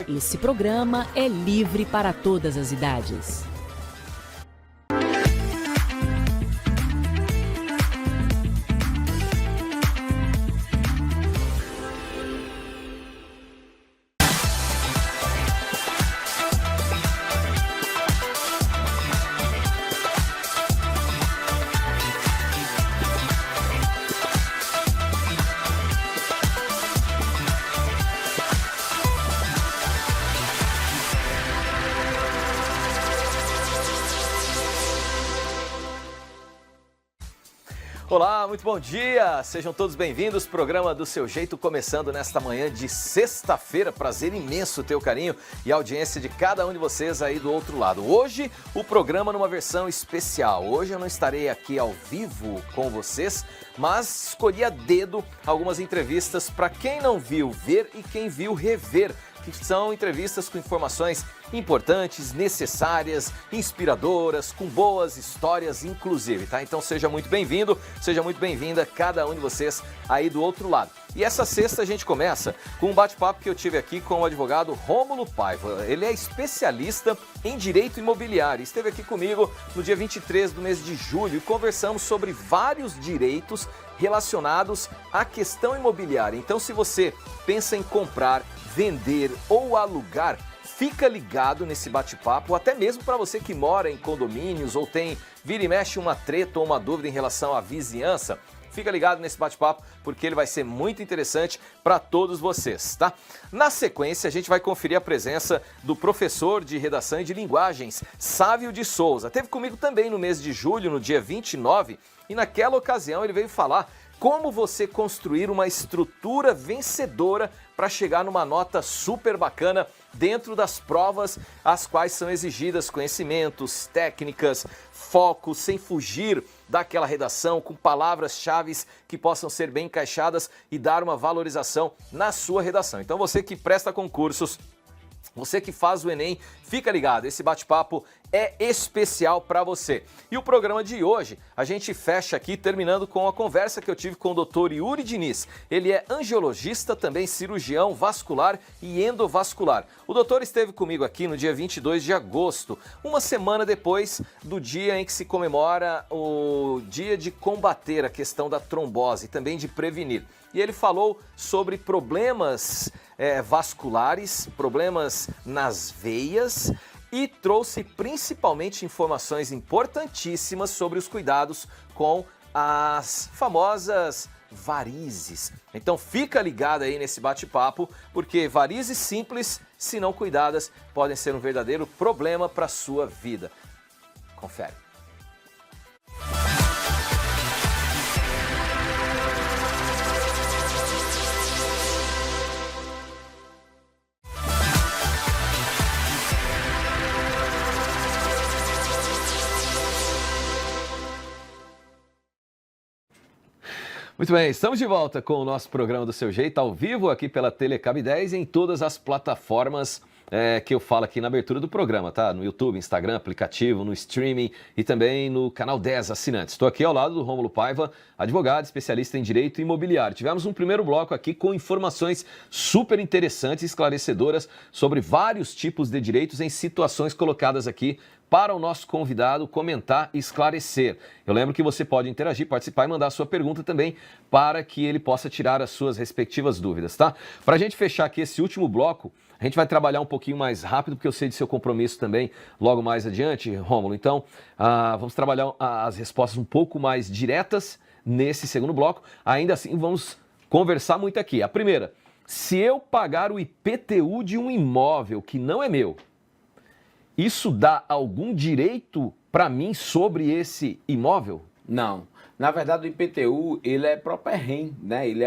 Esse programa é livre para todas as idades. Olá, muito bom dia! Sejam todos bem-vindos, programa do Seu Jeito começando nesta manhã de sexta-feira. Prazer imenso ter o carinho e a audiência de cada um de vocês aí do outro lado. Hoje, o programa numa versão especial. Hoje eu não estarei aqui ao vivo com vocês, mas escolhi a dedo algumas entrevistas para quem não viu ver e quem viu rever, que são entrevistas com informações importantes, necessárias, inspiradoras, com boas histórias inclusive, tá? Então seja muito bem-vindo, seja muito bem-vinda cada um de vocês aí do outro lado. E essa sexta a gente começa com um bate-papo que eu tive aqui com o advogado Rômulo Paiva. Ele é especialista em direito imobiliário. Esteve aqui comigo no dia 23 do mês de julho e conversamos sobre vários direitos relacionados à questão imobiliária. Então, se você pensa em comprar, vender ou alugar, fica ligado nesse bate-papo, até mesmo para você que mora em condomínios ou tem, vira e mexe, uma treta ou uma dúvida em relação à vizinhança. Fica ligado nesse bate-papo porque ele vai ser muito interessante para todos vocês, tá? Na sequência, a gente vai conferir a presença do professor de redação e de linguagens, Sávio de Souza. Teve comigo também no mês de julho, no dia 29, e naquela ocasião ele veio falar como você construir uma estrutura vencedora para chegar numa nota super bacana dentro das provas as quais são exigidas conhecimentos, técnicas, foco, sem fugir daquela redação, com palavras-chave que possam ser bem encaixadas e dar uma valorização na sua redação. Então você que presta concursos, você que faz o Enem, fica ligado, esse bate-papo é especial para você. E o programa de hoje, a gente fecha aqui terminando com a conversa que eu tive com o Dr. Yuri Diniz. Ele é angiologista, também cirurgião vascular e endovascular. O doutor esteve comigo aqui no dia 22 de agosto, uma semana depois do dia em que se comemora o dia de combater a questão da trombose e também de prevenir. E ele falou sobre problemas vasculares, problemas nas veias e trouxe principalmente informações importantíssimas sobre os cuidados com as famosas varizes. Então fica ligado aí nesse bate-papo, porque varizes simples, se não cuidadas, podem ser um verdadeiro problema para a sua vida. Confere. Muito bem, estamos de volta com o nosso programa do Seu Jeito, ao vivo aqui pela Telecab 10 em todas as plataformas que eu falo aqui na abertura do programa, tá? No YouTube, Instagram, aplicativo, no streaming e também no canal 10 assinantes. Estou aqui ao lado do Rômulo Paiva, advogado, especialista em direito imobiliário. Tivemos um primeiro bloco aqui com informações super interessantes e esclarecedoras sobre vários tipos de direitos em situações colocadas aqui para o nosso convidado comentar e esclarecer. Eu lembro que você pode interagir, participar e mandar a sua pergunta também para que ele possa tirar as suas respectivas dúvidas, tá? Para a gente fechar aqui esse último bloco, a gente vai trabalhar um pouquinho mais rápido, porque eu sei de seu compromisso também logo mais adiante, Rômulo. Então, vamos trabalhar as respostas um pouco mais diretas nesse segundo bloco. Ainda assim, vamos conversar muito aqui. A primeira, se eu pagar o IPTU de um imóvel que não é meu, isso dá algum direito para mim sobre esse imóvel? Não. Na verdade, o IPTU, ele é properrem, né? Ele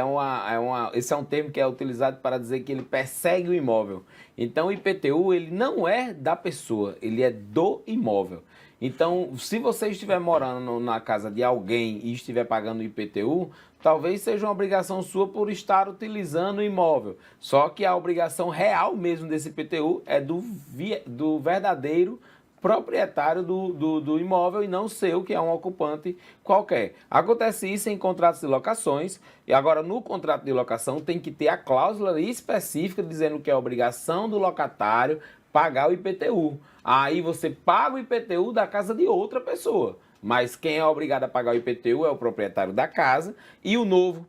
esse é um termo que é utilizado para dizer que ele persegue o imóvel. Então, o IPTU, ele não é da pessoa, ele é do imóvel. Então, se você estiver morando na casa de alguém e estiver pagando o IPTU, talvez seja uma obrigação sua por estar utilizando o imóvel. Só que a obrigação real mesmo desse IPTU é do verdadeiro proprietário do imóvel e não seu, que é um ocupante qualquer. Acontece isso em contratos de locações, e agora no contrato de locação tem que ter a cláusula específica dizendo que é obrigação do locatário pagar o IPTU. Aí você paga o IPTU da casa de outra pessoa. Mas quem é obrigado a pagar o IPTU é o proprietário da casa e o novo,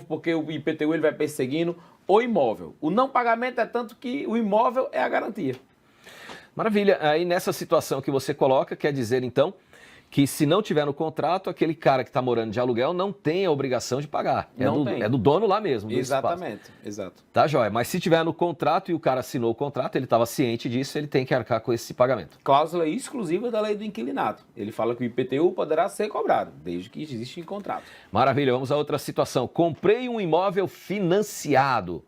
porque o IPTU ele vai perseguindo o imóvel. O não pagamento é tanto que o imóvel é a garantia. Maravilha. Aí nessa situação que você coloca, quer dizer então que se não tiver no contrato, aquele cara que está morando de aluguel não tem a obrigação de pagar. É do dono lá mesmo. Exatamente, exato. Tá, joia. Mas se tiver no contrato e o cara assinou o contrato, ele estava ciente disso, ele tem que arcar com esse pagamento. Cláusula exclusiva da lei do inquilinato. Ele fala que o IPTU poderá ser cobrado, desde que existe em contrato. Maravilha. Vamos a outra situação. Comprei um imóvel financiado,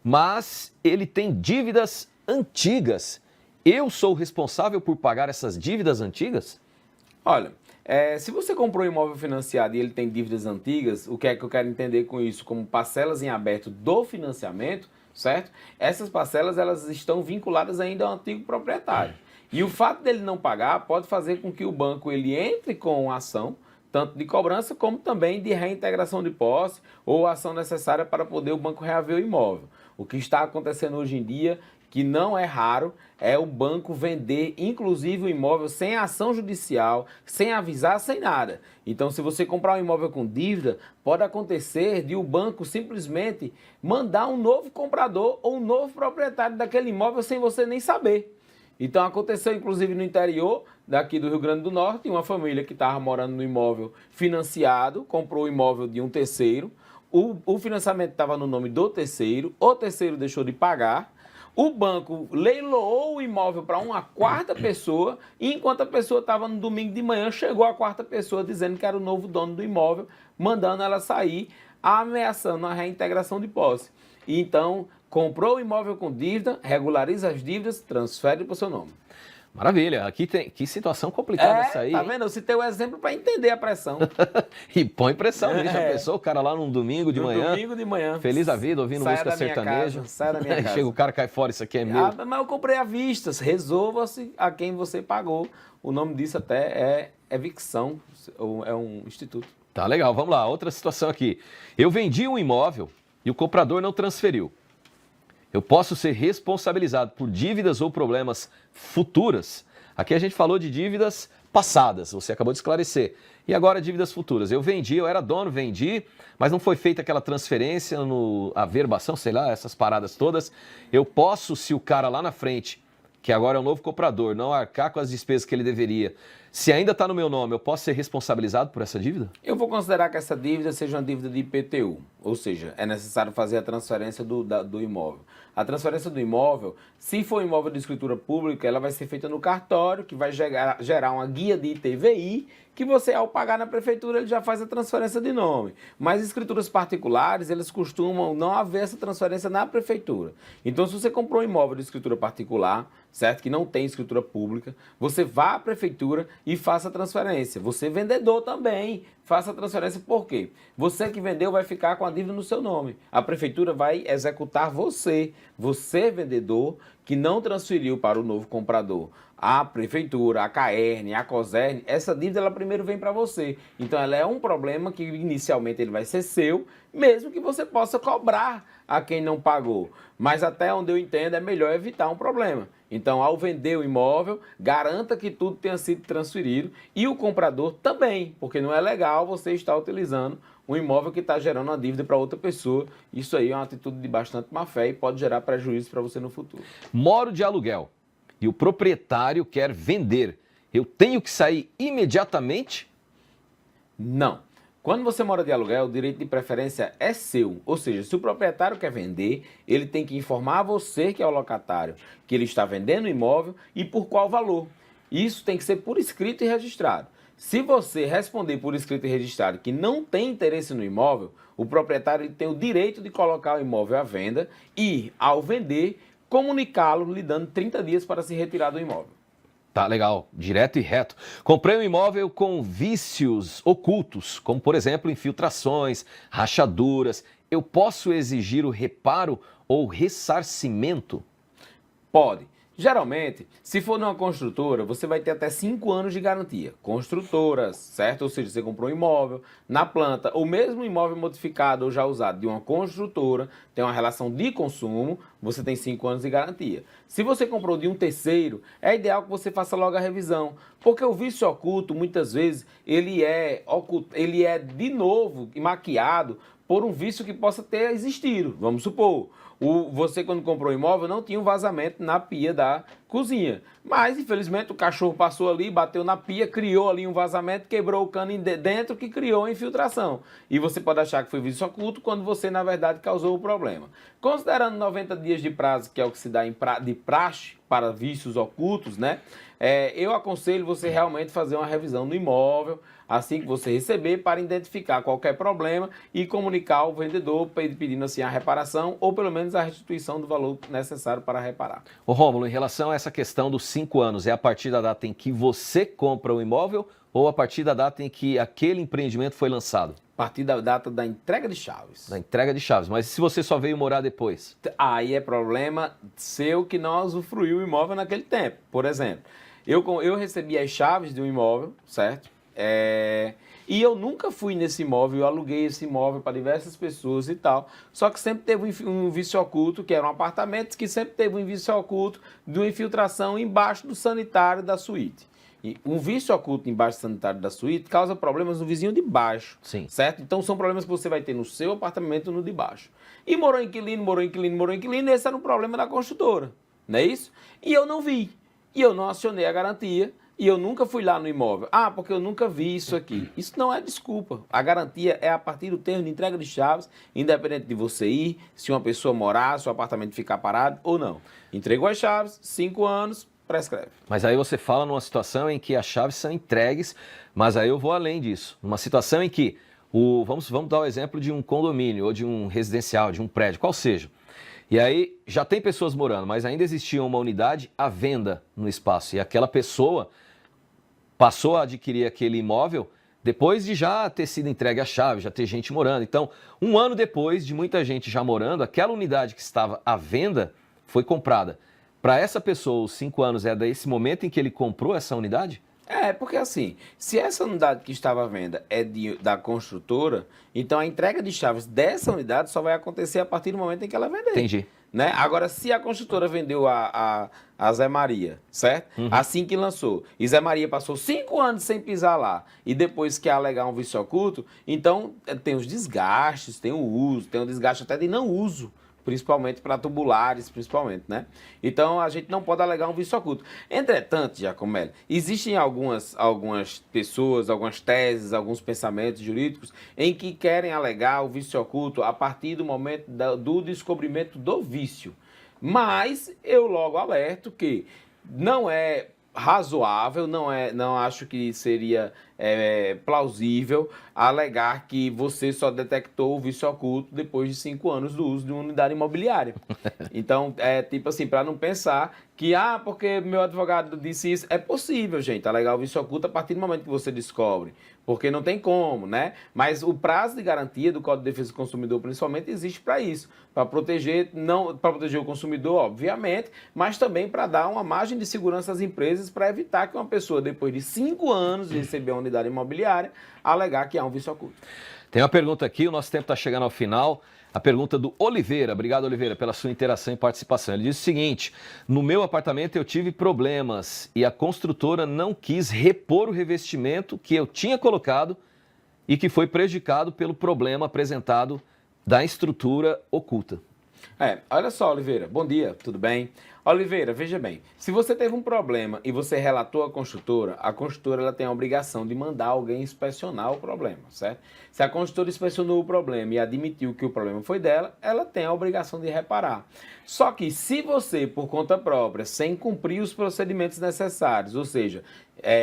mas ele tem dívidas antigas. Eu sou o responsável por pagar essas dívidas antigas? Olha, se você comprou um imóvel financiado e ele tem dívidas antigas, o que é que eu quero entender com isso? Como parcelas em aberto do financiamento, certo? Essas parcelas elas estão vinculadas ainda ao antigo proprietário. E o fato dele não pagar pode fazer com que o banco ele entre com ação, tanto de cobrança como também de reintegração de posse ou ação necessária para poder o banco reaver o imóvel. O que está acontecendo hoje em dia, que não é raro, é o banco vender, inclusive, o imóvel sem ação judicial, sem avisar, sem nada. Então, se você comprar um imóvel com dívida, pode acontecer de o banco simplesmente mandar um novo comprador ou um novo proprietário daquele imóvel sem você nem saber. Então, aconteceu, inclusive, no interior daqui do Rio Grande do Norte, uma família que estava morando no imóvel financiado, comprou o imóvel de um terceiro, o financiamento estava no nome do terceiro, o terceiro deixou de pagar, o banco leiloou o imóvel para uma quarta pessoa e enquanto a pessoa estava no domingo de manhã, chegou a quarta pessoa dizendo que era o novo dono do imóvel, mandando ela sair, ameaçando a reintegração de posse. E então, comprou o imóvel com dívida, regulariza as dívidas, transfere para o seu nome. Maravilha. Aqui tem que situação complicada essa aí. Tá vendo? Eu citei o exemplo para entender a pressão. E põe pressão nisso. Já pensou o cara lá num domingo de manhã? Domingo de manhã. Feliz da vida, ouvindo música sertaneja. Sai da minha casa. Chega o cara, cai fora, isso aqui é meu. Mas eu comprei à vista. Resolva-se a quem você pagou. O nome disso até é evicção. É um instituto. Tá legal, vamos lá. Outra situação aqui. Eu vendi um imóvel e o comprador não transferiu. Eu posso ser responsabilizado por dívidas ou problemas futuras. Aqui a gente falou de dívidas passadas, você acabou de esclarecer. E agora dívidas futuras. Eu vendi, eu era dono, vendi, mas não foi feita aquela transferência, averbação, sei lá, essas paradas todas. Eu posso, se o cara lá na frente, que agora é o novo comprador, não arcar com as despesas que ele deveria, se ainda está no meu nome, eu posso ser responsabilizado por essa dívida? Eu vou considerar que essa dívida seja uma dívida de IPTU, ou seja, é necessário fazer a transferência do imóvel. A transferência do imóvel, se for imóvel de escritura pública, ela vai ser feita no cartório, que vai gerar uma guia de ITVI, que você, ao pagar na prefeitura, ele já faz a transferência de nome. Mas escrituras particulares, eles costumam não haver essa transferência na prefeitura. Então, se você comprou um imóvel de escritura particular, certo? Que não tem escritura pública, você vá à prefeitura e faça a transferência. Você, vendedor, também faça a transferência. Por quê? Você que vendeu vai ficar com a dívida no seu nome. A prefeitura vai executar você, vendedor, que não transferiu para o novo comprador. A prefeitura, a CAERN, a COSERN, essa dívida ela primeiro vem para você. Então ela é um problema que inicialmente ele vai ser seu, mesmo que você possa cobrar a quem não pagou. Mas até onde eu entendo é melhor evitar um problema. Então ao vender o imóvel, garanta que tudo tenha sido transferido e o comprador também, porque não é legal você estar utilizando um imóvel que está gerando uma dívida para outra pessoa. Isso aí é uma atitude de bastante má fé e pode gerar prejuízo para você no futuro. Moro de aluguel e o proprietário quer vender. Eu tenho que sair imediatamente? Não. Quando você mora de aluguel, o direito de preferência é seu. Ou seja, se o proprietário quer vender, ele tem que informar a você, que é o locatário, que ele está vendendo o imóvel e por qual valor. Isso tem que ser por escrito e registrado. Se você responder por escrito e registrado que não tem interesse no imóvel, o proprietário tem o direito de colocar o imóvel à venda e, ao vender, comunicá-lo, lhe dando 30 dias para se retirar do imóvel. Tá legal, direto e reto. Comprei um imóvel com vícios ocultos, como por exemplo infiltrações, rachaduras. Eu posso exigir o reparo ou ressarcimento? Pode. Geralmente, se for numa construtora, você vai ter até 5 anos de garantia. Construtoras, certo? Ou seja, você comprou um imóvel na planta, ou mesmo um imóvel modificado ou já usado de uma construtora, tem uma relação de consumo, você tem 5 anos de garantia. Se você comprou de um terceiro, é ideal que você faça logo a revisão, porque o vício oculto, muitas vezes, ele é de novo maquiado por um vício que possa ter existido. Vamos supor, você quando comprou o imóvel não tinha um vazamento na pia da cozinha, mas infelizmente o cachorro passou ali, bateu na pia, criou ali um vazamento, quebrou o cano dentro que criou a infiltração. E você pode achar que foi vício oculto quando você na verdade causou o problema. Considerando 90 dias de prazo, que é o que se dá de praxe para vícios ocultos, né? Eu aconselho você realmente fazer uma revisão no imóvel, assim que você receber, para identificar qualquer problema e comunicar ao vendedor pedindo assim a reparação ou pelo menos a restituição do valor necessário para reparar. Ô Rômulo, em relação a essa questão dos 5 anos, é a partir da data em que você compra o imóvel ou a partir da data em que aquele empreendimento foi lançado? A partir da data da entrega de chaves. Da entrega de chaves, mas se você só veio morar depois? Aí é problema seu que não usufruiu o imóvel naquele tempo. Por exemplo, eu recebi as chaves de um imóvel, certo? E eu nunca fui nesse imóvel, eu aluguei esse imóvel para diversas pessoas e tal, só que sempre teve um vício oculto, que eram apartamentos que sempre teve um vício oculto de uma infiltração embaixo do sanitário da suíte. E um vício oculto embaixo do sanitário da suíte causa problemas no vizinho de baixo, Sim. certo? Então são problemas que você vai ter no seu apartamento no de baixo. E morou inquilino, esse era um problema da construtora, não é isso? E eu não vi, e eu não acionei a garantia, e eu nunca fui lá no imóvel. Ah, porque eu nunca vi isso aqui. Isso não é desculpa. A garantia é a partir do termo de entrega de chaves, independente de você ir, se uma pessoa morar, se o apartamento ficar parado ou não. Entregou as chaves, 5 anos, prescreve. Mas aí você fala numa situação em que as chaves são entregues, mas aí eu vou além disso. Numa situação em que, vamos dar o exemplo de um condomínio ou de um residencial, de um prédio, qual seja. E aí já tem pessoas morando, mas ainda existia uma unidade à venda no espaço. E aquela pessoa passou a adquirir aquele imóvel depois de já ter sido entregue a chave, já ter gente morando. Então, 1 ano depois de muita gente já morando, aquela unidade que estava à venda foi comprada. Para essa pessoa, os 5 anos é desse momento em que ele comprou essa unidade? Porque assim, se essa unidade que estava à venda é da construtora, então a entrega de chaves dessa unidade só vai acontecer a partir do momento em que ela vender. Entendi. Né? Agora, se a construtora vendeu a Zé Maria, certo? Uhum. Assim que lançou, e Zé Maria passou 5 anos sem pisar lá, e depois quer alegar um vício oculto, então tem os desgastes, tem o uso, tem o desgaste até de não uso, principalmente para tubulares, principalmente, né? Então, a gente não pode alegar um vício oculto. Entretanto, Giacomelli, existem algumas pessoas, algumas teses, alguns pensamentos jurídicos em que querem alegar o vício oculto a partir do momento do descobrimento do vício. Mas eu logo alerto que não é razoável, não acho que seria plausível alegar que você só detectou o vício oculto depois de 5 anos do uso de uma unidade imobiliária. Então, tipo assim, para não pensar que, porque meu advogado disse isso, é possível, gente, alegar o vício oculto a partir do momento que você descobre, porque não tem como, né? Mas o prazo de garantia do Código de Defesa do Consumidor, principalmente, existe para isso, para proteger o consumidor, obviamente, mas também para dar uma margem de segurança às empresas para evitar que uma pessoa, depois de 5 anos de receber uma unidade imobiliária, alegar que há um vício oculto. Tem uma pergunta aqui, o nosso tempo está chegando ao final. A pergunta do Oliveira. Obrigado, Oliveira, pela sua interação e participação. Ele diz o seguinte: no meu apartamento eu tive problemas e a construtora não quis repor o revestimento que eu tinha colocado e que foi prejudicado pelo problema apresentado da estrutura oculta. Olha só, Oliveira, bom dia, tudo bem? Oliveira, veja bem, se você teve um problema e você relatou à construtora, a construtora ela tem a obrigação de mandar alguém inspecionar o problema, certo? Se a construtora inspecionou o problema e admitiu que o problema foi dela, ela tem a obrigação de reparar. Só que se você, por conta própria, sem cumprir os procedimentos necessários, ou seja,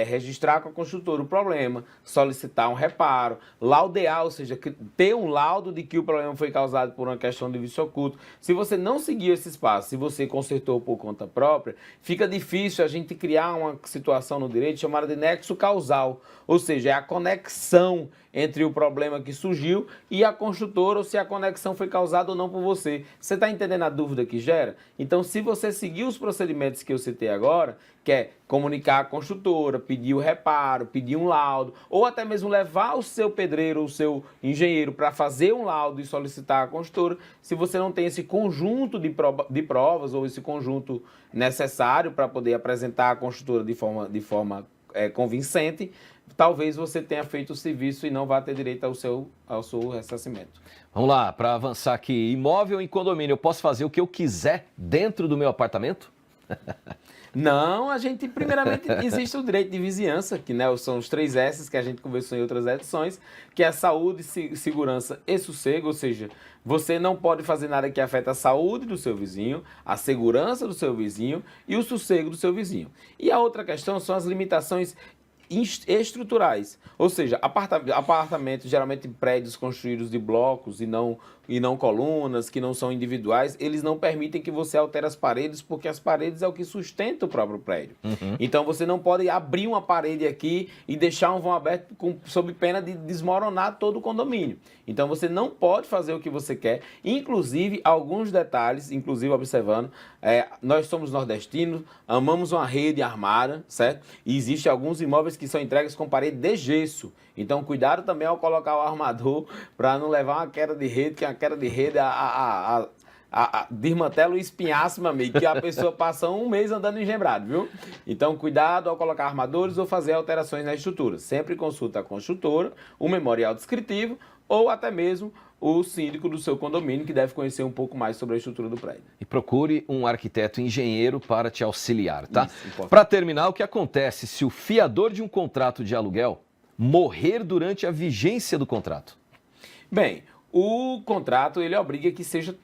registrar com a construtora o problema, solicitar um reparo, laudear, ou seja, ter um laudo de que o problema foi causado por uma questão de vício oculto. Se você não seguiu esses passos, se você consertou por conta própria, fica difícil a gente criar uma situação no direito chamada de nexo causal, ou seja, é a conexão entre o problema que surgiu e a construtora, ou se a conexão foi causada ou não por você. Você está entendendo a dúvida que gera? Então, se você seguir os procedimentos que eu citei agora, que é comunicar à construtora, pedir o reparo, pedir um laudo, ou até mesmo levar o seu pedreiro ou o seu engenheiro para fazer um laudo e solicitar à construtora, se você não tem esse conjunto de provas ou esse conjunto necessário para poder apresentar à construtora de forma convincente, talvez você tenha feito o serviço e não vá ter direito ao seu ressarcimento. Vamos lá, para avançar aqui. Imóvel em condomínio, eu posso fazer o que eu quiser dentro do meu apartamento? Não, primeiramente, existe o direito de vizinhança, que são os 3 S's que a gente conversou em outras edições, que é saúde, segurança e sossego, ou seja, você não pode fazer nada que afete a saúde do seu vizinho, a segurança do seu vizinho e o sossego do seu vizinho. E a outra questão são as limitações estruturais, ou seja, apartamentos, geralmente prédios construídos de blocos e não colunas, que não são individuais, eles não permitem que você altere as paredes, porque as paredes é o que sustenta o próprio prédio. Então você não pode abrir uma parede aqui e deixar um vão aberto sob pena de desmoronar todo o condomínio. Então você não pode fazer o que você quer, inclusive alguns detalhes, inclusive observando, nós somos nordestinos, amamos uma rede armada, certo? E existem alguns imóveis que são entregues com parede de gesso. Então, cuidado também ao colocar o armador para não levar uma queda de rede, que a queda de rede desmantela o espinhaço, meu amigo, que a pessoa passa um mês andando engembrado, viu? Então, cuidado ao colocar armadores ou fazer alterações na estrutura. Sempre consulta a construtora, o memorial descritivo ou até mesmo o síndico do seu condomínio, que deve conhecer um pouco mais sobre a estrutura do prédio. E procure um arquiteto engenheiro para te auxiliar, tá? Para terminar, o que acontece se o fiador de um contrato de aluguel morrer durante a vigência do contrato? Bem, o contrato ele obriga que seja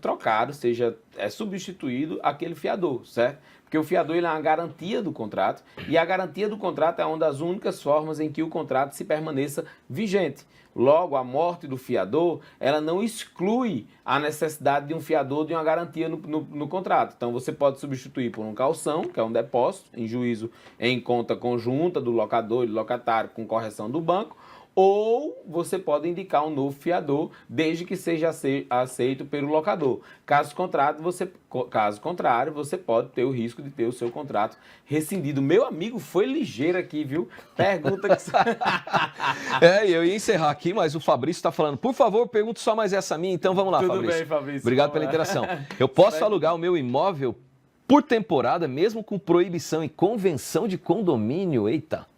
trocado, seja substituído aquele fiador, certo? Porque o fiador ele é uma garantia do contrato e a garantia do contrato é uma das únicas formas em que o contrato se permaneça vigente. Logo, a morte do fiador, ela não exclui a necessidade de um fiador de uma garantia no contrato. Então, você pode substituir por um calção, que é um depósito, em juízo em conta conjunta do locador e do locatário com correção do banco, ou você pode indicar um novo fiador, desde que seja aceito pelo locador. Caso contrário, você pode ter o risco de ter o seu contrato rescindido. Meu amigo foi ligeiro aqui, viu? Pergunta que... Eu ia encerrar aqui, mas o Fabrício está falando, por favor, pergunte só mais essa minha, então vamos lá, Tudo Fabrício. bem, Fabrício. Obrigado pela interação. Eu posso alugar o meu imóvel por temporada, mesmo com proibição e convenção de condomínio? Eita!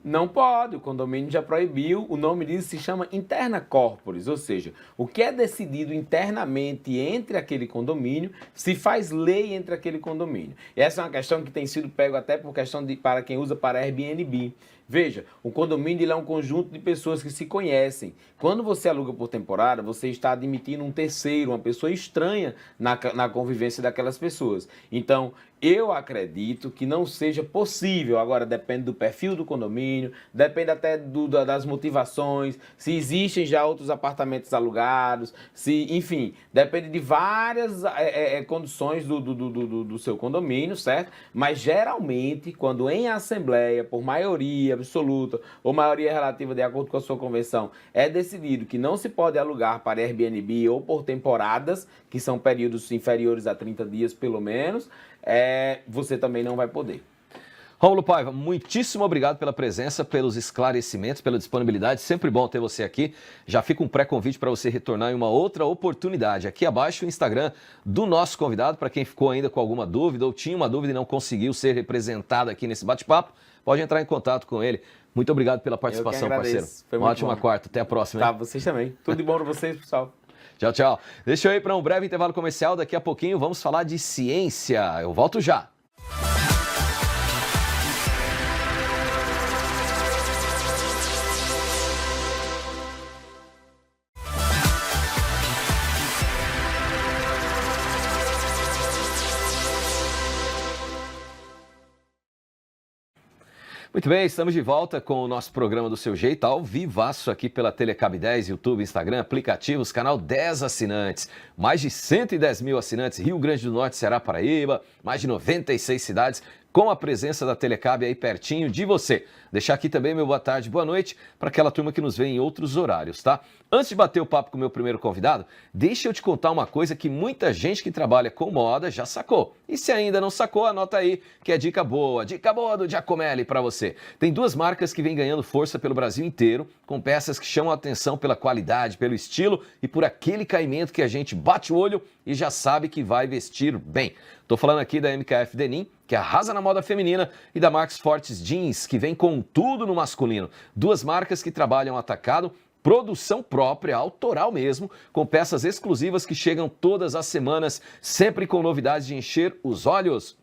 Não pode, o condomínio já proibiu, o nome disso se chama interna corporis, ou seja, o que é decidido internamente entre aquele condomínio, se faz lei entre aquele condomínio. E essa é uma questão que tem sido pego até por questão para quem usa para Airbnb. Veja, o condomínio ele é um conjunto de pessoas que se conhecem. Quando você aluga por temporada, você está admitindo um terceiro, uma pessoa estranha na convivência daquelas pessoas. Então, eu acredito que não seja possível. Agora, depende do perfil do condomínio, depende até das motivações, se existem já outros apartamentos alugados, enfim, depende de várias condições do seu condomínio, certo? Mas, geralmente, quando em assembleia, por maioria absoluta ou maioria relativa de acordo com a sua convenção, é decidido que não se pode alugar para Airbnb ou por temporadas, que são períodos inferiores a 30 dias pelo menos, você também não vai poder. Rômulo Paiva, muitíssimo obrigado pela presença, pelos esclarecimentos, pela disponibilidade. Sempre bom ter você aqui. Já fica um pré-convite para você retornar em uma outra oportunidade. Aqui abaixo o Instagram do nosso convidado, para quem ficou ainda com alguma dúvida ou tinha uma dúvida e não conseguiu ser representado aqui nesse bate-papo, pode entrar em contato com ele. Muito obrigado pela participação, parceiro. Uma ótima quarta. Até a próxima. Tá, vocês também. Tudo de bom para vocês, pessoal. Tchau, tchau. Deixa eu ir para um breve intervalo comercial. Daqui a pouquinho vamos falar de ciência. Eu volto já. Muito bem, estamos de volta com o nosso programa do Seu Jeito, ao vivaço aqui pela Telecab 10, YouTube, Instagram, aplicativos, canal 10 assinantes. Mais de 110 mil assinantes, Rio Grande do Norte, Ceará, Paraíba, mais de 96 cidades com a presença da Telecab aí pertinho de você. Deixar aqui também meu boa tarde, boa noite para aquela turma que nos vê em outros horários, tá? Antes de bater o papo com o meu primeiro convidado, deixa eu te contar uma coisa que muita gente que trabalha com moda já sacou. E se ainda não sacou, anota aí que é dica boa do Giacomelli para você. Tem duas marcas que vêm ganhando força pelo Brasil inteiro, com peças que chamam a atenção pela qualidade, pelo estilo e por aquele caimento que a gente bate o olho e já sabe que vai vestir bem. Tô falando aqui da MKF Denim, que arrasa na moda feminina, e da Marcos Fortes Jeans, que vem com tudo no masculino. Duas marcas que trabalham atacado, produção própria, autoral mesmo, com peças exclusivas que chegam todas as semanas, sempre com novidades de encher os olhos.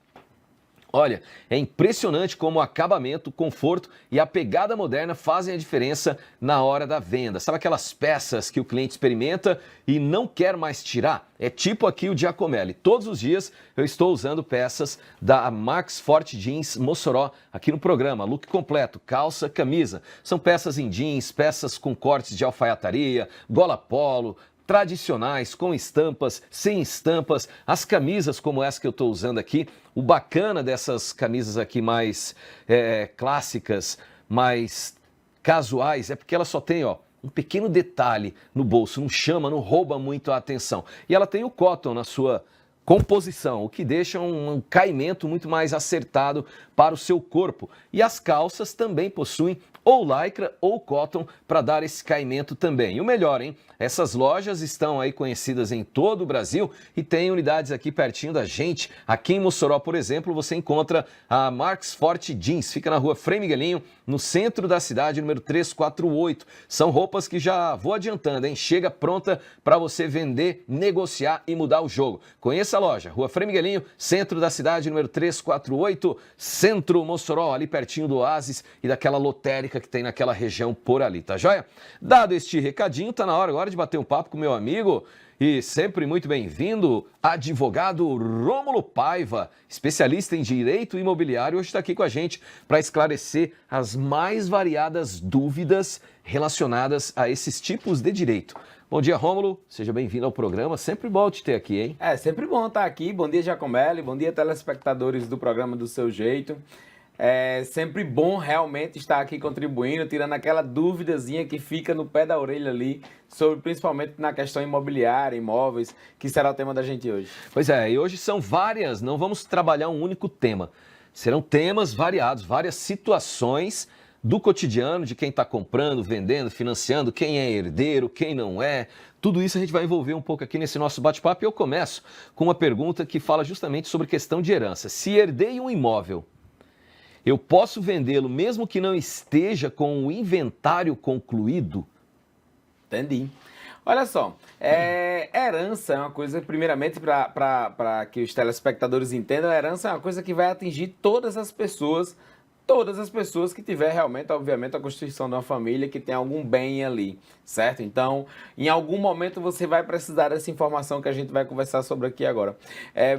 Olha, é impressionante como o acabamento, conforto e a pegada moderna fazem a diferença na hora da venda. Sabe aquelas peças que o cliente experimenta e não quer mais tirar? É tipo aqui o Giacomelli. Todos os dias eu estou usando peças da Max Forte Jeans Mossoró aqui no programa. Look completo, calça, camisa. São peças em jeans, peças com cortes de alfaiataria, gola polo, tradicionais, com estampas, sem estampas, as camisas como essa que eu estou usando aqui. O bacana dessas camisas aqui mais clássicas, mais casuais, é porque ela só tem, ó, um pequeno detalhe no bolso, não chama, não rouba muito a atenção. E ela tem o cotton na sua composição, o que deixa um caimento muito mais acertado para o seu corpo. E as calças também possuem ou lycra ou cotton para dar esse caimento também. E o melhor, hein? Essas lojas estão aí conhecidas em todo o Brasil e tem unidades aqui pertinho da gente. Aqui em Mossoró, por exemplo, você encontra a Marcos Forte Jeans. Fica na rua Frei Miguelinho, no centro da cidade, número 348. São roupas que já vou adiantando, hein? Chega pronta para você vender, negociar e mudar o jogo. Conheça a loja, rua Frei Miguelinho, centro da cidade, número 348, Centro Mossoró, ali pertinho do Oasis e daquela lotérica que tem naquela região por ali, tá joia? Dado este recadinho, tá na hora agora de bater um papo com meu amigo e sempre muito bem-vindo, advogado Rômulo Paiva, especialista em direito imobiliário, hoje está aqui com a gente para esclarecer as mais variadas dúvidas relacionadas a esses tipos de direito. Bom dia, Rômulo, seja bem-vindo ao programa, sempre bom te ter aqui, hein? É sempre bom estar aqui, bom dia Giacomelli, bom dia telespectadores do programa Do Seu Jeito. É sempre bom realmente estar aqui contribuindo, tirando aquela duvidazinha que fica no pé da orelha ali, sobre principalmente na questão imobiliária, imóveis, que será o tema da gente hoje. Pois é, e hoje são várias, não vamos trabalhar um único tema. Serão temas variados, várias situações do cotidiano de quem está comprando, vendendo, financiando, quem é herdeiro, quem não é. Tudo isso a gente vai envolver um pouco aqui nesse nosso bate-papo e eu começo com uma pergunta que fala justamente sobre questão de herança. Se herdei um imóvel, eu posso vendê-lo mesmo que não esteja com o inventário concluído? Entendi. Olha só, herança é uma coisa, primeiramente, para que os telespectadores entendam, a herança é uma coisa que vai atingir todas as pessoas que tiver realmente, obviamente, a constituição de uma família que tem algum bem ali, certo? Então, em algum momento você vai precisar dessa informação que a gente vai conversar sobre aqui agora.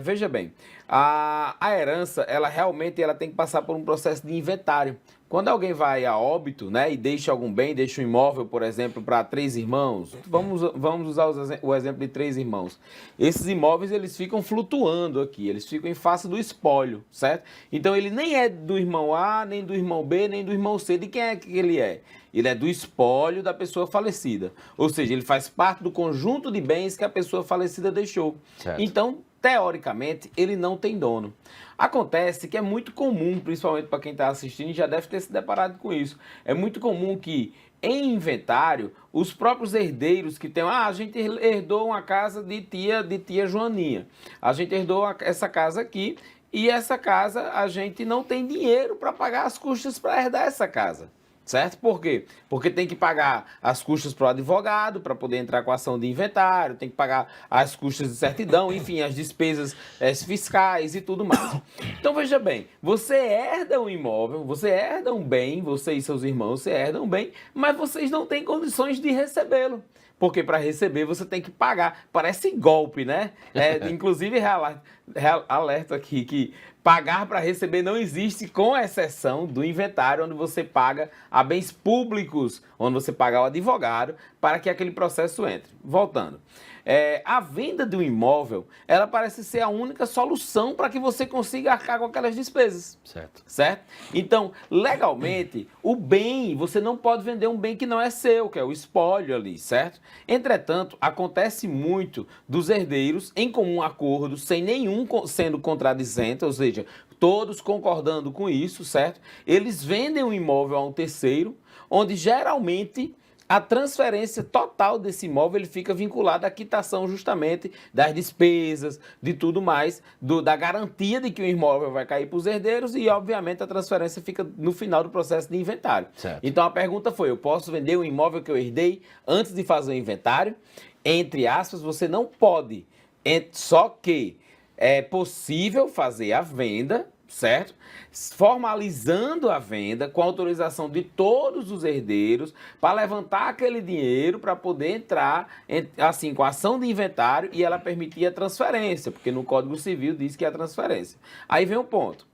Veja bem, a herança, ela realmente tem que passar por um processo de inventário. Quando alguém vai a óbito, né, e deixa algum bem, deixa um imóvel, por exemplo, para 3 irmãos, vamos usar o exemplo de 3 irmãos. Esses imóveis, eles ficam flutuando aqui, eles ficam em face do espólio, certo? Então, ele nem é do irmão A, nem do irmão B, nem do irmão C. De quem é que ele é? Ele é do espólio da pessoa falecida. Ou seja, ele faz parte do conjunto de bens que a pessoa falecida deixou. Certo. Então, teoricamente, ele não tem dono. Acontece que é muito comum, principalmente para quem está assistindo, já deve ter se deparado com isso. É muito comum que, em inventário, os próprios herdeiros que tem, a gente herdou uma casa de tia Joaninha. A gente herdou essa casa aqui e essa casa a gente não tem dinheiro para pagar as custas para herdar essa casa. Certo? Por quê? Porque tem que pagar as custas para o advogado, para poder entrar com a ação de inventário, tem que pagar as custas de certidão, enfim, as despesas fiscais e tudo mais. Então, veja bem, você herda um imóvel, você herda um bem, você e seus irmãos, você herdam um bem, mas vocês não têm condições de recebê-lo. Porque para receber você tem que pagar. Parece golpe, né? Inclusive, alerta aqui que pagar para receber não existe, com exceção do inventário, onde você paga a bens públicos, onde você paga ao advogado para que aquele processo entre. Voltando. A venda de um imóvel, ela parece ser a única solução para que você consiga arcar com aquelas despesas. Certo? Então, legalmente, o bem, você não pode vender um bem que não é seu, que é o espólio ali, certo? Entretanto, acontece muito dos herdeiros, em comum acordo, sem nenhum sendo contradizente, ou seja, todos concordando com isso, certo? Eles vendem um imóvel a um terceiro, onde geralmente a transferência total desse imóvel ele fica vinculado à quitação justamente das despesas, de tudo mais, da garantia de que o imóvel vai cair para os herdeiros e, obviamente, a transferência fica no final do processo de inventário. Certo. Então, a pergunta foi, eu posso vender um imóvel que eu herdei antes de fazer o inventário? Entre aspas, você não pode, só que é possível fazer a venda, certo? Formalizando a venda com autorização de todos os herdeiros para levantar aquele dinheiro para poder entrar assim com a ação de inventário e ela permitir a transferência, porque no Código Civil diz que é a transferência. Aí vem o ponto.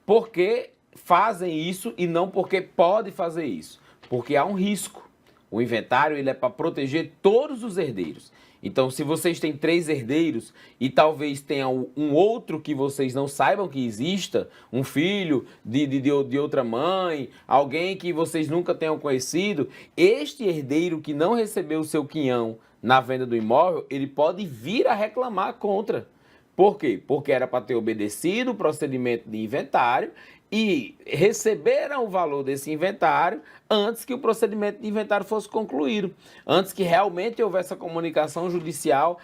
Por que fazem isso e não porque pode fazer isso? Porque há um risco. O inventário ele é para proteger todos os herdeiros. Então, se vocês têm 3 herdeiros e talvez tenha um outro que vocês não saibam que exista, um filho de outra mãe, alguém que vocês nunca tenham conhecido, este herdeiro que não recebeu o seu quinhão na venda do imóvel, ele pode vir a reclamar contra. Por quê? Porque era para ter obedecido o procedimento de inventário e receberam o valor desse inventário antes que o procedimento de inventário fosse concluído, antes que realmente houvesse a comunicação judicial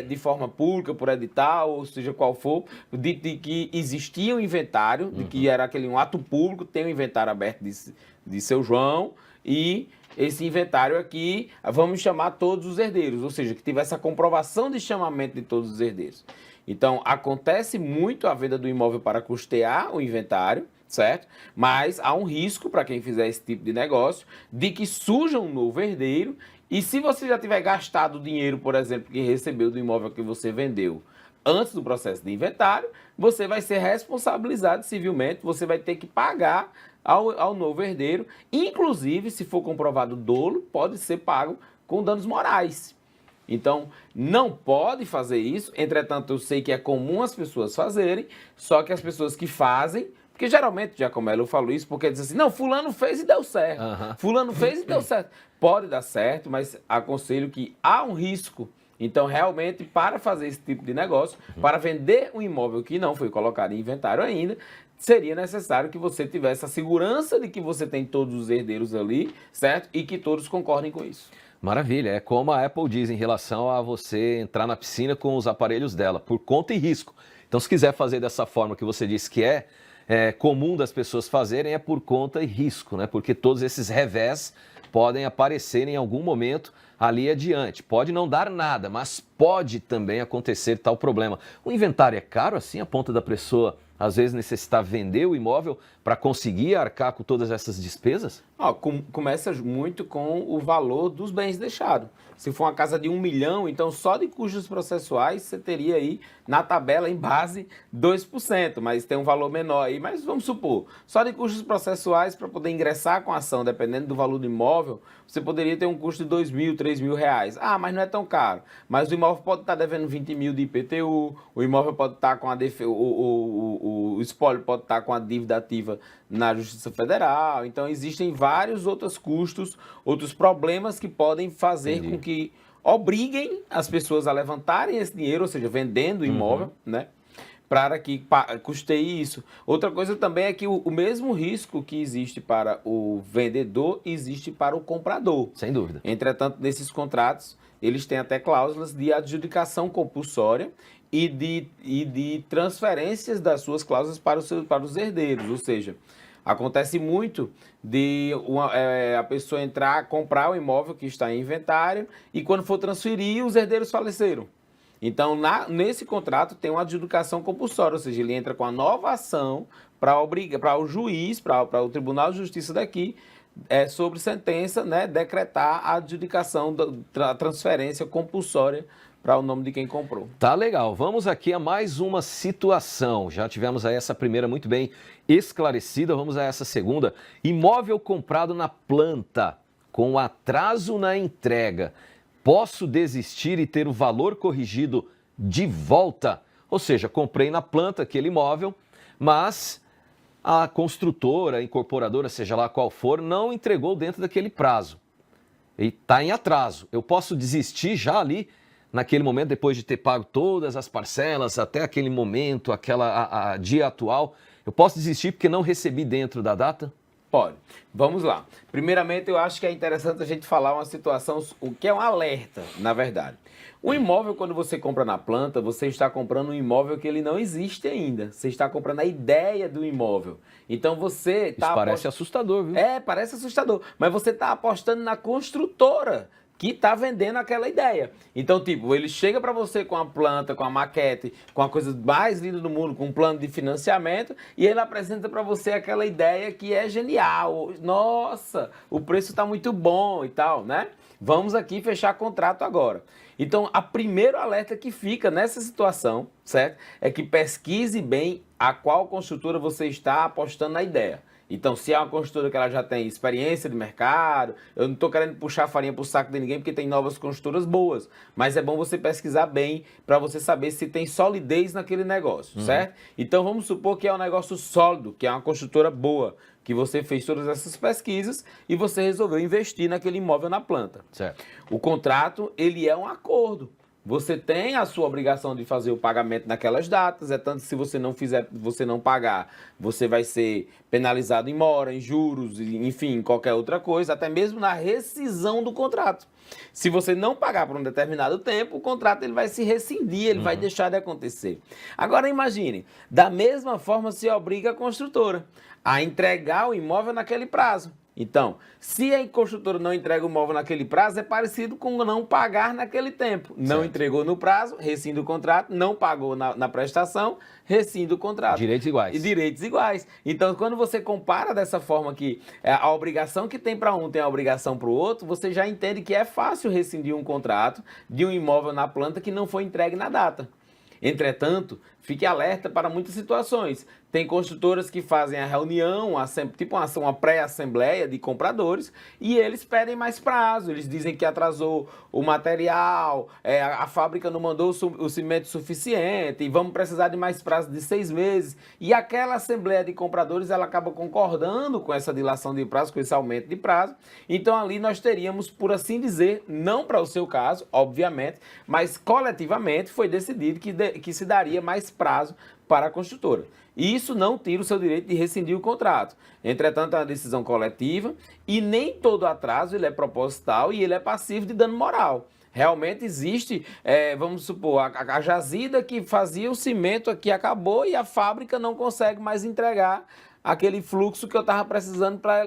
de forma pública, por edital, ou seja, qual for, de que existia um inventário, de que era um ato público, tem um inventário aberto de seu João, e esse inventário aqui, vamos chamar todos os herdeiros, ou seja, que tivesse a comprovação de chamamento de todos os herdeiros. Então, acontece muito a venda do imóvel para custear o inventário, certo? Mas há um risco para quem fizer esse tipo de negócio de que surja um novo herdeiro e se você já tiver gastado o dinheiro, por exemplo, que recebeu do imóvel que você vendeu antes do processo de inventário, você vai ser responsabilizado civilmente, você vai ter que pagar ao novo herdeiro. Inclusive, se for comprovado dolo, pode ser pago com danos morais. Então, não pode fazer isso, entretanto, eu sei que é comum as pessoas fazerem, só que as pessoas que fazem, porque geralmente, Giacomello, eu falo isso porque diz assim, não, fulano fez e deu certo, fulano fez e deu certo. Pode dar certo, mas aconselho que há um risco. Então, realmente, para fazer esse tipo de negócio, para vender um imóvel que não foi colocado em inventário ainda, seria necessário que você tivesse a segurança de que você tem todos os herdeiros ali, certo? E que todos concordem com isso. Maravilha, é como a Apple diz em relação a você entrar na piscina com os aparelhos dela, por conta e risco. Então, se quiser fazer dessa forma que você disse que é comum das pessoas fazerem, é por conta e risco, né? Porque todos esses revés podem aparecer em algum momento ali adiante. Pode não dar nada, mas pode também acontecer tal problema. O inventário é caro assim, a ponto da pessoa às vezes necessitar vender o imóvel para conseguir arcar com todas essas despesas? Começa muito com o valor dos bens deixados. Se for uma casa de 1 milhão, então só de custos processuais você teria aí na tabela em base 2%, mas tem um valor menor aí. Mas vamos supor, só de custos processuais para poder ingressar com a ação, dependendo do valor do imóvel, você poderia ter um custo de R$2.000, R$3.000. Ah, mas não é tão caro. Mas o imóvel pode estar devendo 20 mil de IPTU, o imóvel pode estar com o espólio pode estar com a dívida ativa na Justiça Federal. Então, existem vários outros custos, outros problemas que podem fazer com que obriguem as pessoas a levantarem esse dinheiro, ou seja, vendendo o imóvel, né? Para que custeie isso. Outra coisa também é que o mesmo risco que existe para o vendedor existe para o comprador. Sem dúvida. Entretanto, nesses contratos, eles têm até cláusulas de adjudicação compulsória e de transferências das suas cláusulas para os herdeiros. Ou seja, acontece muito de a pessoa comprar o imóvel que está em inventário e quando for transferir, os herdeiros faleceram. Então, nesse contrato tem uma adjudicação compulsória, ou seja, ele entra com a nova ação para o juiz, para o Tribunal de Justiça daqui, sobre sentença, né, decretar a adjudicação da transferência compulsória para o nome de quem comprou. Tá legal. Vamos aqui a mais uma situação. Já tivemos aí essa primeira muito bem esclarecida. Vamos a essa segunda. Imóvel comprado na planta, com atraso na entrega. posso desistir e ter o valor corrigido de volta? Ou seja, comprei na planta aquele imóvel, mas a construtora, a incorporadora, seja lá qual for, não entregou dentro daquele prazo. E está em atraso. Eu posso desistir já ali, naquele momento, depois de ter pago todas as parcelas, até aquele momento, a dia atual. Eu posso desistir porque não recebi dentro da data? Pode. Vamos lá. Primeiramente, eu acho que é interessante a gente falar uma situação, o que é um alerta, na verdade. O imóvel, quando você compra na planta, você está comprando um imóvel que ele não existe ainda. Você está comprando a ideia do imóvel. Então você está... Isso parece assustador, viu? Parece assustador. Mas você está apostando na construtora que está vendendo aquela ideia. Então, tipo, ele chega para você com a planta, com a maquete, com a coisa mais linda do mundo, com um plano de financiamento, e ele apresenta para você aquela ideia que é genial. Nossa, o preço está muito bom e tal, né? Vamos aqui fechar contrato agora. Então, a primeiro alerta que fica nessa situação, certo? É que pesquise bem a qual construtora você está apostando na ideia. Então, se é uma construtora que ela já tem experiência de mercado, eu não estou querendo puxar farinha para o saco de ninguém, porque tem novas construtoras boas, mas é bom você pesquisar bem para você saber se tem solidez naquele negócio, certo? Então, vamos supor que é um negócio sólido, que é uma construtora boa, que você fez todas essas pesquisas e você resolveu investir naquele imóvel na planta. Certo. O contrato, ele é um acordo. Você tem a sua obrigação de fazer o pagamento naquelas datas, é tanto que se você não fizer, você não pagar, você vai ser penalizado em mora, em juros, enfim, qualquer outra coisa, até mesmo na rescisão do contrato. Se você não pagar por um determinado tempo, o contrato ele vai se rescindir, ele vai deixar de acontecer. Agora imagine, da mesma forma se obriga a construtora a entregar o imóvel naquele prazo. Então, se a construtora não entrega o imóvel naquele prazo, é parecido com não pagar naquele tempo. Não Certo. entregou no prazo, rescinde o contrato, não pagou na prestação, rescinde o contrato. Direitos iguais. E direitos iguais. Então, quando você compara dessa forma que a obrigação que tem para um tem a obrigação para o outro, você já entende que é fácil rescindir um contrato de um imóvel na planta que não foi entregue na data. Entretanto, fique alerta para muitas situações. Tem construtoras que fazem a reunião, tipo uma pré-assembleia de compradores, e eles pedem mais prazo. Eles dizem que atrasou o material, a fábrica não mandou o cimento suficiente, e vamos precisar de mais prazo de 6 meses. E aquela assembleia de compradores, ela acaba concordando com essa dilação de prazo, com esse aumento de prazo. Então ali nós teríamos, por assim dizer, não para o seu caso, obviamente, mas coletivamente foi decidido que se daria mais prazo para a construtora. Isso não tira o seu direito de rescindir o contrato. Entretanto, é uma decisão coletiva e nem todo atraso ele é proposital e ele é passivo de dano moral. Realmente existe, vamos supor, a jazida que fazia o cimento aqui acabou e a fábrica não consegue mais entregar aquele fluxo que eu estava precisando para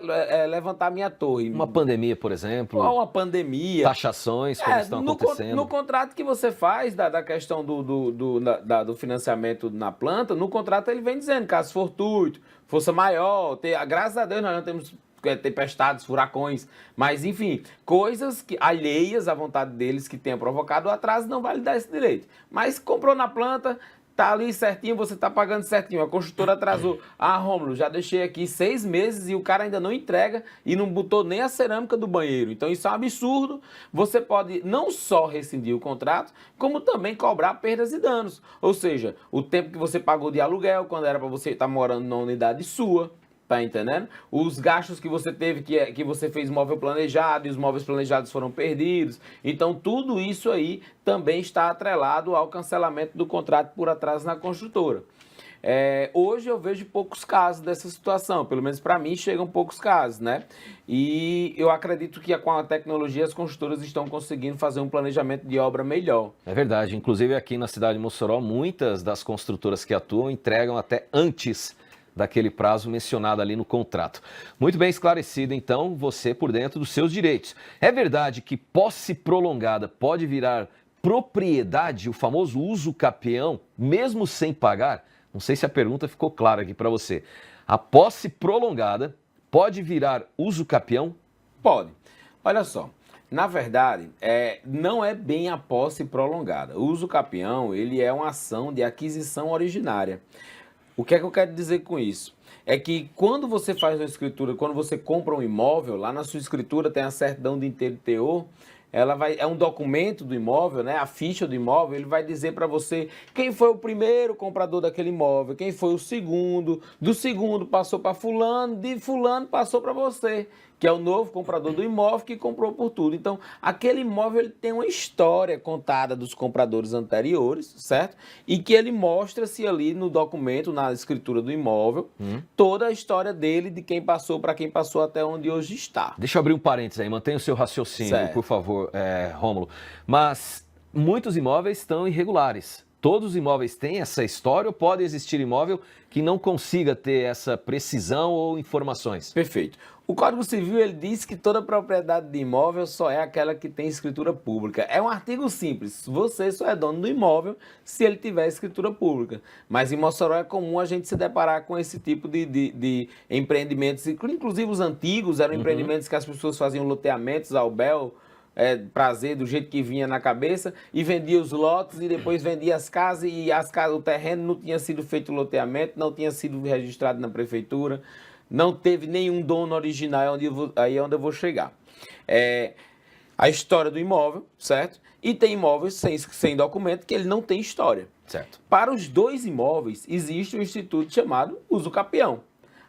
levantar minha torre. Uma pandemia, por exemplo. Ou uma pandemia. Taxações, como estão acontecendo. No contrato que você faz da questão do financiamento na planta, no contrato ele vem dizendo, caso fortuito, força maior, graças a Deus nós não temos tempestades, furacões, mas enfim, coisas que alheias à vontade deles que tenha provocado o atraso não vai lhe dar esse direito. Mas comprou na planta, tá ali certinho, você tá pagando certinho, a construtora atrasou. Ah, Rômulo, já deixei aqui 6 meses e o cara ainda não entrega e não botou nem a cerâmica do banheiro. Então isso é um absurdo. Você pode não só rescindir o contrato, como também cobrar perdas e danos. Ou seja, o tempo que você pagou de aluguel, quando era para você estar morando na unidade sua. Tá entendendo? Os gastos que você teve, que você fez móvel planejado e os móveis planejados foram perdidos. Então, tudo isso aí também está atrelado ao cancelamento do contrato por atraso na construtora. Hoje eu vejo poucos casos dessa situação, pelo menos para mim chegam poucos casos, né? E eu acredito que com a tecnologia as construtoras estão conseguindo fazer um planejamento de obra melhor. É verdade, inclusive aqui na cidade de Mossoró, muitas das construtoras que atuam entregam até antes daquele prazo mencionado ali no contrato. Muito bem esclarecido, então, você por dentro dos seus direitos. É verdade que posse prolongada pode virar propriedade, o famoso uso capião, mesmo sem pagar? Não sei se a pergunta ficou clara aqui para você. A posse prolongada pode virar uso capião? Pode. Olha só. Na verdade, não é bem a posse prolongada. O uso capião, ele é uma ação de aquisição originária. O que é que eu quero dizer com isso? É que quando você faz uma escritura, quando você compra um imóvel, lá na sua escritura tem a certidão de inteiro teor, é um documento do imóvel, né? A ficha do imóvel, ele vai dizer para você quem foi o primeiro comprador daquele imóvel, quem foi o segundo, do segundo passou para fulano, de fulano passou para você, que é o novo comprador do imóvel que comprou por tudo. Então, aquele imóvel ele tem uma história contada dos compradores anteriores, certo? E que ele mostra-se ali no documento, na escritura do imóvel, toda a história dele, de quem passou para quem passou até onde hoje está. Deixa eu abrir um parênteses aí, mantenha o seu raciocínio, Certo. por favor, Rômulo. Mas muitos imóveis estão irregulares. Todos os imóveis têm essa história ou pode existir imóvel que não consiga ter essa precisão ou informações? Perfeito. O Código Civil ele diz que toda propriedade de imóvel só é aquela que tem escritura pública. É um artigo simples. Você só é dono do imóvel se ele tiver escritura pública. Mas em Mossoró é comum a gente se deparar com esse tipo de empreendimentos. Inclusive os antigos eram empreendimentos que as pessoas faziam loteamentos ao bel prazer, do jeito que vinha na cabeça, e vendia os lotes e depois vendia as casas, e o terreno não tinha sido feito loteamento, não tinha sido registrado na prefeitura, não teve nenhum dono original, aí é onde eu vou chegar. A história do imóvel, certo? E tem imóveis sem documento que ele não tem história. Certo. Para os dois imóveis, existe um instituto chamado usucapião.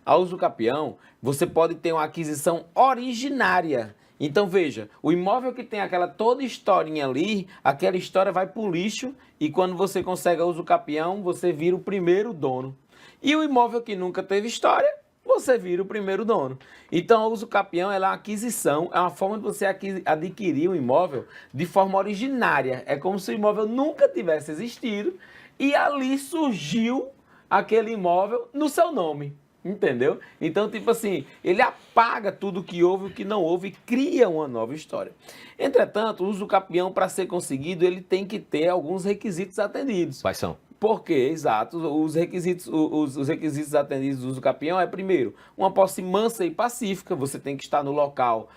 A usucapião, você pode ter uma aquisição originária. Então, veja, o imóvel que tem aquela toda historinha ali, aquela história vai para o lixo e quando você consegue a usucapião, você vira o primeiro dono. E o imóvel que nunca teve história, você vira o primeiro dono. Então, a usucapião é uma aquisição, é uma forma de você adquirir um imóvel de forma originária. É como se o imóvel nunca tivesse existido e ali surgiu aquele imóvel no seu nome. Entendeu? Então, tipo assim, ele apaga tudo que houve e o que não houve e cria uma nova história. Entretanto, o usucapião, para ser conseguido, ele tem que ter alguns requisitos atendidos. Quais são? Por quê? Exato. Os requisitos atendidos do usucapião é, primeiro, uma posse mansa e pacífica. Você tem que estar no local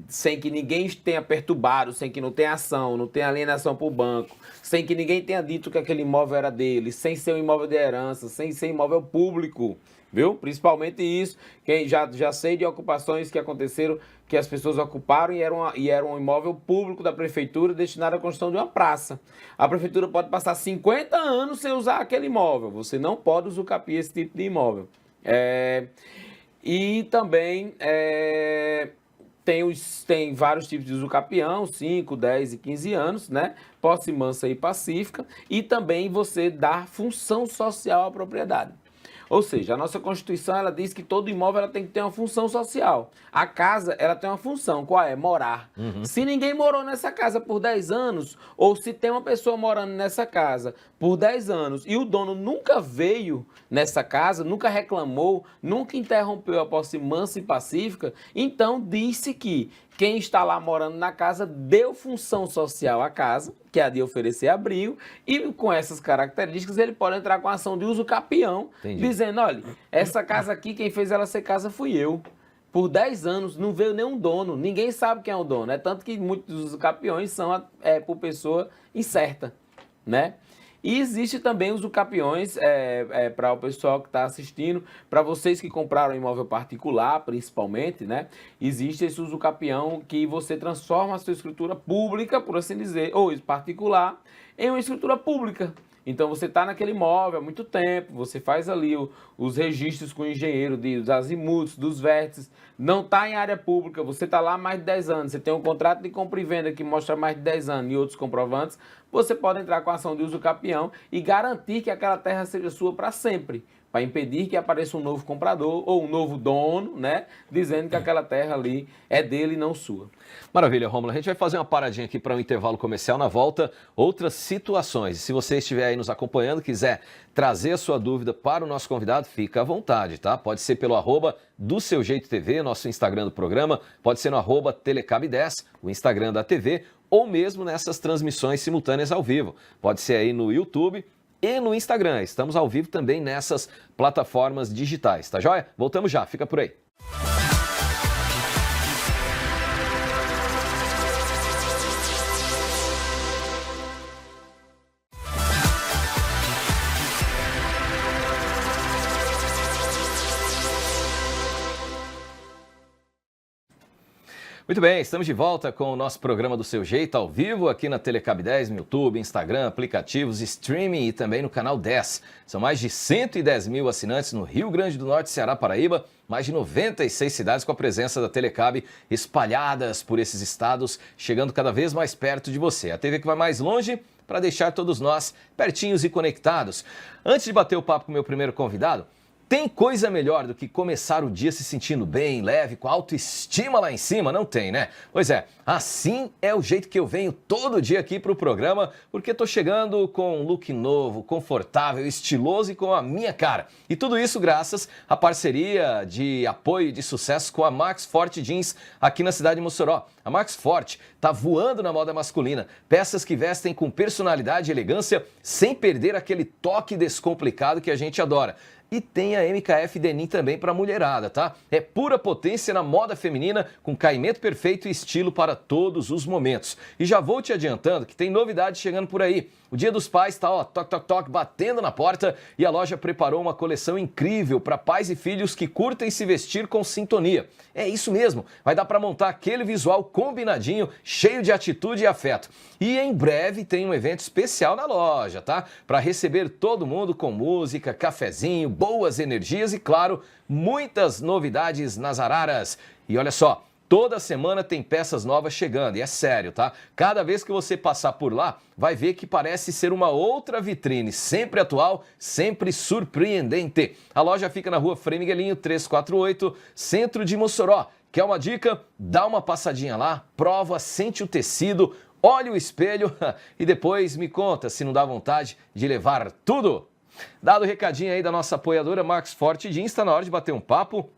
sem que ninguém tenha perturbado, sem que não tenha ação, não tenha alienação para o banco, sem que ninguém tenha dito que aquele imóvel era dele, sem ser um imóvel de herança, sem ser imóvel público. Viu? Principalmente isso, quem já sei de ocupações que aconteceram, que as pessoas ocuparam e era um imóvel público da prefeitura destinado à construção de uma praça. A prefeitura pode passar 50 anos sem usar aquele imóvel, você não pode usucapiar esse tipo de imóvel. E também tem vários tipos de usucapião, 5, 10 e 15 anos, né? Posse mansa e pacífica, e também você dar função social à propriedade. Ou seja, a nossa Constituição ela diz que todo imóvel ela tem que ter uma função social. A casa ela tem uma função, qual é? Morar. Se ninguém morou nessa casa por 10 anos, ou se tem uma pessoa morando nessa casa por 10 anos e o dono nunca veio nessa casa, nunca reclamou, nunca interrompeu a posse mansa e pacífica, então disse que quem está lá morando na casa deu função social à casa, que é a de oferecer abrigo, e com essas características ele pode entrar com a ação de usucapião, dizendo, olha, essa casa aqui, quem fez ela ser casa fui eu. Por 10 anos não veio nenhum dono, ninguém sabe quem é o dono. É tanto que muitos dos usucapiões são por pessoa incerta, né? E existe também os usucapiões para o pessoal que está assistindo, para vocês que compraram imóvel particular, principalmente, né? Existe esse usucapião que você transforma a sua escritura pública, por assim dizer, ou particular, em uma escritura pública. Então você está naquele imóvel há muito tempo, você faz ali os registros com o engenheiro dos azimuths, dos vértices, não está em área pública, você está lá há mais de 10 anos, você tem um contrato de compra e venda que mostra mais de 10 anos e outros comprovantes, você pode entrar com a ação de usucapião e garantir que aquela terra seja sua para sempre, para impedir que apareça um novo comprador ou um novo dono, né, dizendo que aquela terra ali é dele e não sua. Maravilha, Rômulo. A gente vai fazer uma paradinha aqui para um intervalo comercial. Na volta, outras situações. Se você estiver aí nos acompanhando, quiser trazer a sua dúvida para o nosso convidado, fica à vontade, tá? Pode ser pelo @DoSeuJeitoTV, nosso Instagram do programa, pode ser no @Telecab10, o Instagram da TV, ou mesmo nessas transmissões simultâneas ao vivo. Pode ser aí no YouTube e no Instagram. Estamos ao vivo também nessas plataformas digitais, tá joia? Voltamos já, fica por aí. Muito bem, estamos de volta com o nosso programa do Seu Jeito, ao vivo, aqui na Telecab 10, no YouTube, Instagram, aplicativos, streaming e também no canal 10. São mais de 110 mil assinantes no Rio Grande do Norte, Ceará, Paraíba, mais de 96 cidades com a presença da Telecab espalhadas por esses estados, chegando cada vez mais perto de você. A TV que vai mais longe para deixar todos nós pertinhos e conectados. Antes de bater o papo com o meu primeiro convidado, tem coisa melhor do que começar o dia se sentindo bem, leve, com a autoestima lá em cima? Não tem, né? Pois é, assim é o jeito que eu venho todo dia aqui para o programa, porque estou chegando com um look novo, confortável, estiloso e com a minha cara. E tudo isso graças à parceria de apoio e de sucesso com a Max Forte Jeans aqui na cidade de Mossoró. A Max Forte está voando na moda masculina, peças que vestem com personalidade e elegância sem perder aquele toque descomplicado que a gente adora. E tem a MKF Denim também para mulherada, tá? É pura potência na moda feminina, com caimento perfeito e estilo para todos os momentos. E já vou te adiantando que tem novidade chegando por aí. O Dia dos Pais está, ó, toque, toque, toque, batendo na porta e a loja preparou uma coleção incrível para pais e filhos que curtem se vestir com sintonia. É isso mesmo, vai dar para montar aquele visual combinadinho, cheio de atitude e afeto. E em breve tem um evento especial na loja, tá? Para receber todo mundo com música, cafezinho, boas energias e, claro, muitas novidades nas araras. E olha só, toda semana tem peças novas chegando, e é sério, tá? Cada vez que você passar por lá, vai ver que parece ser uma outra vitrine, sempre atual, sempre surpreendente. A loja fica na rua Frei Miguelinho, 348, centro de Mossoró. Quer uma dica? Dá uma passadinha lá, prova, sente o tecido, olha o espelho e depois me conta se não dá vontade de levar tudo. Dado o recadinho aí da nossa apoiadora Max Forte Jeans, está na hora de bater um papo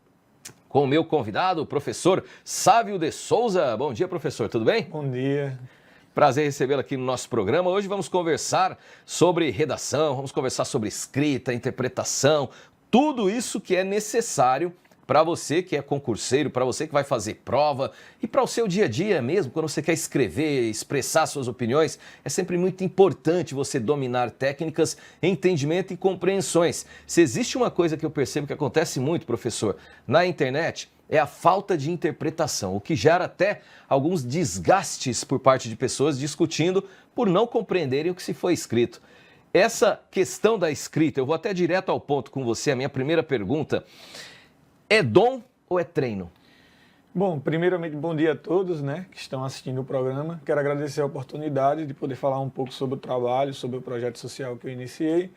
com o meu convidado, o professor Sávio de Souza. Bom dia, professor, tudo bem? Bom dia. Prazer recebê-lo aqui no nosso programa. Hoje vamos conversar sobre redação, vamos conversar sobre escrita, interpretação, tudo isso que é necessário para você que é concurseiro, para você que vai fazer prova e para o seu dia a dia mesmo, quando você quer escrever, expressar suas opiniões, é sempre muito importante você dominar técnicas, entendimento e compreensões. Se existe uma coisa que eu percebo que acontece muito, professor, na internet, é a falta de interpretação, o que gera até alguns desgastes por parte de pessoas discutindo por não compreenderem o que se foi escrito. Essa questão da escrita, eu vou até direto ao ponto com você, a minha primeira pergunta. É dom ou é treino? Bom, primeiramente, bom dia a todos, né, que estão assistindo o programa. Quero agradecer a oportunidade de poder falar um pouco sobre o trabalho, sobre o projeto social que eu iniciei.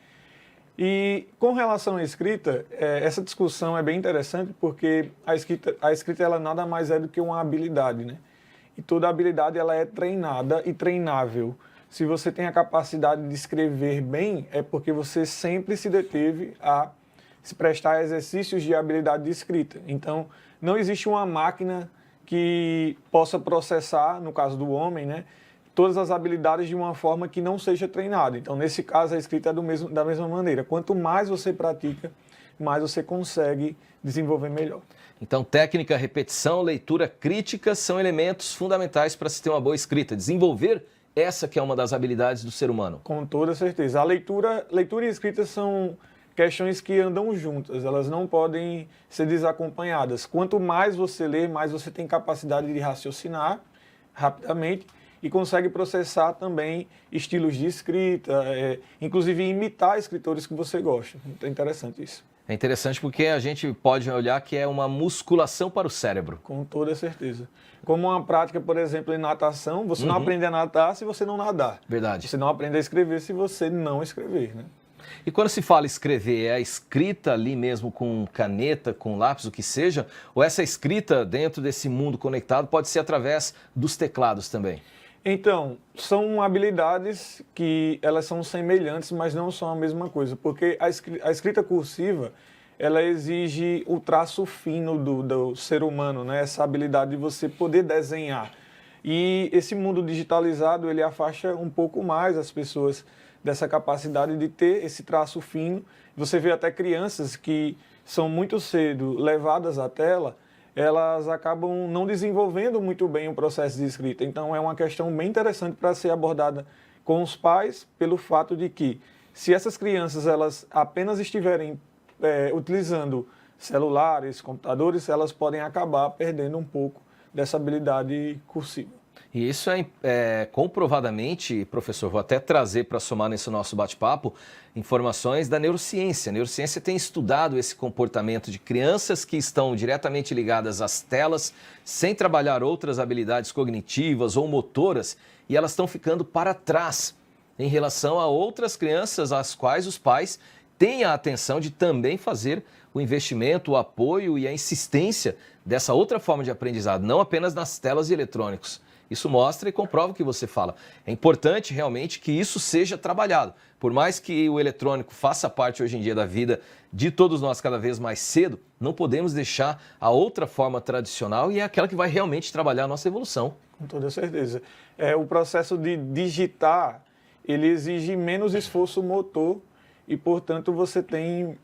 E com relação à escrita, essa discussão é bem interessante porque a escrita ela nada mais é do que uma habilidade, né? E toda habilidade ela é treinada e treinável. Se você tem a capacidade de escrever bem, é porque você sempre se deteve a se prestar a exercícios de habilidade de escrita. Então, não existe uma máquina que possa processar, no caso do homem, né, todas as habilidades de uma forma que não seja treinada. Então, nesse caso, a escrita é da mesma maneira. Quanto mais você pratica, mais você consegue desenvolver melhor. Então, técnica, repetição, leitura crítica são elementos fundamentais para se ter uma boa escrita. Desenvolver essa que é uma das habilidades do ser humano. Com toda certeza. A leitura e a escrita são questões que andam juntas, elas não podem ser desacompanhadas. Quanto mais você lê, mais você tem capacidade de raciocinar rapidamente e consegue processar também estilos de escrita, inclusive imitar escritores que você gosta. Então é interessante isso. É interessante porque a gente pode olhar que é uma musculação para o cérebro. Com toda certeza. Como uma prática, por exemplo, em natação, você não aprende a nadar se você não nadar. Verdade. Você não aprende a escrever se você não escrever, né? E quando se fala escrever, é a escrita ali mesmo com caneta, com lápis, o que seja? Ou essa escrita dentro desse mundo conectado pode ser através dos teclados também? Então, são habilidades que elas são semelhantes, mas não são a mesma coisa. Porque a escrita cursiva, ela exige o traço fino do ser humano, né? Essa habilidade de você poder desenhar. E esse mundo digitalizado, ele afasta um pouco mais as pessoas dessa capacidade de ter esse traço fino. Você vê até crianças que são muito cedo levadas à tela, elas acabam não desenvolvendo muito bem o processo de escrita. Então é uma questão bem interessante para ser abordada com os pais, pelo fato de que se essas crianças elas apenas estiverem utilizando celulares, computadores, elas podem acabar perdendo um pouco dessa habilidade cursiva. E isso é comprovadamente, professor, vou até trazer para somar nesse nosso bate-papo informações da neurociência. A neurociência tem estudado esse comportamento de crianças que estão diretamente ligadas às telas, sem trabalhar outras habilidades cognitivas ou motoras, e elas estão ficando para trás em relação a outras crianças às quais os pais têm a atenção de também fazer o investimento, o apoio e a insistência dessa outra forma de aprendizado, não apenas nas telas e eletrônicos. Isso mostra e comprova o que você fala. É importante realmente que isso seja trabalhado. Por mais que o eletrônico faça parte hoje em dia da vida de todos nós cada vez mais cedo, não podemos deixar a outra forma tradicional e é aquela que vai realmente trabalhar a nossa evolução. Com toda certeza. O processo de digitar, ele exige menos esforço motor e, portanto, você tem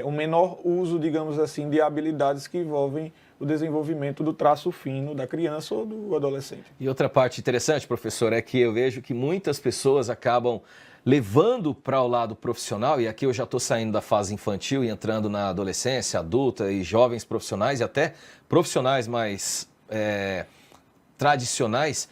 o menor uso, digamos assim, de habilidades que envolvem o desenvolvimento do traço fino da criança ou do adolescente. E outra parte interessante, professor, é que eu vejo que muitas pessoas acabam levando para o lado profissional, e aqui eu já estou saindo da fase infantil e entrando na adolescência, adulta e jovens profissionais e até profissionais mais tradicionais,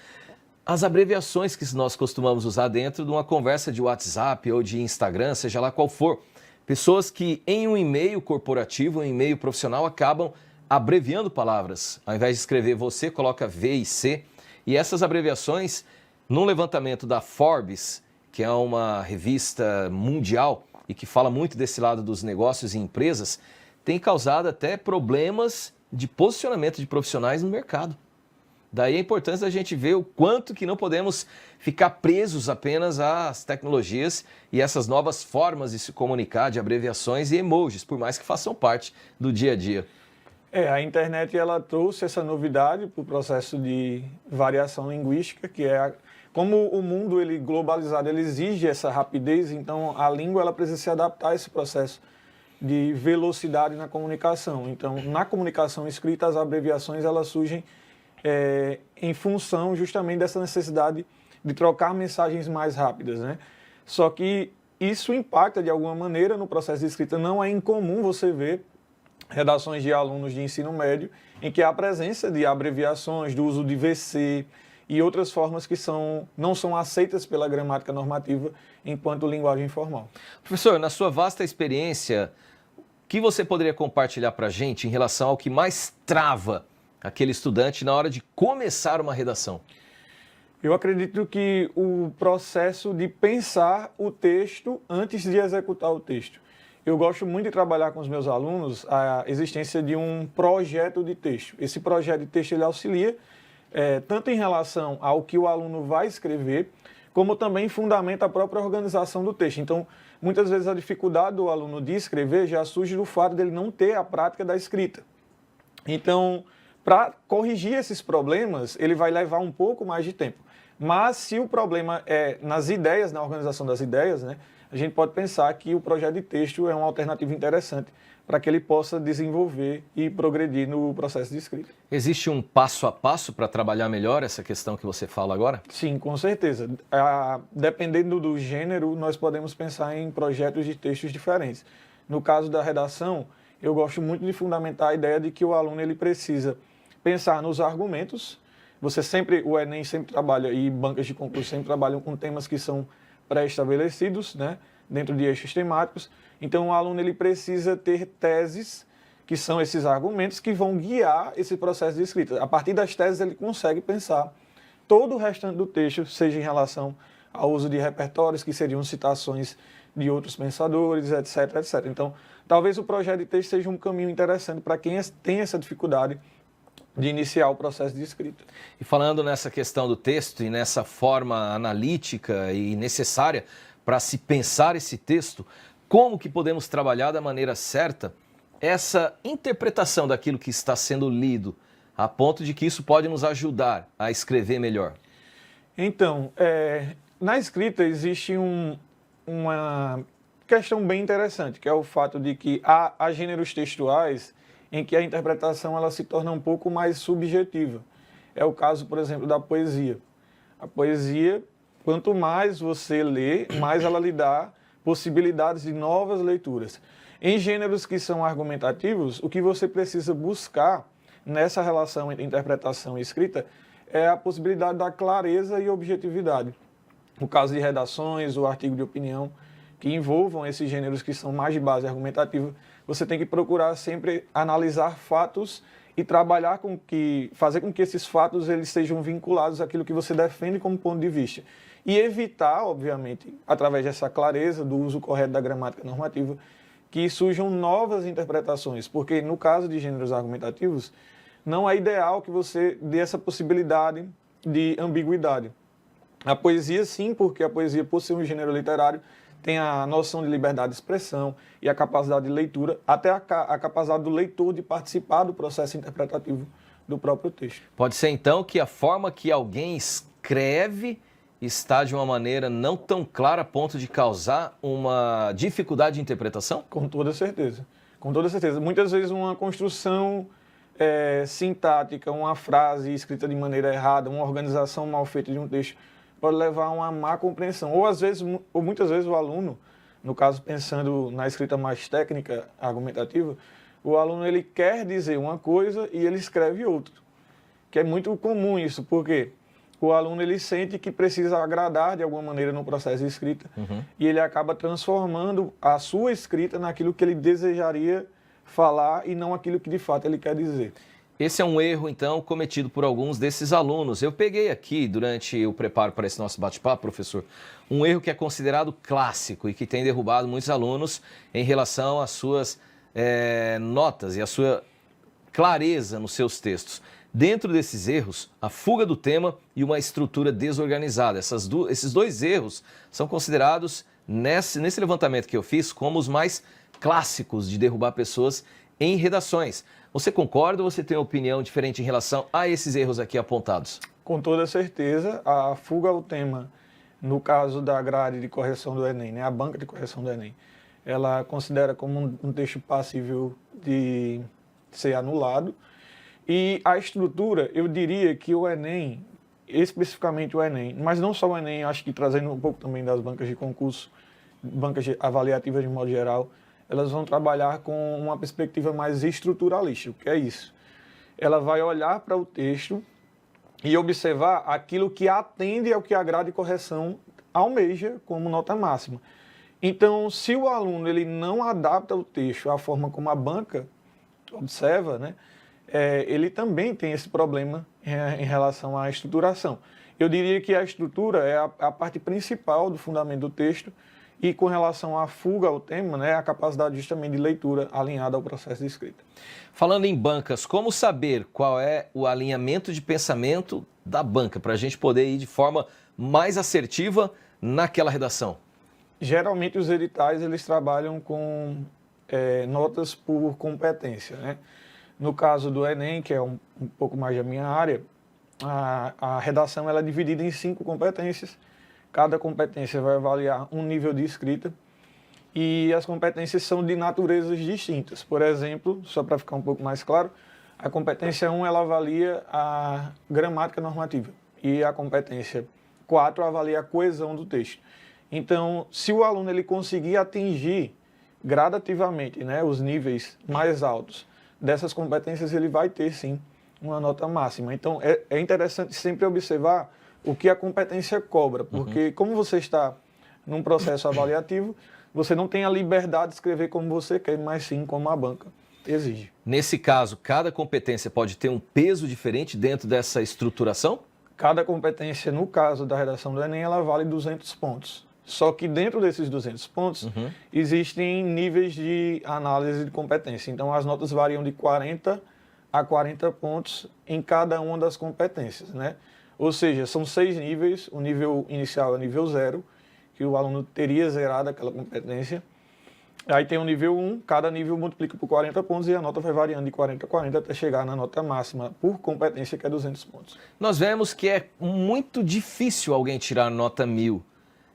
as abreviações que nós costumamos usar dentro de uma conversa de WhatsApp ou de Instagram, seja lá qual for. Pessoas que em um e-mail corporativo, um e-mail profissional, acabam abreviando palavras. Ao invés de escrever você, coloca V e C. E essas abreviações, num levantamento da Forbes, que é uma revista mundial e que fala muito desse lado dos negócios e empresas, tem causado até problemas de posicionamento de profissionais no mercado. Daí a importância da gente ver o quanto que não podemos ficar presos apenas às tecnologias e essas novas formas de se comunicar, de abreviações e emojis, por mais que façam parte do dia a dia. A internet ela trouxe essa novidade para o processo de variação linguística, que como o mundo ele globalizado ele exige essa rapidez, então a língua ela precisa se adaptar a esse processo de velocidade na comunicação. Então, na comunicação escrita, as abreviações elas surgem em função justamente dessa necessidade de trocar mensagens mais rápidas, né? Só que isso impacta de alguma maneira no processo de escrita. Não é incomum você ver redações de alunos de ensino médio em que há a presença de abreviações, do uso de VC e outras formas que não são aceitas pela gramática normativa enquanto linguagem formal. Professor, na sua vasta experiência, o que você poderia compartilhar para a gente em relação ao que mais trava aquele estudante na hora de começar uma redação? Eu acredito que o processo de pensar o texto antes de executar o texto. Eu gosto muito de trabalhar com os meus alunos a existência de um projeto de texto. Esse projeto de texto ele auxilia tanto em relação ao que o aluno vai escrever, como também fundamenta a própria organização do texto. Então, muitas vezes a dificuldade do aluno de escrever já surge do fato dele não ter a prática da escrita. Então, para corrigir esses problemas, ele vai levar um pouco mais de tempo. Mas se o problema é nas ideias, na organização das ideias, né, a gente pode pensar que o projeto de texto é uma alternativa interessante para que ele possa desenvolver e progredir no processo de escrita. Existe um passo a passo para trabalhar melhor essa questão que você fala agora? Sim, com certeza. Dependendo do gênero, nós podemos pensar em projetos de textos diferentes. No caso da redação, eu gosto muito de fundamentar a ideia de que o aluno ele precisa pensar nos argumentos. O Enem sempre trabalha, e bancas de concurso sempre trabalham com temas que são pré-estabelecidos, né, dentro de eixos temáticos. Então, o aluno ele precisa ter teses, que são esses argumentos que vão guiar esse processo de escrita. A partir das teses, ele consegue pensar todo o restante do texto, seja em relação ao uso de repertórios, que seriam citações de outros pensadores, etc, etc. Então, talvez o projeto de texto seja um caminho interessante para quem tem essa dificuldade de iniciar o processo de escrita. E falando nessa questão do texto e nessa forma analítica e necessária para se pensar esse texto, como que podemos trabalhar da maneira certa essa interpretação daquilo que está sendo lido, a ponto de que isso pode nos ajudar a escrever melhor? Então, na escrita existe uma questão bem interessante, que é o fato de que há gêneros textuais em que a interpretação ela se torna um pouco mais subjetiva. É o caso, por exemplo, da poesia. A poesia, quanto mais você lê, mais ela lhe dá possibilidades de novas leituras. Em gêneros que são argumentativos, o que você precisa buscar nessa relação entre interpretação e escrita é a possibilidade da clareza e objetividade. No caso de redações ou artigo de opinião que envolvam esses gêneros que são mais de base argumentativa, você tem que procurar sempre analisar fatos e trabalhar fazer com que esses fatos eles sejam vinculados àquilo que você defende como ponto de vista. E evitar, obviamente, através dessa clareza, do uso correto da gramática normativa, que surjam novas interpretações, porque no caso de gêneros argumentativos, não é ideal que você dê essa possibilidade de ambiguidade. A poesia, sim, porque a poesia, por ser um gênero literário, tem a noção de liberdade de expressão e a capacidade de leitura, até a capacidade do leitor de participar do processo interpretativo do próprio texto. Pode ser, então, que a forma que alguém escreve está de uma maneira não tão clara a ponto de causar uma dificuldade de interpretação? Com toda certeza. Com toda certeza. Muitas vezes uma construção sintática, uma frase escrita de maneira errada, uma organização mal feita de um texto, pode levar a uma má compreensão. Ou muitas vezes o aluno, no caso pensando na escrita mais técnica, argumentativa, o aluno ele quer dizer uma coisa e ele escreve outra. Que é muito comum isso, porque o aluno ele sente que precisa agradar de alguma maneira no processo de escrita e ele acaba transformando a sua escrita naquilo que ele desejaria falar e não aquilo que de fato ele quer dizer. Esse é um erro, então, cometido por alguns desses alunos. Eu peguei aqui, durante o preparo para esse nosso bate-papo, professor, um erro que é considerado clássico e que tem derrubado muitos alunos em relação às suas notas e à sua clareza nos seus textos. Dentro desses erros, a fuga do tema e uma estrutura desorganizada. Esses dois erros são considerados, nesse levantamento que eu fiz, como os mais clássicos de derrubar pessoas em redações. Você concorda ou você tem uma opinião diferente em relação a esses erros aqui apontados? Com toda certeza, a fuga ao tema, no caso da grade de correção do Enem, né, a banca de correção do Enem, ela considera como um texto passível de ser anulado. E a estrutura, eu diria que o Enem, especificamente o Enem, mas não só o Enem, acho que trazendo um pouco também das bancas de concurso, bancas avaliativas de modo geral, elas vão trabalhar com uma perspectiva mais estruturalista. O que é isso? Ela vai olhar para o texto e observar aquilo que atende ao que a grade de correção almeja como nota máxima. Então, se o aluno ele não adapta o texto à forma como a banca observa, né, ele também tem esse problema em relação à estruturação. Eu diria que a estrutura é a parte principal do fundamento do texto, e com relação à fuga ao tema, né, a capacidade justamente de leitura alinhada ao processo de escrita. Falando em bancas, como saber qual é o alinhamento de pensamento da banca, para a gente poder ir de forma mais assertiva naquela redação? Geralmente os editais eles trabalham com notas por competência, né? No caso do Enem, que é um pouco mais da minha área, a redação ela é dividida em 5 competências. Cada competência vai avaliar um nível de escrita e as competências são de naturezas distintas. Por exemplo, só para ficar um pouco mais claro, a competência 1 ela avalia a gramática normativa e a competência 4 avalia a coesão do texto. Então, se o aluno ele conseguir atingir gradativamente, né, os níveis mais altos dessas competências, ele vai ter sim uma nota máxima. Então, é interessante sempre observar o que a competência cobra, porque como você está num processo avaliativo, você não tem a liberdade de escrever como você quer, mas sim como a banca exige. Nesse caso, cada competência pode ter um peso diferente dentro dessa estruturação? Cada competência, no caso da redação do Enem, ela vale 200 pontos. Só que dentro desses 200 pontos, existem níveis de análise de competência. Então, as notas variam de 40 a 40 pontos em cada uma das competências, né? Ou seja, são 6 níveis, o nível inicial é o nível 0, que o aluno teria zerado aquela competência. Aí tem o nível 1, cada nível multiplica por 40 pontos e a nota vai variando de 40 a 40 até chegar na nota máxima por competência, que é 200 pontos. Nós vemos que é muito difícil alguém tirar nota 1000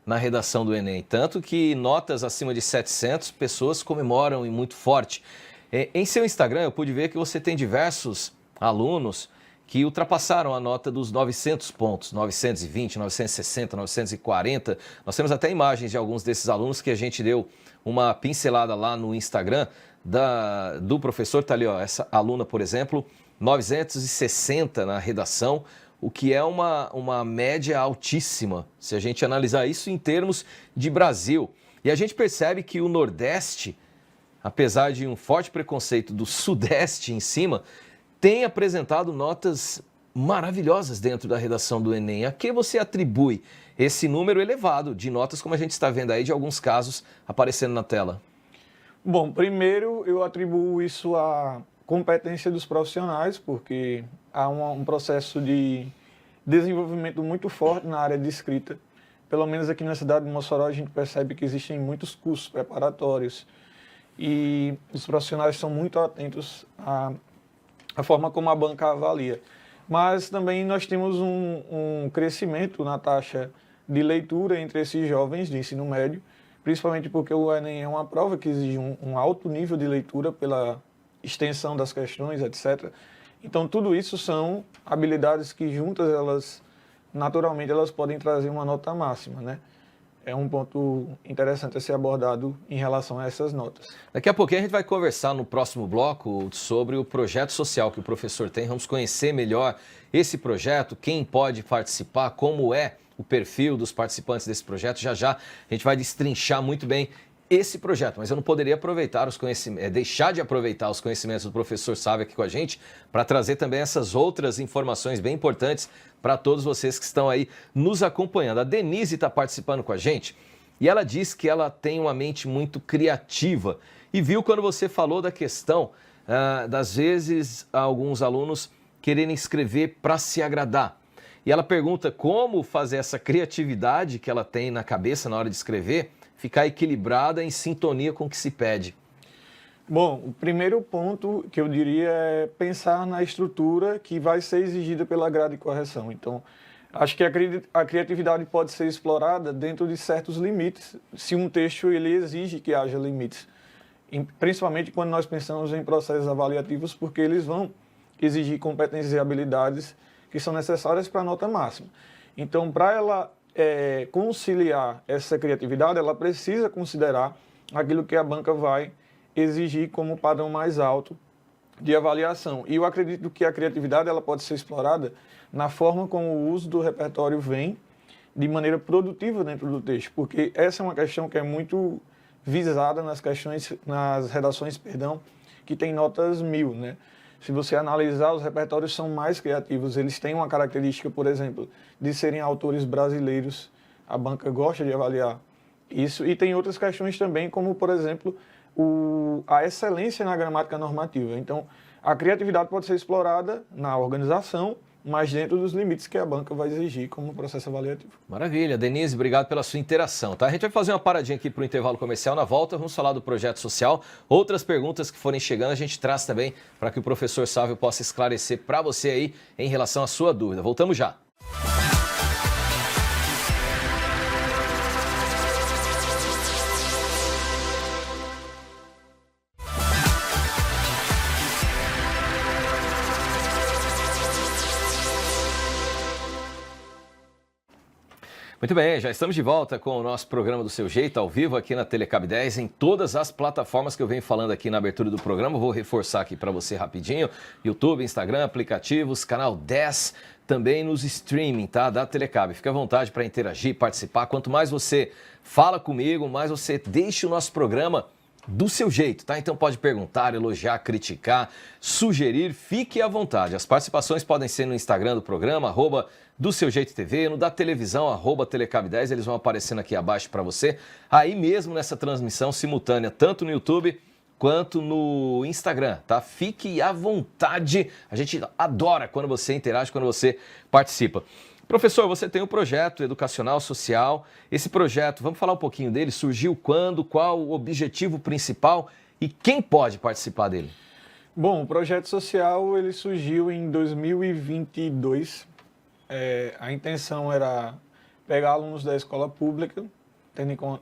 na redação do Enem, tanto que notas acima de 700 pessoas comemoram e muito forte. Em seu Instagram eu pude ver que você tem diversos alunos que ultrapassaram a nota dos 900 pontos, 920, 960, 940. Nós temos até imagens de alguns desses alunos que a gente deu uma pincelada lá no Instagram do professor. Está ali, ó, essa aluna, por exemplo, 960 na redação, o que é uma média altíssima, se a gente analisar isso em termos de Brasil. E a gente percebe que o Nordeste, apesar de um forte preconceito do Sudeste em cima, tem apresentado notas maravilhosas dentro da redação do Enem. A que você atribui esse número elevado de notas, como a gente está vendo aí, de alguns casos aparecendo na tela? Bom, primeiro eu atribuo isso à competência dos profissionais, porque há um processo de desenvolvimento muito forte na área de escrita. Pelo menos aqui na cidade de Mossoró a gente percebe que existem muitos cursos preparatórios e os profissionais são muito atentos à forma como a banca avalia. Mas também nós temos um crescimento na taxa de leitura entre esses jovens de ensino médio, principalmente porque o Enem é uma prova que exige um alto nível de leitura pela extensão das questões, etc. Então, tudo isso são habilidades que juntas, naturalmente, elas podem trazer uma nota máxima, né? É um ponto interessante a ser abordado em relação a essas notas. Daqui a pouquinho a gente vai conversar no próximo bloco sobre o projeto social que o professor tem. Vamos conhecer melhor esse projeto, quem pode participar, como é o perfil dos participantes desse projeto. Já já a gente vai destrinchar muito bem esse projeto, mas eu não poderia aproveitar deixar de aproveitar os conhecimentos do professor Sávio aqui com a gente para trazer também essas outras informações bem importantes para todos vocês que estão aí nos acompanhando. A Denise está participando com a gente e ela diz que ela tem uma mente muito criativa e viu quando você falou da questão das vezes alguns alunos quererem escrever para se agradar. E ela pergunta como fazer essa criatividade que ela tem na cabeça na hora de escrever ficar equilibrada em sintonia com o que se pede. Bom, o primeiro ponto que eu diria é pensar na estrutura que vai ser exigida pela grade de correção. Então, acho que a criatividade pode ser explorada dentro de certos limites, se um texto ele exige que haja limites. Principalmente quando nós pensamos em processos avaliativos, porque eles vão exigir competências e habilidades que são necessárias para a nota máxima. Então, para ela conciliar essa criatividade, ela precisa considerar aquilo que a banca vai exigir como padrão mais alto de avaliação. E eu acredito que a criatividade ela pode ser explorada na forma como o uso do repertório vem de maneira produtiva dentro do texto, porque essa é uma questão que é muito visada nas redações, que tem notas 1000, né? Se você analisar, os repertórios são mais criativos. Eles têm uma característica, por exemplo, de serem autores brasileiros. A banca gosta de avaliar isso. E tem outras questões também, como, por exemplo, a excelência na gramática normativa. Então, a criatividade pode ser explorada na organização, mas dentro dos limites que a banca vai exigir como processo avaliativo. Maravilha. Denise, obrigado pela sua interação. Tá? A gente vai fazer uma paradinha aqui para o intervalo comercial. Na volta, vamos falar do projeto social. Outras perguntas que forem chegando, a gente traz também para que o professor Sávio possa esclarecer para você aí em relação à sua dúvida. Voltamos já. Muito bem, já estamos de volta com o nosso programa do Seu Jeito, ao vivo aqui na Telecab 10, em todas as plataformas que eu venho falando aqui na abertura do programa. Vou reforçar aqui para você rapidinho, YouTube, Instagram, aplicativos, canal 10, também nos streaming, tá? Da Telecab. Fique à vontade para interagir, participar. Quanto mais você fala comigo, mais você deixa o nosso programa do seu jeito, tá? Então pode perguntar, elogiar, criticar, sugerir, fique à vontade. As participações podem ser no Instagram do programa, @do seu jeito TV, no da televisão, @telecab10, eles vão aparecendo aqui abaixo para você. Aí mesmo nessa transmissão simultânea, tanto no YouTube quanto no Instagram, tá? Fique à vontade, a gente adora quando você interage, quando você participa. Professor, você tem um projeto educacional, social. Esse projeto, vamos falar um pouquinho dele? Surgiu quando? Qual o objetivo principal? E quem pode participar dele? Bom, o projeto social ele surgiu em 2022. A intenção era pegar alunos da escola pública,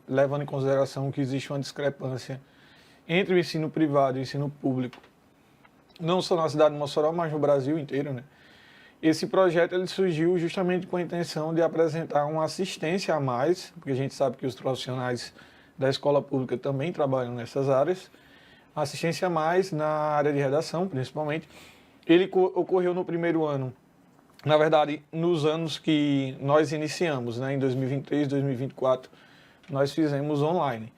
levando em consideração que existe uma discrepância entre o ensino privado e o ensino público, não só na cidade de Mossoró, mas no Brasil inteiro, né? Esse projeto ele surgiu justamente com a intenção de apresentar uma assistência a mais, porque a gente sabe que os profissionais da escola pública também trabalham nessas áreas, assistência a mais na área de redação, principalmente, ele ocorreu no primeiro ano. Na verdade, nos anos que nós iniciamos, né, em 2023, 2024, nós fizemos online.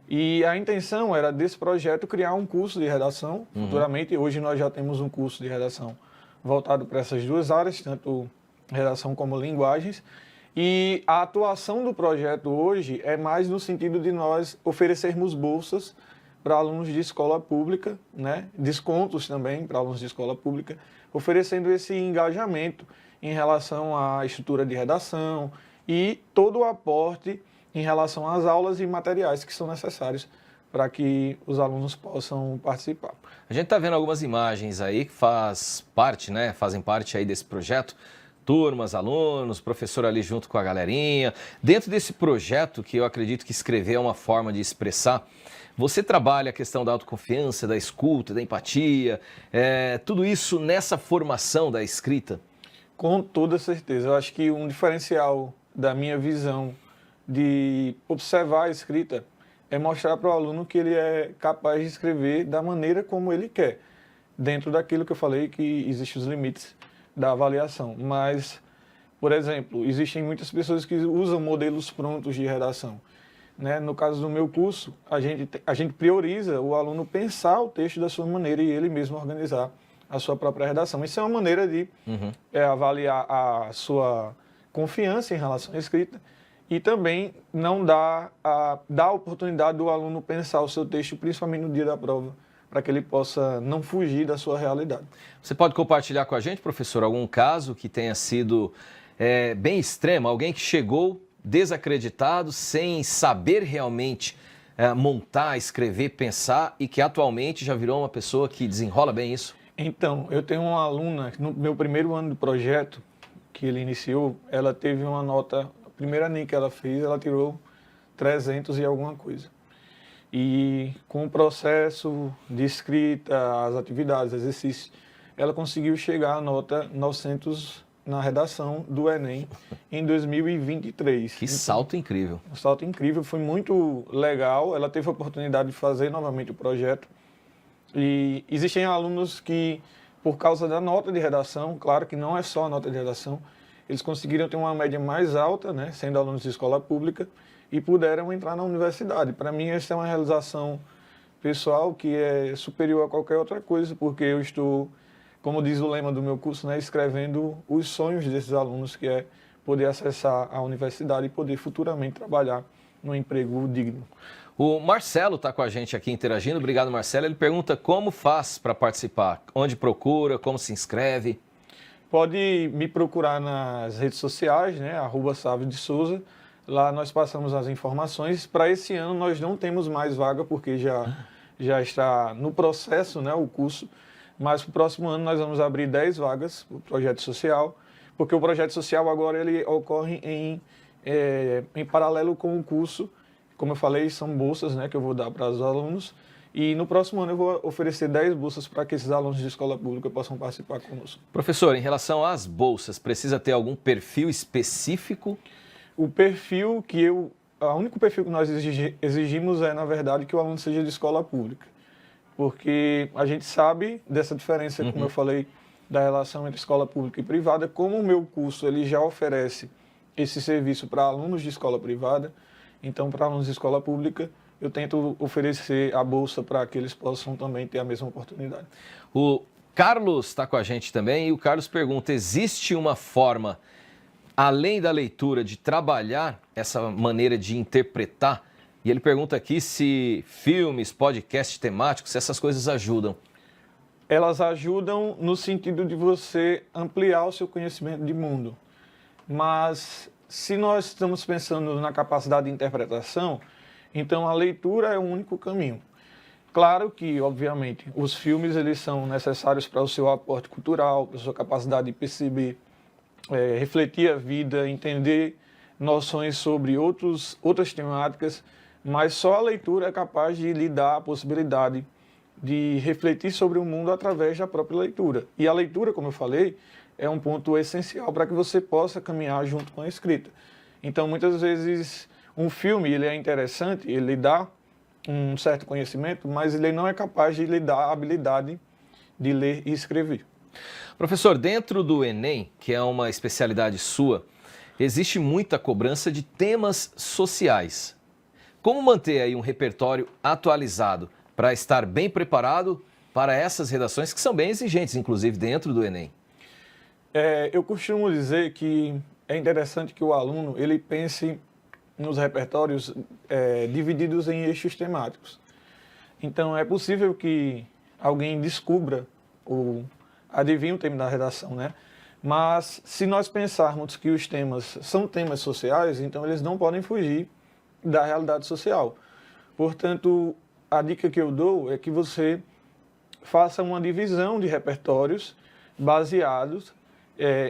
E a intenção era desse projeto criar um curso de redação. Futuramente, hoje nós já temos um curso de redação voltado para essas duas áreas, tanto redação como linguagens. E a atuação do projeto hoje é mais no sentido de nós oferecermos bolsas para alunos de escola pública, né? Descontos também para alunos de escola pública, oferecendo esse engajamento em relação à estrutura de redação e todo o aporte em relação às aulas e materiais que são necessários para que os alunos possam participar. A gente está vendo algumas imagens aí que fazem parte aí desse projeto. Turmas, alunos, professor ali junto com a galerinha. Dentro desse projeto, que eu acredito que escrever é uma forma de expressar, você trabalha a questão da autoconfiança, da escuta, da empatia, tudo isso nessa formação da escrita? Com toda certeza. Eu acho que um diferencial da minha visão de observar a escrita é mostrar para o aluno que ele é capaz de escrever da maneira como ele quer, dentro daquilo que eu falei que existem os limites da avaliação. Mas, por exemplo, existem muitas pessoas que usam modelos prontos de redação. Né? No caso do meu curso, a gente prioriza o aluno pensar o texto da sua maneira e ele mesmo organizar a sua própria redação. Isso é uma maneira de avaliar a sua confiança em relação à escrita e também não dar a oportunidade do aluno pensar o seu texto, principalmente no dia da prova, para que ele possa não fugir da sua realidade. Você pode compartilhar com a gente, professor, algum caso que tenha sido bem extremo, alguém que chegou desacreditado, sem saber realmente montar, escrever, pensar e que atualmente já virou uma pessoa que desenrola bem isso? Então, eu tenho uma aluna, no meu primeiro ano do projeto, que ele iniciou, ela teve uma nota, a primeira ANEM que ela fez, ela tirou 300 e alguma coisa. E com o processo de escrita, as atividades, exercícios, ela conseguiu chegar à nota 900 na redação do Enem em 2023. Que salto incrível. Um salto incrível, foi muito legal. Ela teve a oportunidade de fazer novamente o projeto. E existem alunos que, por causa da nota de redação, claro que não é só a nota de redação, eles conseguiram ter uma média mais alta, né, sendo alunos de escola pública, e puderam entrar na universidade. Para mim, essa é uma realização pessoal que é superior a qualquer outra coisa, porque eu estou, como diz o lema do meu curso, né, escrevendo os sonhos desses alunos, que é poder acessar a universidade e poder futuramente trabalhar num emprego digno. O Marcelo está com a gente aqui interagindo. Obrigado, Marcelo. Ele pergunta como faz para participar, onde procura, como se inscreve. Pode me procurar nas redes sociais, né, @SavioDeSouza. Lá nós passamos as informações. Para esse ano nós não temos mais vaga, porque já está no processo, né, o curso. Mas para o próximo ano nós vamos abrir 10 vagas para o projeto social, porque o projeto social agora ele ocorre em paralelo com o curso. Como eu falei, são bolsas, né, que eu vou dar para os alunos. E no próximo ano eu vou oferecer 10 bolsas para que esses alunos de escola pública possam participar conosco. Professor, em relação às bolsas, precisa ter algum perfil específico? O perfil o único perfil que nós exigimos é, na verdade, que o aluno seja de escola pública. Porque a gente sabe dessa diferença, como eu falei, da relação entre escola pública e privada. Como o meu curso ele já oferece esse serviço para alunos de escola privada, então para alunos de escola pública, eu tento oferecer a bolsa para que eles possam também ter a mesma oportunidade. O Carlos está com a gente também e o Carlos pergunta, existe uma forma, além da leitura, de trabalhar essa maneira de interpretar? E ele pergunta aqui se filmes, podcasts temáticos, se essas coisas ajudam. Elas ajudam no sentido de você ampliar o seu conhecimento de mundo. Mas se nós estamos pensando na capacidade de interpretação, então a leitura é o único caminho. Claro que, obviamente, os filmes eles são necessários para o seu aporte cultural, para a sua capacidade de perceber, refletir a vida, entender noções sobre outras temáticas, mas só a leitura é capaz de lhe dar a possibilidade de refletir sobre o mundo através da própria leitura. E a leitura, como eu falei, é um ponto essencial para que você possa caminhar junto com a escrita. Então, muitas vezes, um filme ele é interessante, ele lhe dá um certo conhecimento, mas ele não é capaz de lhe dar a habilidade de ler e escrever. Professor, dentro do Enem, que é uma especialidade sua, existe muita cobrança de temas sociais. Como manter aí um repertório atualizado para estar bem preparado para essas redações que são bem exigentes, inclusive dentro do Enem? Eu costumo dizer que é interessante que o aluno ele pense nos repertórios divididos em eixos temáticos. Então, é possível que alguém descubra ou adivinhe o tema da redação, né? Mas, se nós pensarmos que os temas são temas sociais, então eles não podem fugir da realidade social. Portanto, a dica que eu dou é que você faça uma divisão de repertórios baseados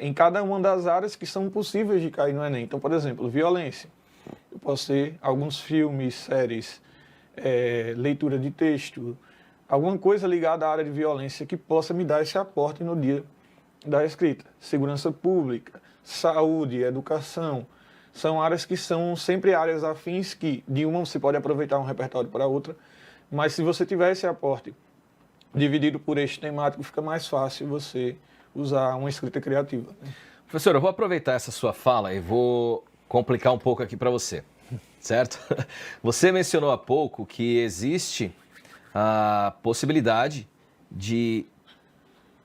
em cada uma das áreas que são possíveis de cair no Enem. Então, por exemplo, violência. Eu posso ter alguns filmes, séries, leitura de texto, alguma coisa ligada à área de violência que possa me dar esse aporte no dia da escrita. Segurança pública, saúde, educação, são áreas que são sempre áreas afins que de uma você pode aproveitar um repertório para outra, mas se você tiver esse aporte dividido por eixo temático, fica mais fácil você usar uma escrita criativa. Professor, eu vou aproveitar essa sua fala e vou complicar um pouco aqui para você, certo? Você mencionou há pouco que existe a possibilidade de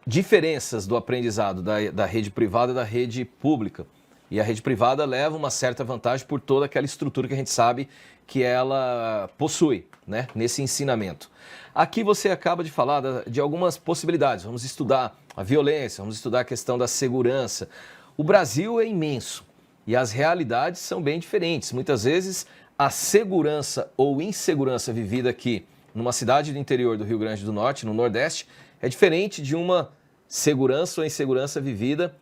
diferenças do aprendizado da rede privada e da rede pública. E a rede privada leva uma certa vantagem por toda aquela estrutura que a gente sabe que ela possui, né, nesse ensinamento. Aqui você acaba de falar de algumas possibilidades. Vamos estudar a violência, vamos estudar a questão da segurança. O Brasil é imenso e as realidades são bem diferentes. Muitas vezes a segurança ou insegurança vivida aqui numa cidade do interior do Rio Grande do Norte, no Nordeste, é diferente de uma segurança ou insegurança vivida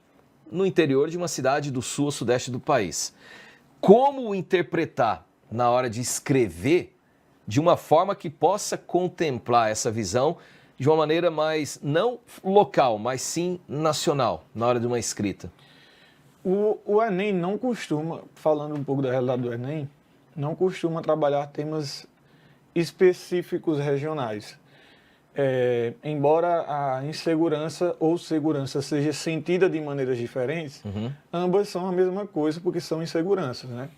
no interior de uma cidade do sul ou sudeste do país. Como interpretar na hora de escrever de uma forma que possa contemplar essa visão de uma maneira mais, não local, mas sim nacional, na hora de uma escrita? O Enem não costuma, falando um pouco da realidade do Enem, não costuma trabalhar temas específicos regionais. Embora a insegurança ou segurança seja sentida de maneiras diferentes, ambas são a mesma coisa porque são inseguranças, né?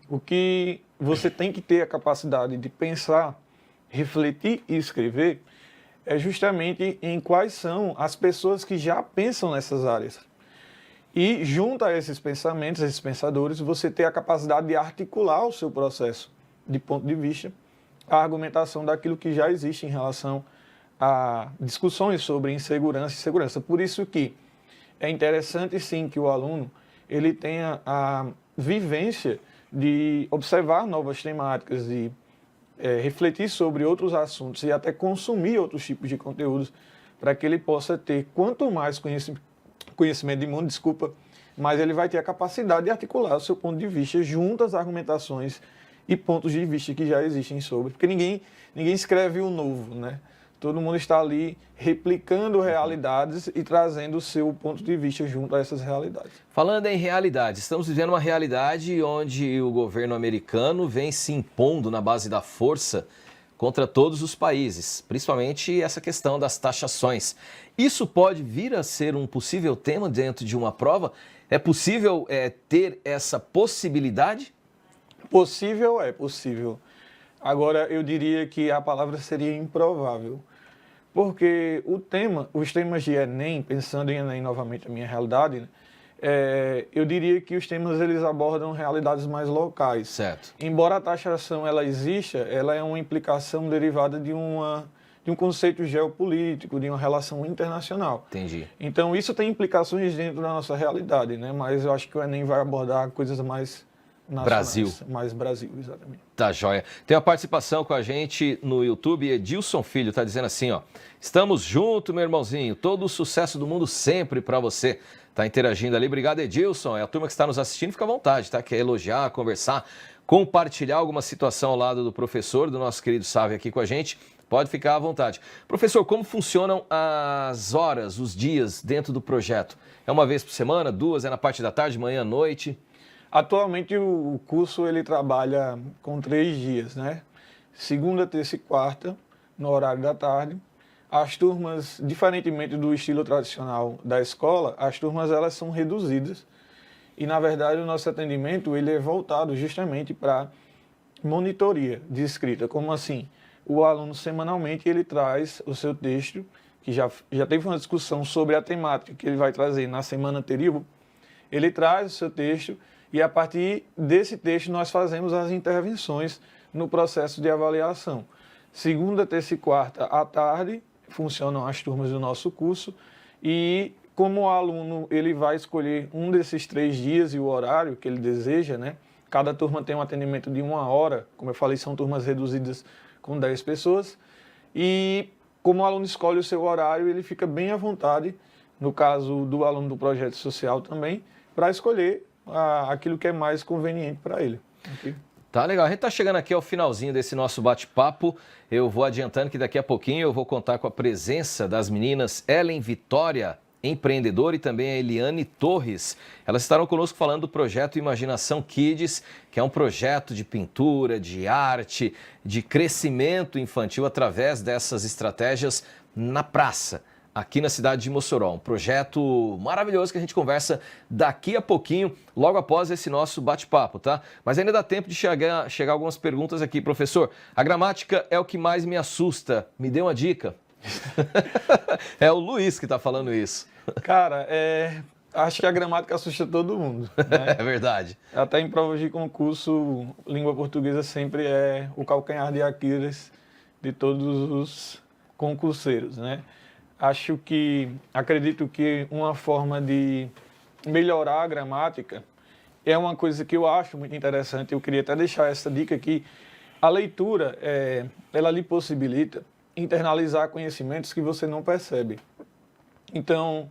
O que você tem que ter a capacidade de pensar, refletir e escrever é justamente em quais são as pessoas que já pensam nessas áreas. E junto a esses pensamentos, esses pensadores, você ter a capacidade de articular o seu processo de ponto de vista, a argumentação daquilo que já existe em relação a discussões sobre insegurança e segurança. Por isso que é interessante sim que o aluno ele tenha a vivência de observar novas temáticas, de refletir sobre outros assuntos e até consumir outros tipos de conteúdos para que ele possa ter quanto mais conhecimento de mundo, mas ele vai ter a capacidade de articular o seu ponto de vista junto às argumentações e pontos de vista que já existem sobre. Porque ninguém escreve o novo, né? Todo mundo está ali replicando realidades e trazendo o seu ponto de vista junto a essas realidades. Falando em realidade, estamos vivendo uma realidade onde o governo americano vem se impondo na base da força contra todos os países, principalmente essa questão das taxações. Isso pode vir a ser um possível tema dentro de uma prova? É possível ter essa possibilidade? Possível é possível. Agora, eu diria que a palavra seria improvável. Porque os temas de Enem, pensando em Enem novamente, a minha realidade, né, eu diria que os temas eles abordam realidades mais locais. Certo. Embora a taxação ela exista, ela é uma implicação derivada de um conceito geopolítico, de uma relação internacional. Entendi. Então, isso tem implicações dentro da nossa realidade, né? Mas eu acho que o Enem vai abordar coisas mais nacionais, Brasil. Mais Brasil, exatamente. Tá joia. Tem uma participação com a gente no YouTube, Edilson Filho, tá dizendo assim, ó: estamos juntos, meu irmãozinho, todo o sucesso do mundo sempre para você. Tá interagindo ali, obrigado, Edilson. É a turma que está nos assistindo, fica à vontade, tá? Quer elogiar, conversar, compartilhar alguma situação ao lado do professor, do nosso querido Sávio aqui com a gente, pode ficar à vontade. Professor, como funcionam as horas, os dias dentro do projeto? É uma vez por semana, duas, é na parte da tarde, manhã, noite? Atualmente o curso ele trabalha com 3 dias, né? Segunda, terça e quarta, no horário da tarde. as turmas, diferentemente do estilo tradicional da escola, as turmas elas são reduzidas e, na verdade, o nosso atendimento ele é voltado justamente para monitoria de escrita. Como assim? O aluno, semanalmente, ele traz o seu texto, que já teve uma discussão sobre a temática que ele vai trazer na semana anterior, ele traz o seu texto e, a partir desse texto, nós fazemos as intervenções no processo de avaliação. Segunda, terça e quarta à tarde, funcionam as turmas do nosso curso e, como o aluno ele vai escolher um desses 3 dias e o horário que ele deseja, né? Cada turma tem um atendimento de 1 hora, como eu falei, são turmas reduzidas com 10 pessoas. E como o aluno escolhe o seu horário, ele fica bem à vontade, no caso do aluno do projeto social também, para escolher aquilo que é mais conveniente para ele. Okay? Tá legal, a gente tá chegando aqui ao finalzinho desse nosso bate-papo. Eu vou adiantando que daqui a pouquinho eu vou contar com a presença das meninas Ellen Vitória, empreendedora, e também a Eliane Torres. Elas estarão conosco falando do projeto Imaginação Kids, que é um projeto de pintura, de arte, de crescimento infantil através dessas estratégias na praça, aqui na cidade de Mossoró. Um projeto maravilhoso que a gente conversa daqui a pouquinho, logo após esse nosso bate-papo, tá? Mas ainda dá tempo de chegar algumas perguntas aqui. Professor, a gramática é o que mais me assusta. Me dê uma dica. É o Luiz que está falando isso. Cara, acho que a gramática assusta todo mundo, né? É verdade. Até em provas de concurso, língua portuguesa sempre é o calcanhar de Aquiles de todos os concurseiros, né? Acredito que uma forma de melhorar a gramática é uma coisa que eu acho muito interessante. Eu queria até deixar essa dica aqui. A leitura, ela lhe possibilita internalizar conhecimentos que você não percebe. Então,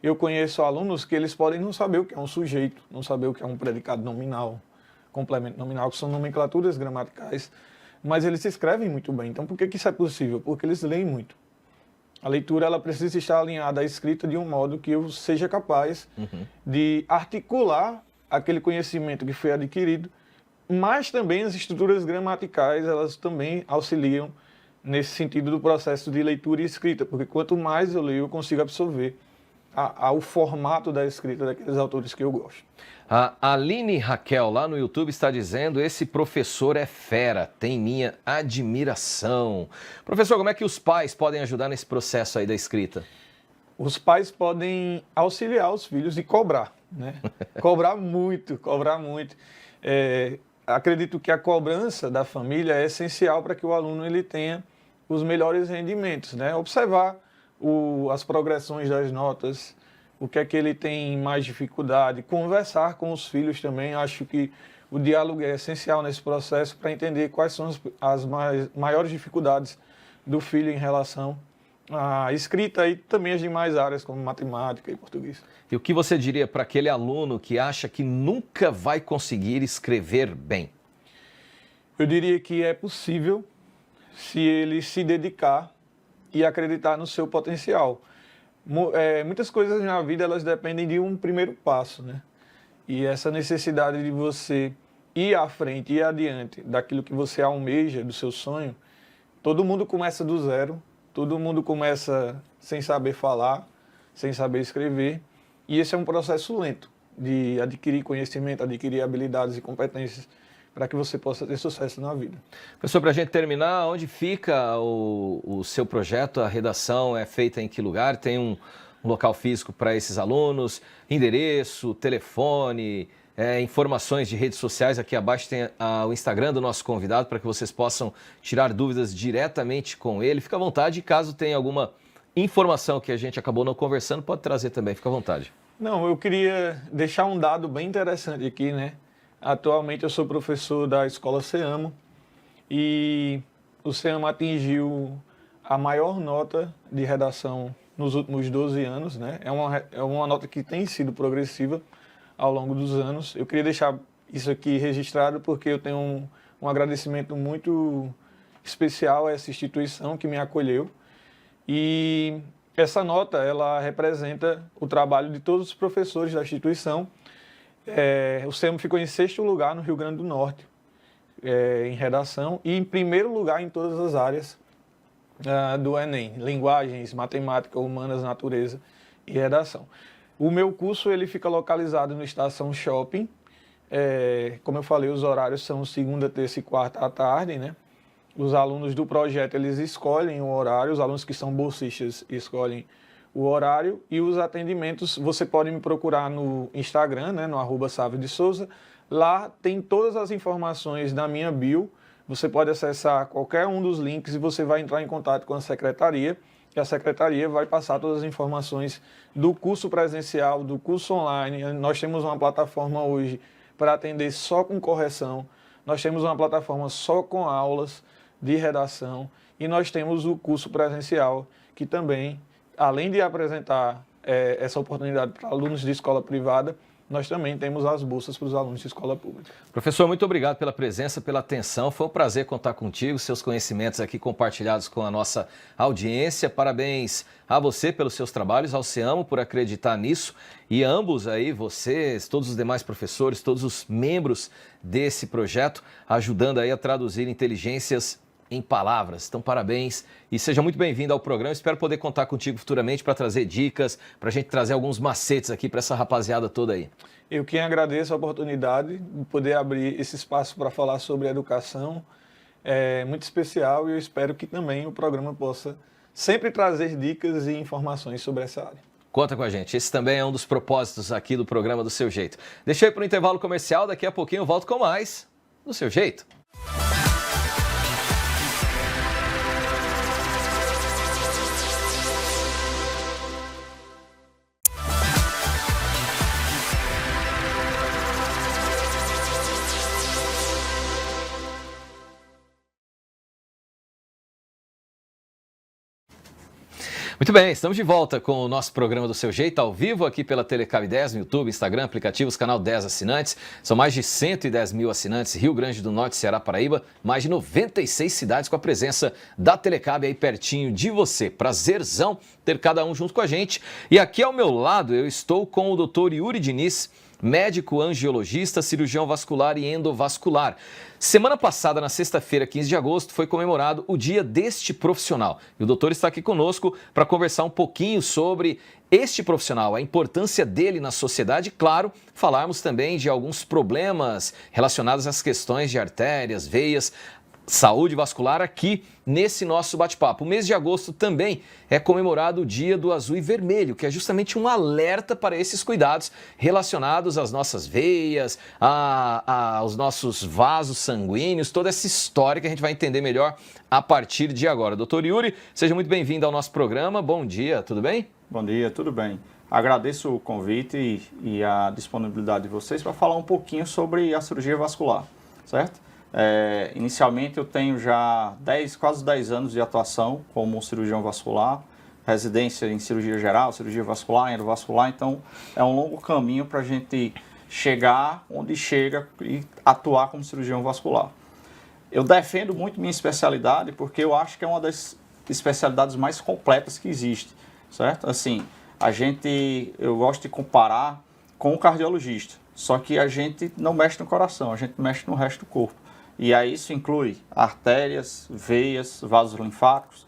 eu conheço alunos que eles podem não saber o que é um sujeito, não saber o que é um predicado nominal, complemento nominal, que são nomenclaturas gramaticais, mas eles se escrevem muito bem. Então, por que isso é possível? Porque eles leem muito. A leitura ela precisa estar alinhada à escrita de um modo que eu seja capaz de articular aquele conhecimento que foi adquirido, mas também as estruturas gramaticais, elas também auxiliam nesse sentido do processo de leitura e escrita, porque quanto mais eu leio, eu consigo absorver o formato da escrita daqueles autores que eu gosto. A Aline Raquel, lá no YouTube, está dizendo: esse professor é fera, tem minha admiração. Professor, como é que os pais podem ajudar nesse processo aí da escrita? Os pais podem auxiliar os filhos e cobrar, né? Cobrar muito, cobrar muito. Acredito que a cobrança da família é essencial para que o aluno ele tenha os melhores rendimentos, né? Observar as progressões das notas, o que é que ele tem mais dificuldade, conversar com os filhos também. Acho que o diálogo é essencial nesse processo para entender quais são as maiores dificuldades do filho em relação à escrita e também as demais áreas como matemática e português. E o que você diria para aquele aluno que acha que nunca vai conseguir escrever bem? Eu diria que é possível se ele se dedicar e acreditar no seu potencial. Muitas coisas na vida elas dependem de um primeiro passo, né? E essa necessidade de você ir à frente, ir adiante daquilo que você almeja, do seu sonho, todo mundo começa do zero, todo mundo começa sem saber falar, sem saber escrever, e esse é um processo lento de adquirir conhecimento, adquirir habilidades e competências para que você possa ter sucesso na vida. Professor, para a gente terminar, onde fica o seu projeto? A redação é feita em que lugar? Tem um local físico para esses alunos? Endereço, telefone, informações de redes sociais? Aqui abaixo tem o Instagram do nosso convidado para que vocês possam tirar dúvidas diretamente com ele. Fica à vontade, caso tenha alguma informação que a gente acabou não conversando, pode trazer também, fica à vontade. Não, eu queria deixar um dado bem interessante aqui, né? Atualmente eu sou professor da Escola SEAMO e o SEAMO atingiu a maior nota de redação nos últimos 12 anos, né? É uma nota que tem sido progressiva ao longo dos anos. Eu queria deixar isso aqui registrado porque eu tenho um agradecimento muito especial a essa instituição que me acolheu. E essa nota, ela representa o trabalho de todos os professores da instituição. O SEAMO ficou em 6º lugar no Rio Grande do Norte, em redação, e em 1º lugar em todas as áreas do Enem, linguagens, matemática, humanas, natureza e redação. O meu curso ele fica localizado no Estação Shopping. Como eu falei, os horários são segunda, terça e quarta à tarde, né? Os alunos do projeto, eles escolhem o horário, os alunos que são bolsistas escolhem o horário, e os atendimentos, você pode me procurar no Instagram, né, no @SavioDeSouza. Lá tem todas as informações da minha bio, você pode acessar qualquer um dos links e você vai entrar em contato com a secretaria, e a secretaria vai passar todas as informações do curso presencial, do curso online. Nós temos uma plataforma hoje para atender só com correção, nós temos uma plataforma só com aulas de redação, e nós temos o curso presencial, que também, além de apresentar essa oportunidade para alunos de escola privada, nós também temos as bolsas para os alunos de escola pública. Professor, muito obrigado pela presença, pela atenção. Foi um prazer contar contigo, seus conhecimentos aqui compartilhados com a nossa audiência. Parabéns a você pelos seus trabalhos, ao SEAMO por acreditar nisso, e ambos aí, vocês, todos os demais professores, todos os membros desse projeto, ajudando aí a traduzir inteligências em palavras. Então, parabéns e seja muito bem-vindo ao programa. Espero poder contar contigo futuramente para trazer dicas, para a gente trazer alguns macetes aqui para essa rapaziada toda aí. Eu que agradeço a oportunidade de poder abrir esse espaço para falar sobre educação. É muito especial, e eu espero que também o programa possa sempre trazer dicas e informações sobre essa área. Conta com a gente. Esse também é um dos propósitos aqui do programa Do Seu Jeito. Deixa eu ir para o intervalo comercial. Daqui a pouquinho eu volto com mais Do Seu Jeito. Muito bem, estamos de volta com o nosso programa Do Seu Jeito, ao vivo aqui pela Telecab 10, no YouTube, Instagram, aplicativos, canal 10 assinantes. São mais de 110 mil assinantes, Rio Grande do Norte, Ceará, Paraíba, mais de 96 cidades com a presença da Telecab aí pertinho de você. Prazerzão ter cada um junto com a gente. E aqui ao meu lado eu estou com o Dr. Yuri Diniz, médico angiologista, cirurgião vascular e endovascular. Semana passada, na sexta-feira, 15 de agosto, foi comemorado o dia deste profissional. E o doutor está aqui conosco para conversar um pouquinho sobre este profissional, a importância dele na sociedade e, claro, falarmos também de alguns problemas relacionados às questões de artérias, veias, saúde vascular aqui nesse nosso bate-papo. O mês de agosto também é comemorado o Dia do Azul e Vermelho, que é justamente um alerta para esses cuidados relacionados às nossas veias, aos nossos vasos sanguíneos, toda essa história que a gente vai entender melhor a partir de agora. Doutor Yuri, seja muito bem-vindo ao nosso programa. Bom dia, tudo bem? Bom dia, tudo bem. Agradeço o convite e a disponibilidade de vocês para falar um pouquinho sobre a cirurgia vascular, certo? Inicialmente eu tenho já quase 10 anos de atuação como cirurgião vascular, residência em cirurgia geral, cirurgia vascular, endovascular, então é um longo caminho para a gente chegar onde chega e atuar como cirurgião vascular. Eu defendo muito minha especialidade porque eu acho que é uma das especialidades mais completas que existe, certo? Assim, eu gosto de comparar com o cardiologista, só que a gente não mexe no coração, a gente mexe no resto do corpo. E aí isso inclui artérias, veias, vasos linfáticos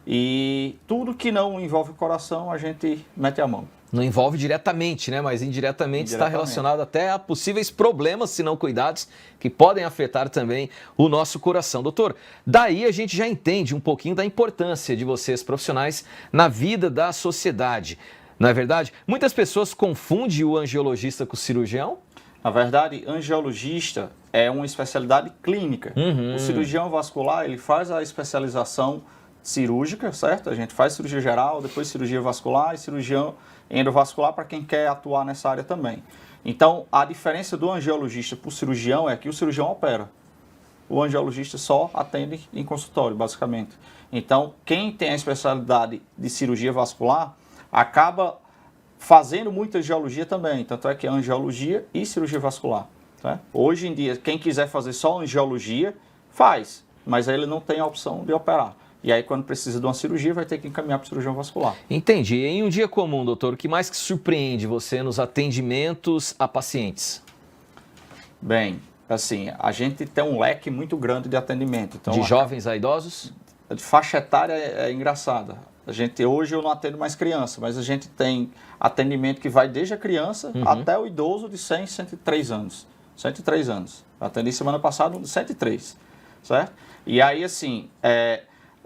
e tudo que não envolve o coração a gente mete a mão. Não envolve diretamente, né? Mas indiretamente está relacionado até a possíveis problemas, se não cuidados, que podem afetar também o nosso coração. Doutor, daí a gente já entende um pouquinho da importância de vocês profissionais na vida da sociedade. Não é verdade? Muitas pessoas confundem o angiologista com o cirurgião. Na verdade, angiologista é uma especialidade clínica. O cirurgião vascular, ele faz a especialização cirúrgica, certo? A gente faz cirurgia geral, depois cirurgia vascular e cirurgião endovascular para quem quer atuar nessa área também. Então, a diferença do angiologista para o cirurgião é que o cirurgião opera. O angiologista só atende em consultório, basicamente. Então, quem tem a especialidade de cirurgia vascular acaba fazendo muita angiologia também, tanto é que é angiologia e cirurgia vascular. Tá? Hoje em dia, quem quiser fazer só angiologia, faz, mas aí ele não tem a opção de operar. E aí, quando precisa de uma cirurgia, vai ter que encaminhar para o cirurgião vascular. Entendi. Em um dia comum, doutor, o que mais que surpreende você nos atendimentos a pacientes? Bem, assim, a gente tem um leque muito grande de atendimento. Então, de jovens a idosos? de faixa etária é engraçada. Hoje eu não atendo mais criança, mas a gente tem atendimento que vai desde a criança até o idoso de 100, 103 anos. 103 anos. Eu atendi semana passada um de 103, certo? E aí, assim,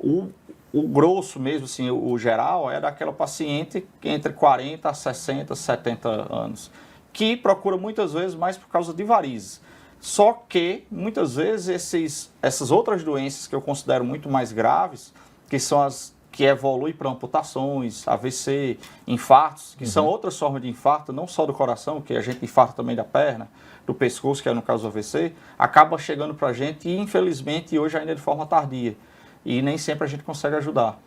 o grosso mesmo, assim, o geral, é daquela paciente entre 40 a 60, 70 anos, que procura muitas vezes mais por causa de varizes. Só que, muitas vezes, essas outras doenças que eu considero muito mais graves, que são as que evoluem para amputações, AVC, infartos, que são outras formas de infarto, não só do coração, que a gente infarta também da perna, do pescoço, que é no caso do AVC, acaba chegando para a gente e, infelizmente, hoje ainda de forma tardia. E nem sempre a gente consegue ajudar.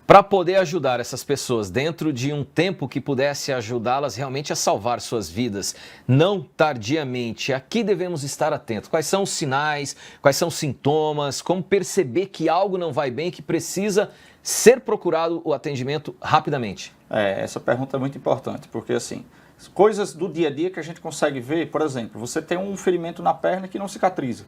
Para poder ajudar essas pessoas dentro de um tempo que pudesse ajudá-las realmente a salvar suas vidas, não tardiamente, a que devemos estar atentos? Quais são os sinais, quais são os sintomas, como perceber que algo não vai bem, que precisa ser procurado o atendimento rapidamente? Essa pergunta é muito importante, porque assim, coisas do dia a dia que a gente consegue ver, por exemplo, você tem um ferimento na perna que não cicatriza.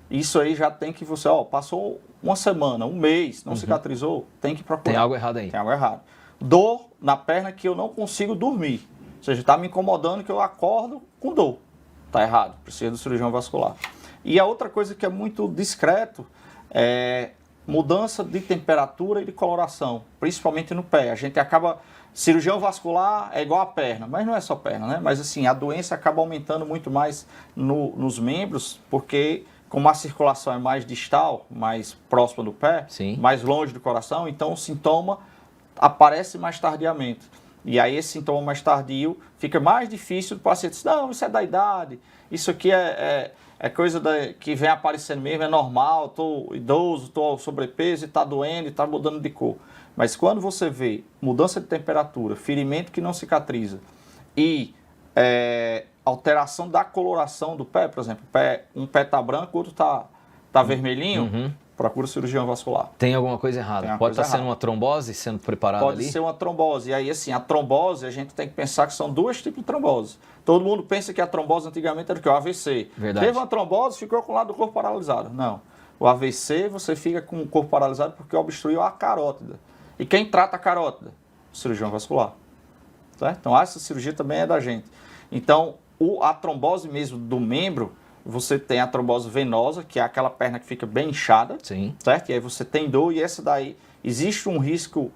Isso aí já tem que você, passou uma semana, um mês, não cicatrizou, tem que procurar. Tem algo errado aí. Tem algo errado. Dor na perna que eu não consigo dormir. Ou seja, está me incomodando que eu acordo com dor. Está errado, precisa do cirurgião vascular. E a outra coisa que é muito discreto é mudança de temperatura e de coloração, principalmente no pé. A gente acaba... Cirurgião vascular é igual a perna, mas não é só perna, né? Mas assim, a doença acaba aumentando muito mais nos membros, porque... Como a circulação é mais distal, mais próxima do pé, mais longe do coração, então o sintoma aparece mais tardiamente. E aí esse sintoma mais tardio fica mais difícil do paciente dizer, não, isso é da idade, isso aqui é coisa que vem aparecendo mesmo, é normal, estou idoso, estou sobrepeso e está doendo e está mudando de cor. Mas quando você vê mudança de temperatura, ferimento que não cicatriza e... alteração da coloração do pé, por exemplo, um pé está branco, o outro está vermelhinho, procura o cirurgião vascular. Tem alguma coisa errada. Pode estar sendo uma trombose sendo preparada ali? Pode ser uma trombose. E aí, assim, a trombose, a gente tem que pensar que são dois tipos de trombose. Todo mundo pensa que a trombose antigamente era o AVC. Verdade. Teve uma trombose, ficou com o lado do corpo paralisado. Não. O AVC, você fica com o corpo paralisado porque obstruiu a carótida. E quem trata a carótida? O cirurgião vascular. Certo? Então, essa cirurgia também é da gente. Então, a trombose mesmo do membro, você tem a trombose venosa, que é aquela perna que fica bem inchada, certo? E aí você tem dor e essa daí, existe um risco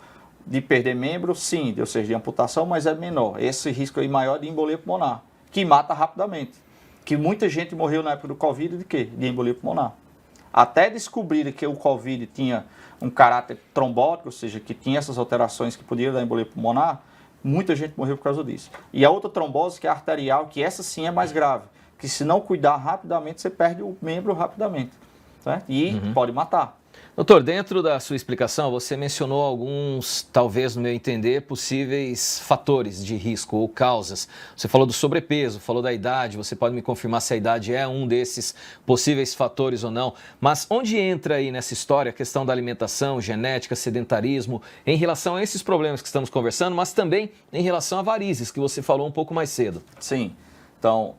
de perder membro, sim, ou seja, de amputação, mas é menor. Esse risco aí maior de embolia pulmonar, que mata rapidamente. Que muita gente morreu na época do Covid de quê? De embolia pulmonar. Até descobrir que o Covid tinha um caráter trombótico, ou seja, que tinha essas alterações que podiam dar embolia pulmonar, muita gente morreu por causa disso. E a outra trombose, que é arterial, que essa sim é mais grave, que se não cuidar rapidamente, você perde o membro rapidamente, certo? E pode matar. Doutor, dentro da sua explicação, você mencionou alguns, talvez no meu entender, possíveis fatores de risco ou causas. Você falou do sobrepeso, falou da idade, você pode me confirmar se a idade é um desses possíveis fatores ou não. Mas onde entra aí nessa história a questão da alimentação, genética, sedentarismo, em relação a esses problemas que estamos conversando, mas também em relação a varizes, que você falou um pouco mais cedo? Sim, então...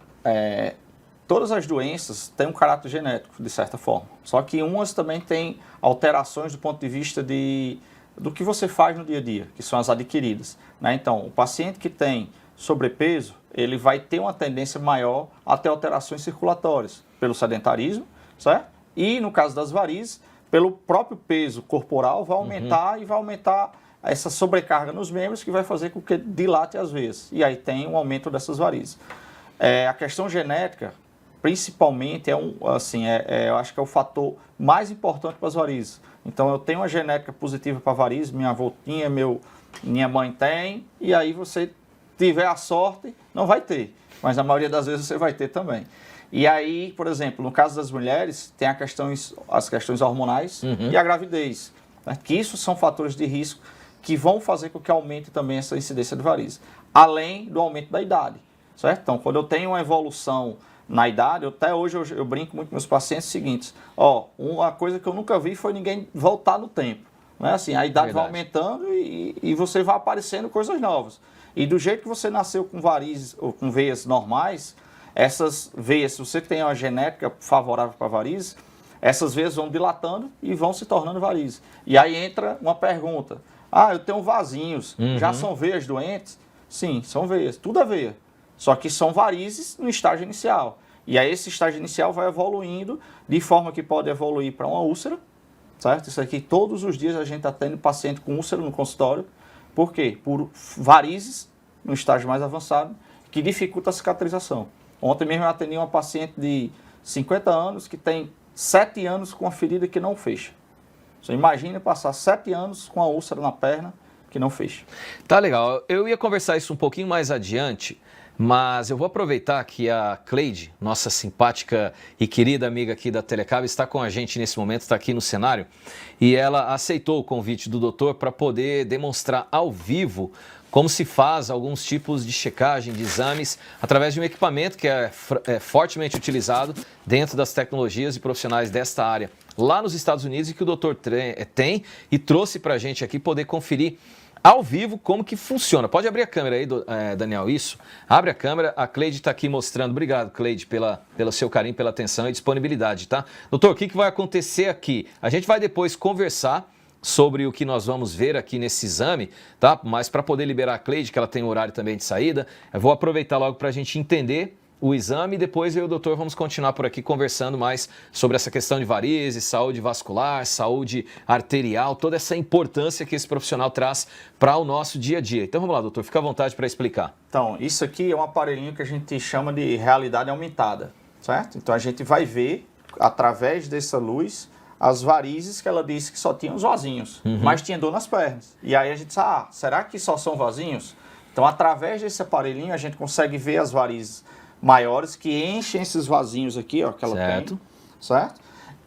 Todas as doenças têm um caráter genético, de certa forma. Só que umas também têm alterações do ponto de vista do que você faz no dia a dia, que são as adquiridas, né? Então, o paciente que tem sobrepeso, ele vai ter uma tendência maior a ter alterações circulatórias, pelo sedentarismo, certo? E, no caso das varizes, pelo próprio peso corporal, vai aumentar e vai aumentar essa sobrecarga nos membros, que vai fazer com que dilate as veias. E aí tem um aumento dessas varizes. A questão genética, principalmente, eu acho que é o fator mais importante para as varizes. Então, eu tenho uma genética positiva para varizes, minha avó tinha, minha mãe tem, e aí você tiver a sorte, não vai ter. Mas na maioria das vezes você vai ter também. E aí, por exemplo, no caso das mulheres, tem as questões hormonais e a gravidez, né? Que isso são fatores de risco que vão fazer com que aumente também essa incidência de varizes, além do aumento da idade. Certo? Então, quando eu tenho uma evolução na idade, até hoje eu brinco muito com meus pacientes seguintes. Uma coisa que eu nunca vi foi ninguém voltar no tempo. Né? Assim, a idade vai aumentando e você vai aparecendo coisas novas. E do jeito que você nasceu com varizes ou com veias normais, essas veias, se você tem uma genética favorável para varizes, essas veias vão dilatando e vão se tornando varizes. E aí entra uma pergunta. Eu tenho vasinhos, já são veias doentes? Sim, são veias, tudo é veia. Só que são varizes no estágio inicial. E aí esse estágio inicial vai evoluindo de forma que pode evoluir para uma úlcera, certo? Isso aqui todos os dias a gente está tendo paciente com úlcera no consultório. Por quê? Por varizes no estágio mais avançado que dificulta a cicatrização. Ontem mesmo eu atendi uma paciente de 50 anos que tem 7 anos com a ferida que não fecha. Você imagina passar 7 anos com a úlcera na perna que não fecha. Tá legal. Eu ia conversar isso um pouquinho mais adiante, mas eu vou aproveitar que a Cleide, nossa simpática e querida amiga aqui da Telecab, está com a gente nesse momento, está aqui no cenário, e ela aceitou o convite do doutor para poder demonstrar ao vivo como se faz alguns tipos de checagem, de exames, através de um equipamento que é fortemente utilizado dentro das tecnologias e profissionais desta área lá nos Estados Unidos e que o doutor tem e trouxe para a gente aqui poder conferir ao vivo como que funciona. Pode abrir a câmera aí, Daniel, isso? Abre a câmera, a Cleide está aqui mostrando. Obrigado, Cleide, pelo seu carinho, pela atenção e disponibilidade, tá? Doutor, o que vai acontecer aqui? A gente vai depois conversar sobre o que nós vamos ver aqui nesse exame, tá? Mas para poder liberar a Cleide, que ela tem um horário também de saída, eu vou aproveitar logo para a gente entender o exame e depois eu e o doutor vamos continuar por aqui conversando mais sobre essa questão de varizes, saúde vascular, saúde arterial, toda essa importância que esse profissional traz para o nosso dia a dia. Então vamos lá, doutor, fica à vontade para explicar. Então, isso aqui é um aparelhinho que a gente chama de realidade aumentada, certo? Então a gente vai ver, através dessa luz, as varizes que ela disse que só tinha os vasinhos, mas tinha dor nas pernas. E aí a gente disse, será que só são vasinhos? Então, através desse aparelhinho, a gente consegue ver as varizes maiores que enchem esses vasinhos aqui, ó, que ela tem, certo?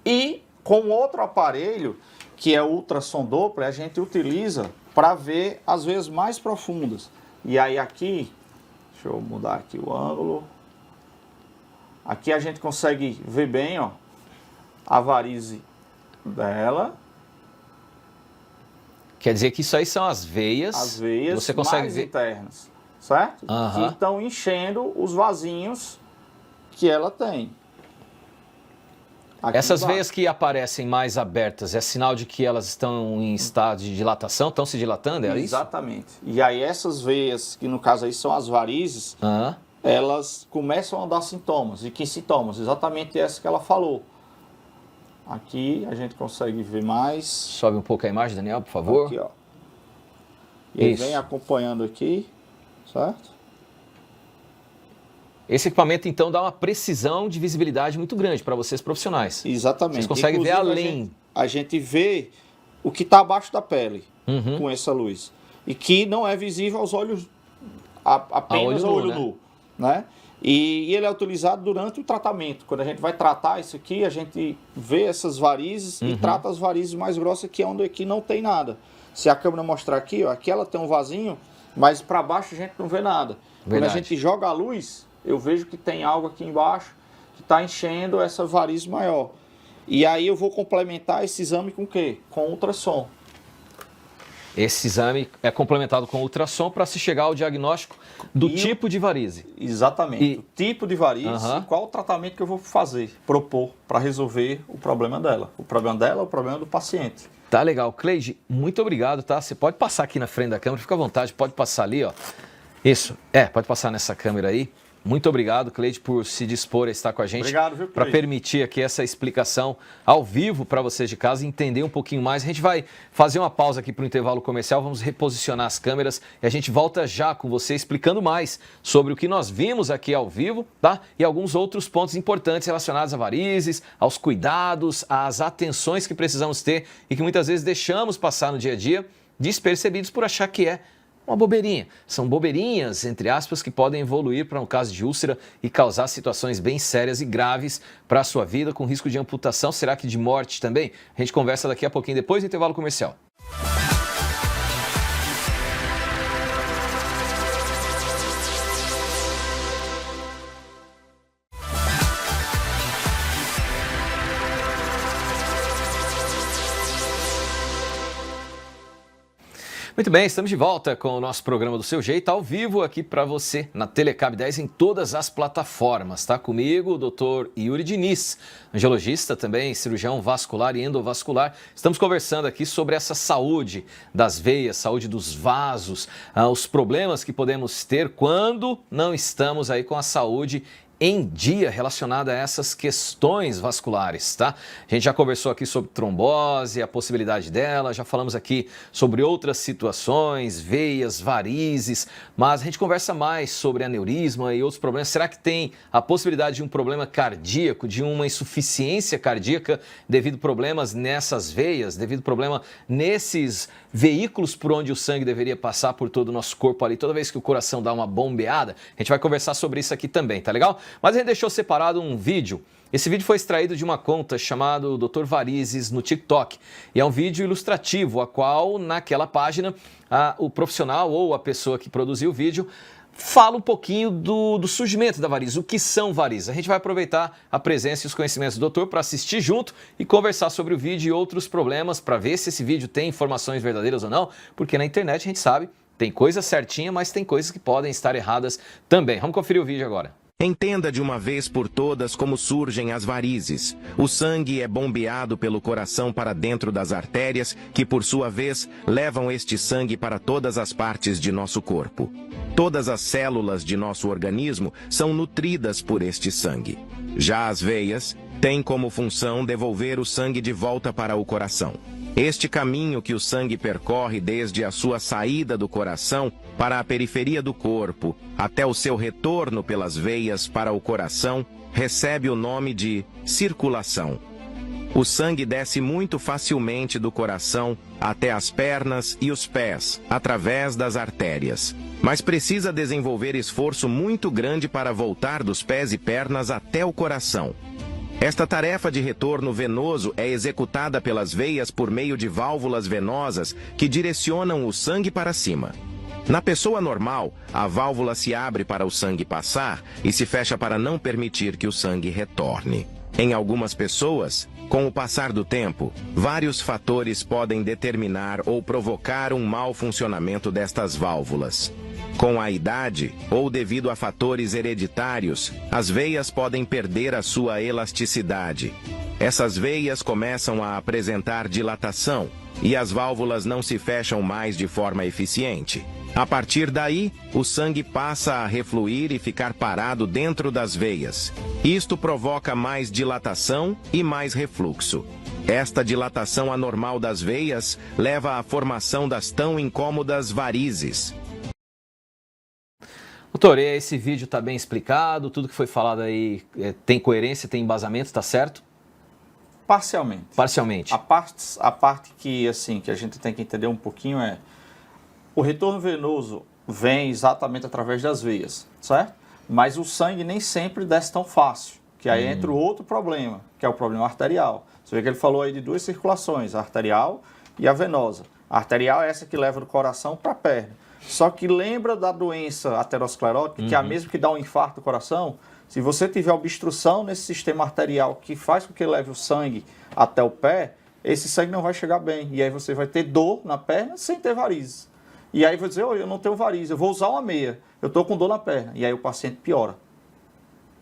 E com outro aparelho, que é o ultrassom Doppler, a gente utiliza para ver as veias mais profundas. E aí aqui, deixa eu mudar aqui o ângulo. Aqui a gente consegue ver bem, ó, a varize dela. Quer dizer que isso aí são as veias. As veias você consegue mais ver internas, certo? Que estão enchendo os vasinhos que ela tem. Aqui essas embaixo. veias que aparecem mais abertas, é sinal de que elas estão em estado de dilatação, estão se dilatando, é isso? Exatamente. E aí essas veias, que no caso aí são as varizes, elas começam a dar sintomas. E que sintomas? Exatamente essa que ela falou. Aqui a gente consegue ver mais. Sobe um pouco a imagem, Daniel, por favor. Aqui, ó. E ele vem acompanhando aqui, certo? Esse equipamento, então, dá uma precisão de visibilidade muito grande para vocês profissionais. Exatamente. Vocês conseguem ver além. A gente vê o que está abaixo da pele com essa luz. E que não é visível aos olhos, apenas ao olho nu, né? E ele é utilizado durante o tratamento. Quando a gente vai tratar isso aqui, a gente vê essas varizes e trata as varizes mais grossas, que é onde aqui não tem nada. Se a câmera mostrar aqui, ó, aqui ela tem um vasinho, mas para baixo a gente não vê nada. Verdade. Quando a gente joga a luz, eu vejo que tem algo aqui embaixo que está enchendo essa variz maior. E aí eu vou complementar esse exame com o quê? Com ultrassom. Esse exame é complementado com ultrassom para se chegar ao diagnóstico do tipo de varize. Exatamente. O tipo de varize e qual o tratamento que eu vou propor para resolver o problema dela. O problema dela é o problema do paciente. Tá legal. Cleide, muito obrigado, tá? Você pode passar aqui na frente da câmera, fica à vontade, pode passar ali, ó. Isso, pode passar nessa câmera aí. Muito obrigado, Cleide, por se dispor a estar com a gente. Obrigado, viu, Cleide? Para permitir aqui essa explicação ao vivo para vocês de casa e entender um pouquinho mais. A gente vai fazer uma pausa aqui para o intervalo comercial, vamos reposicionar as câmeras e a gente volta já com você explicando mais sobre o que nós vimos aqui ao vivo, tá? E alguns outros pontos importantes relacionados a varizes, aos cuidados, às atenções que precisamos ter e que muitas vezes deixamos passar no dia a dia, despercebidos por achar que é uma bobeirinha. São bobeirinhas, entre aspas, que podem evoluir para um caso de úlcera e causar situações bem sérias e graves para a sua vida, com risco de amputação, será que de morte também? A gente conversa daqui a pouquinho, depois do intervalo comercial. Muito bem, estamos de volta com o nosso programa do Seu Jeito, ao vivo aqui para você na Telecab 10 em todas as plataformas. Está comigo o Dr. Yuri Diniz, angiologista também, cirurgião vascular e endovascular. Estamos conversando aqui sobre essa saúde das veias, saúde dos vasos, os problemas que podemos ter quando não estamos aí com a saúde em dia relacionada a essas questões vasculares, tá? A gente já conversou aqui sobre trombose, a possibilidade dela, já falamos aqui sobre outras situações, veias, varizes, mas a gente conversa mais sobre aneurisma e outros problemas. Será que tem a possibilidade de um problema cardíaco, de uma insuficiência cardíaca devido a problemas nessas veias, devido a problema nesses veículos por onde o sangue deveria passar por todo o nosso corpo ali, toda vez que o coração dá uma bombeada? A gente vai conversar sobre isso aqui também, tá legal? Mas a gente deixou separado um vídeo. Esse vídeo foi extraído de uma conta chamada Dr. Varizes no TikTok. E é um vídeo ilustrativo, a qual naquela página o profissional ou a pessoa que produziu o vídeo fala um pouquinho do surgimento da varize, o que são varizes. A gente vai aproveitar a presença e os conhecimentos do doutor para assistir junto e conversar sobre o vídeo e outros problemas para ver se esse vídeo tem informações verdadeiras ou não, porque na internet a gente sabe, tem coisa certinha, mas tem coisas que podem estar erradas também. Vamos conferir o vídeo agora. Entenda de uma vez por todas como surgem as varizes. O sangue é bombeado pelo coração para dentro das artérias, que por sua vez levam este sangue para todas as partes de nosso corpo. Todas as células de nosso organismo são nutridas por este sangue. Já as veias têm como função devolver o sangue de volta para o coração. Este caminho que o sangue percorre desde a sua saída do coração para a periferia do corpo, até o seu retorno pelas veias para o coração, recebe o nome de circulação. O sangue desce muito facilmente do coração até as pernas e os pés, através das artérias. Mas precisa desenvolver esforço muito grande para voltar dos pés e pernas até o coração. Esta tarefa de retorno venoso é executada pelas veias por meio de válvulas venosas que direcionam o sangue para cima. Na pessoa normal, a válvula se abre para o sangue passar e se fecha para não permitir que o sangue retorne. Em algumas pessoas, com o passar do tempo, vários fatores podem determinar ou provocar um mau funcionamento destas válvulas. Com a idade, ou devido a fatores hereditários, as veias podem perder a sua elasticidade. Essas veias começam a apresentar dilatação e as válvulas não se fecham mais de forma eficiente. A partir daí, o sangue passa a refluir e ficar parado dentro das veias. Isto provoca mais dilatação e mais refluxo. Esta dilatação anormal das veias leva à formação das tão incômodas varizes. Doutor, esse vídeo está bem explicado, tudo que foi falado aí tem coerência, tem embasamento, está certo? Parcialmente. Parcialmente. A parte que, assim, que a gente tem que entender um pouquinho é o retorno venoso vem exatamente através das veias, certo? Mas o sangue nem sempre desce tão fácil, que aí entra o outro problema, que é o problema arterial. Você vê que ele falou aí de duas circulações, a arterial e a venosa. A arterial é essa que leva do coração para a perna. Só que lembra da doença aterosclerótica, que é a mesma que dá um infarto do coração? Se você tiver obstrução nesse sistema arterial que faz com que leve o sangue até o pé, esse sangue não vai chegar bem. E aí você vai ter dor na perna sem ter varizes. E aí vai dizer, eu não tenho varizes, eu vou usar uma meia, eu estou com dor na perna. E aí o paciente piora.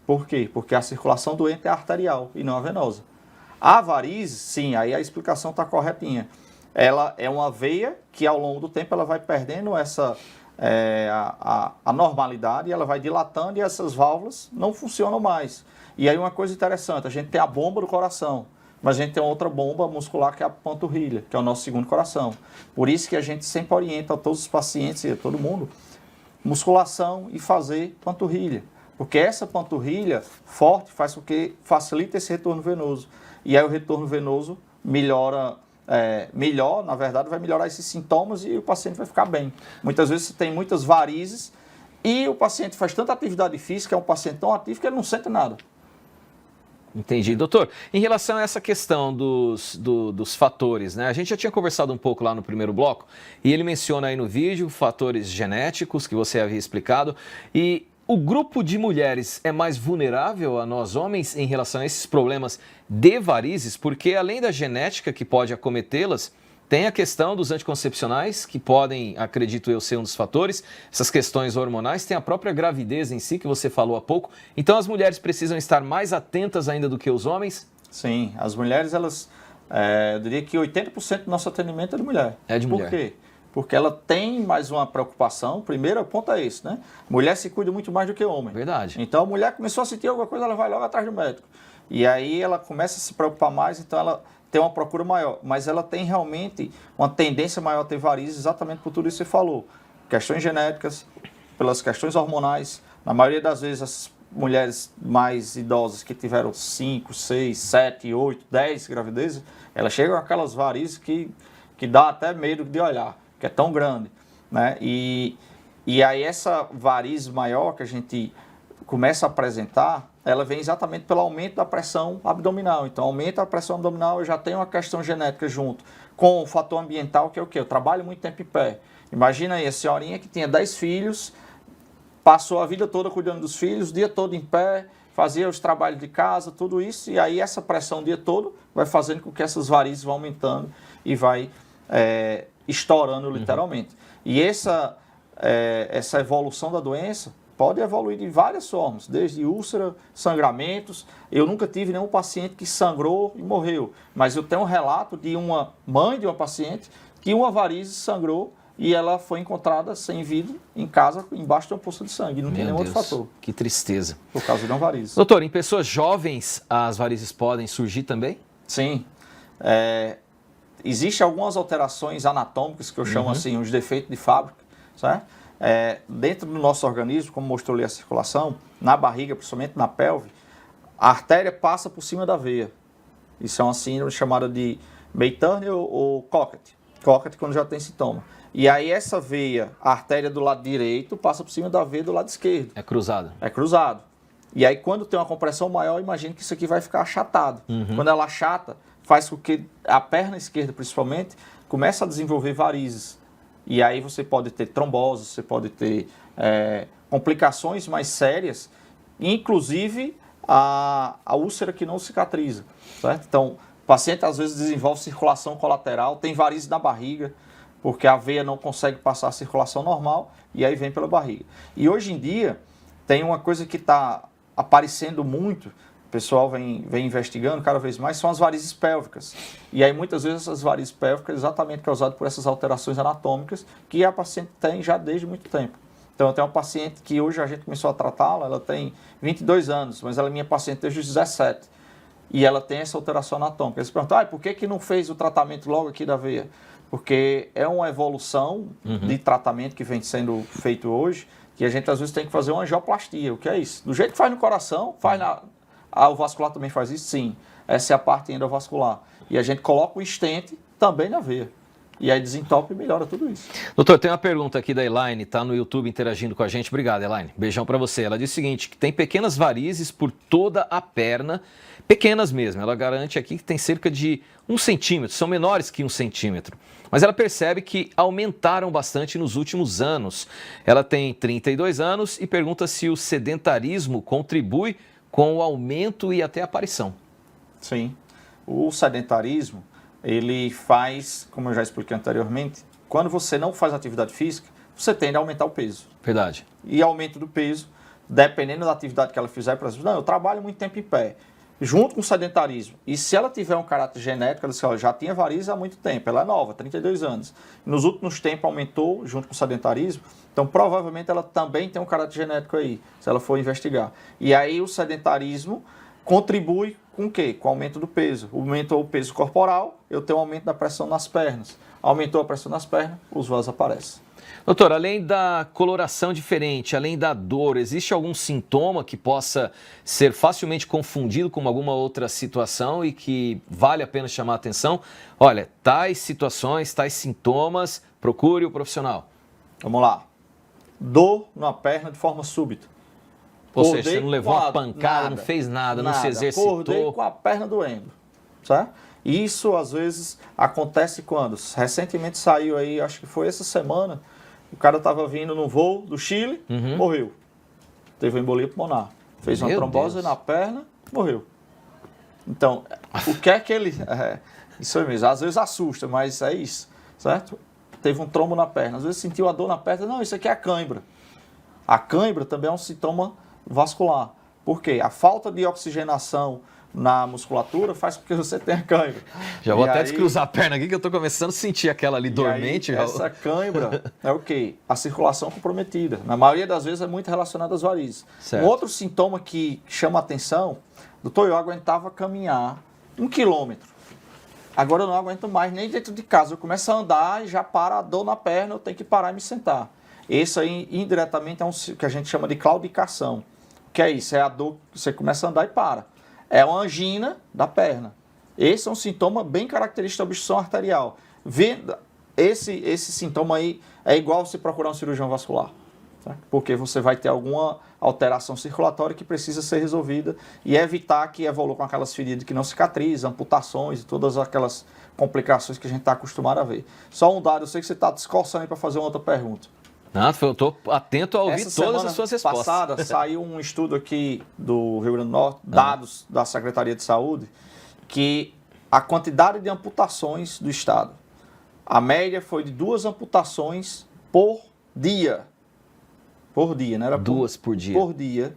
Por quê? Porque a circulação doente é arterial e não a venosa. A varize, sim, aí a explicação está corretinha. Ela é uma veia que ao longo do tempo ela vai perdendo essa a normalidade, ela vai dilatando e essas válvulas não funcionam mais. E aí uma coisa interessante, a gente tem a bomba do coração, mas a gente tem outra bomba muscular que é a panturrilha, que é o nosso segundo coração. Por isso que a gente sempre orienta a todos os pacientes e a todo mundo, musculação e fazer panturrilha. Porque essa panturrilha forte faz com que facilite esse retorno venoso. E aí o retorno venoso melhora, na verdade, vai melhorar esses sintomas e o paciente vai ficar bem. Muitas vezes você tem muitas varizes e o paciente faz tanta atividade física, é um paciente tão ativo que ele não sente nada. Entendi. Doutor, em relação a essa questão dos fatores, né? A gente já tinha conversado um pouco lá no primeiro bloco e ele menciona aí no vídeo fatores genéticos que você havia explicado. E o grupo de mulheres é mais vulnerável a nós homens em relação a esses problemas de varizes? Porque além da genética que pode acometê-las, Tem a questão dos anticoncepcionais, que podem, acredito eu, ser um dos fatores. Essas questões hormonais. Tem a própria gravidez em si, que você falou há pouco. Então, as mulheres precisam estar mais atentas ainda do que os homens? Sim, as mulheres, elas... eu diria que 80% do nosso atendimento é de mulher. É de mulher. Por quê? Porque ela tem mais uma preocupação. Primeiro ponto é esse, né? Mulher se cuida muito mais do que homem. Verdade. Então, a mulher começou a sentir alguma coisa, ela vai logo atrás do médico. E aí ela começa a se preocupar mais, então ela tem uma procura maior. Mas ela tem realmente uma tendência maior a ter varizes exatamente por tudo isso que você falou. Questões genéticas, pelas questões hormonais. Na maioria das vezes, as mulheres mais idosas que tiveram 5, 6, 7, 8, 10 gravidezes, elas chegam com aquelas varizes que dá até medo de olhar, que é tão grande, né? E aí essa variz maior que a gente começa a apresentar, ela vem exatamente pelo aumento da pressão abdominal. Então, aumenta a pressão abdominal, eu já tenho uma questão genética junto com o fator ambiental, que é o quê? Eu trabalho muito tempo em pé. Imagina aí a senhorinha que tinha 10 filhos, passou a vida toda cuidando dos filhos, o dia todo em pé, fazia os trabalhos de casa, tudo isso, e aí essa pressão o dia todo vai fazendo com que essas varizes vão aumentando e vai estourando literalmente. E essa evolução da doença pode evoluir de várias formas, desde úlcera, sangramentos. Eu nunca tive nenhum paciente que sangrou e morreu, mas eu tenho um relato de uma mãe de uma paciente que uma varize sangrou e ela foi encontrada sem vida em casa, embaixo de uma poça de sangue. Não tem nenhum outro fator. Que tristeza. Por causa de uma varize. Doutor, em pessoas jovens, as varizes podem surgir também? Sim. Existem algumas alterações anatômicas, que eu chamo assim, os defeitos de fábrica, certo? Dentro do nosso organismo, como mostrou ali a circulação, na barriga, principalmente na pelve, a artéria passa por cima da veia. Isso é uma síndrome chamada de May-Turner ou Cockett. Cockett quando já tem sintoma. E aí essa veia, a artéria do lado direito, passa por cima da veia do lado esquerdo. É cruzado. É cruzado. E aí quando tem uma compressão maior, imagina que isso aqui vai ficar achatado. Quando ela achata, faz com que a perna esquerda, principalmente, comece a desenvolver varizes. E aí você pode ter trombose, você pode ter complicações mais sérias, inclusive a úlcera que não cicatriza, certo? Então, o paciente às vezes desenvolve circulação colateral, tem varizes na barriga, porque a veia não consegue passar a circulação normal e aí vem pela barriga. E hoje em dia, tem uma coisa que está aparecendo muito, o pessoal vem investigando cada vez mais, são as varizes pélvicas. E aí muitas vezes essas varizes pélvicas exatamente causadas por essas alterações anatômicas que a paciente tem já desde muito tempo. Então eu tenho uma paciente que hoje a gente começou a tratá-la, ela tem 22 anos, mas ela é minha paciente desde os 17. E ela tem essa alteração anatômica. Eles perguntam, por que não fez o tratamento logo aqui da veia? Porque é uma evolução de tratamento que vem sendo feito hoje, que a gente às vezes tem que fazer uma angioplastia. O que é isso? Do jeito que faz no coração, faz o vascular também faz isso? Sim. Essa é a parte endovascular. E a gente coloca o stent também na veia. E aí desentope e melhora tudo isso. Doutor, tem uma pergunta aqui da Elaine, tá no YouTube interagindo com a gente. Obrigado, Elaine. Beijão pra você. Ela diz o seguinte, que tem pequenas varizes por toda a perna, pequenas mesmo. Ela garante aqui que tem cerca de 1 centímetro, são menores que 1 centímetro. Mas ela percebe que aumentaram bastante nos últimos anos. Ela tem 32 anos e pergunta se o sedentarismo contribui com o aumento e até a aparição. Sim. O sedentarismo, ele faz, como eu já expliquei anteriormente, quando você não faz atividade física, você tende a aumentar o peso. Verdade. E aumento do peso, dependendo da atividade que ela fizer, por exemplo, eu trabalho muito tempo em pé, junto com o sedentarismo. E se ela tiver um caráter genético, ela já tinha varizes há muito tempo, ela é nova, 32 anos. Nos últimos tempos aumentou junto com o sedentarismo, então provavelmente ela também tem um caráter genético aí, se ela for investigar. E aí o sedentarismo contribui com o quê? Com o aumento do peso. Aumentou o peso corporal, eu tenho um aumento da pressão nas pernas. Aumentou a pressão nas pernas, os vasos aparecem. Doutor, além da coloração diferente, além da dor, existe algum sintoma que possa ser facilmente confundido com alguma outra situação e que vale a pena chamar a atenção? Olha, tais situações, tais sintomas, procure o profissional. Vamos lá. Dor na perna de forma súbita. Ou seja, você não levou uma pancada, não fez nada, não se exercitou. Acordei com a perna doendo, certo? Isso, às vezes, acontece quando? Recentemente saiu aí, acho que foi essa semana, o cara estava vindo no voo do Chile, morreu. Teve uma embolia pulmonar. Fez uma trombose na perna, morreu. Então, o que é que ele... Isso aí mesmo. Às vezes assusta, mas é isso, certo? Teve um trombo na perna. Às vezes sentiu a dor na perna. Não, isso aqui é a cãibra. A cãibra também é um sintoma vascular. Por quê? A falta de oxigenação na musculatura faz com que você tenha cãibra. Já vou até descruzar a perna aqui que eu estou começando a sentir aquela ali dormente. Essa cãibra é o quê? A circulação comprometida. Na maioria das vezes é muito relacionada às varizes. Certo. Um outro sintoma que chama a atenção, doutor, eu aguentava caminhar 1 quilômetro. Agora eu não aguento mais nem dentro de casa. Eu começo a andar e já para a dor na perna, eu tenho que parar e me sentar. Esse aí, indiretamente, é um que a gente chama de claudicação. Que é isso? É a dor, você começa a andar e para. É uma angina da perna. Esse é um sintoma bem característico da obstrução arterial. Esse sintoma aí é igual você procurar um cirurgião vascular. Tá? Porque você vai ter alguma alteração circulatória que precisa ser resolvida e evitar que evolua com aquelas feridas que não cicatrizam, amputações e todas aquelas complicações que a gente está acostumado a ver. Só um dado, eu sei que você está descoçando aí para fazer uma outra pergunta. Não, eu estou atento a ouvir todas as suas respostas. Passada saiu um estudo aqui do Rio Grande do Norte, dados da Secretaria de Saúde, que a quantidade de amputações do estado, a média foi de 2 amputações por dia. Por dia, não era 2 por dia. Por dia,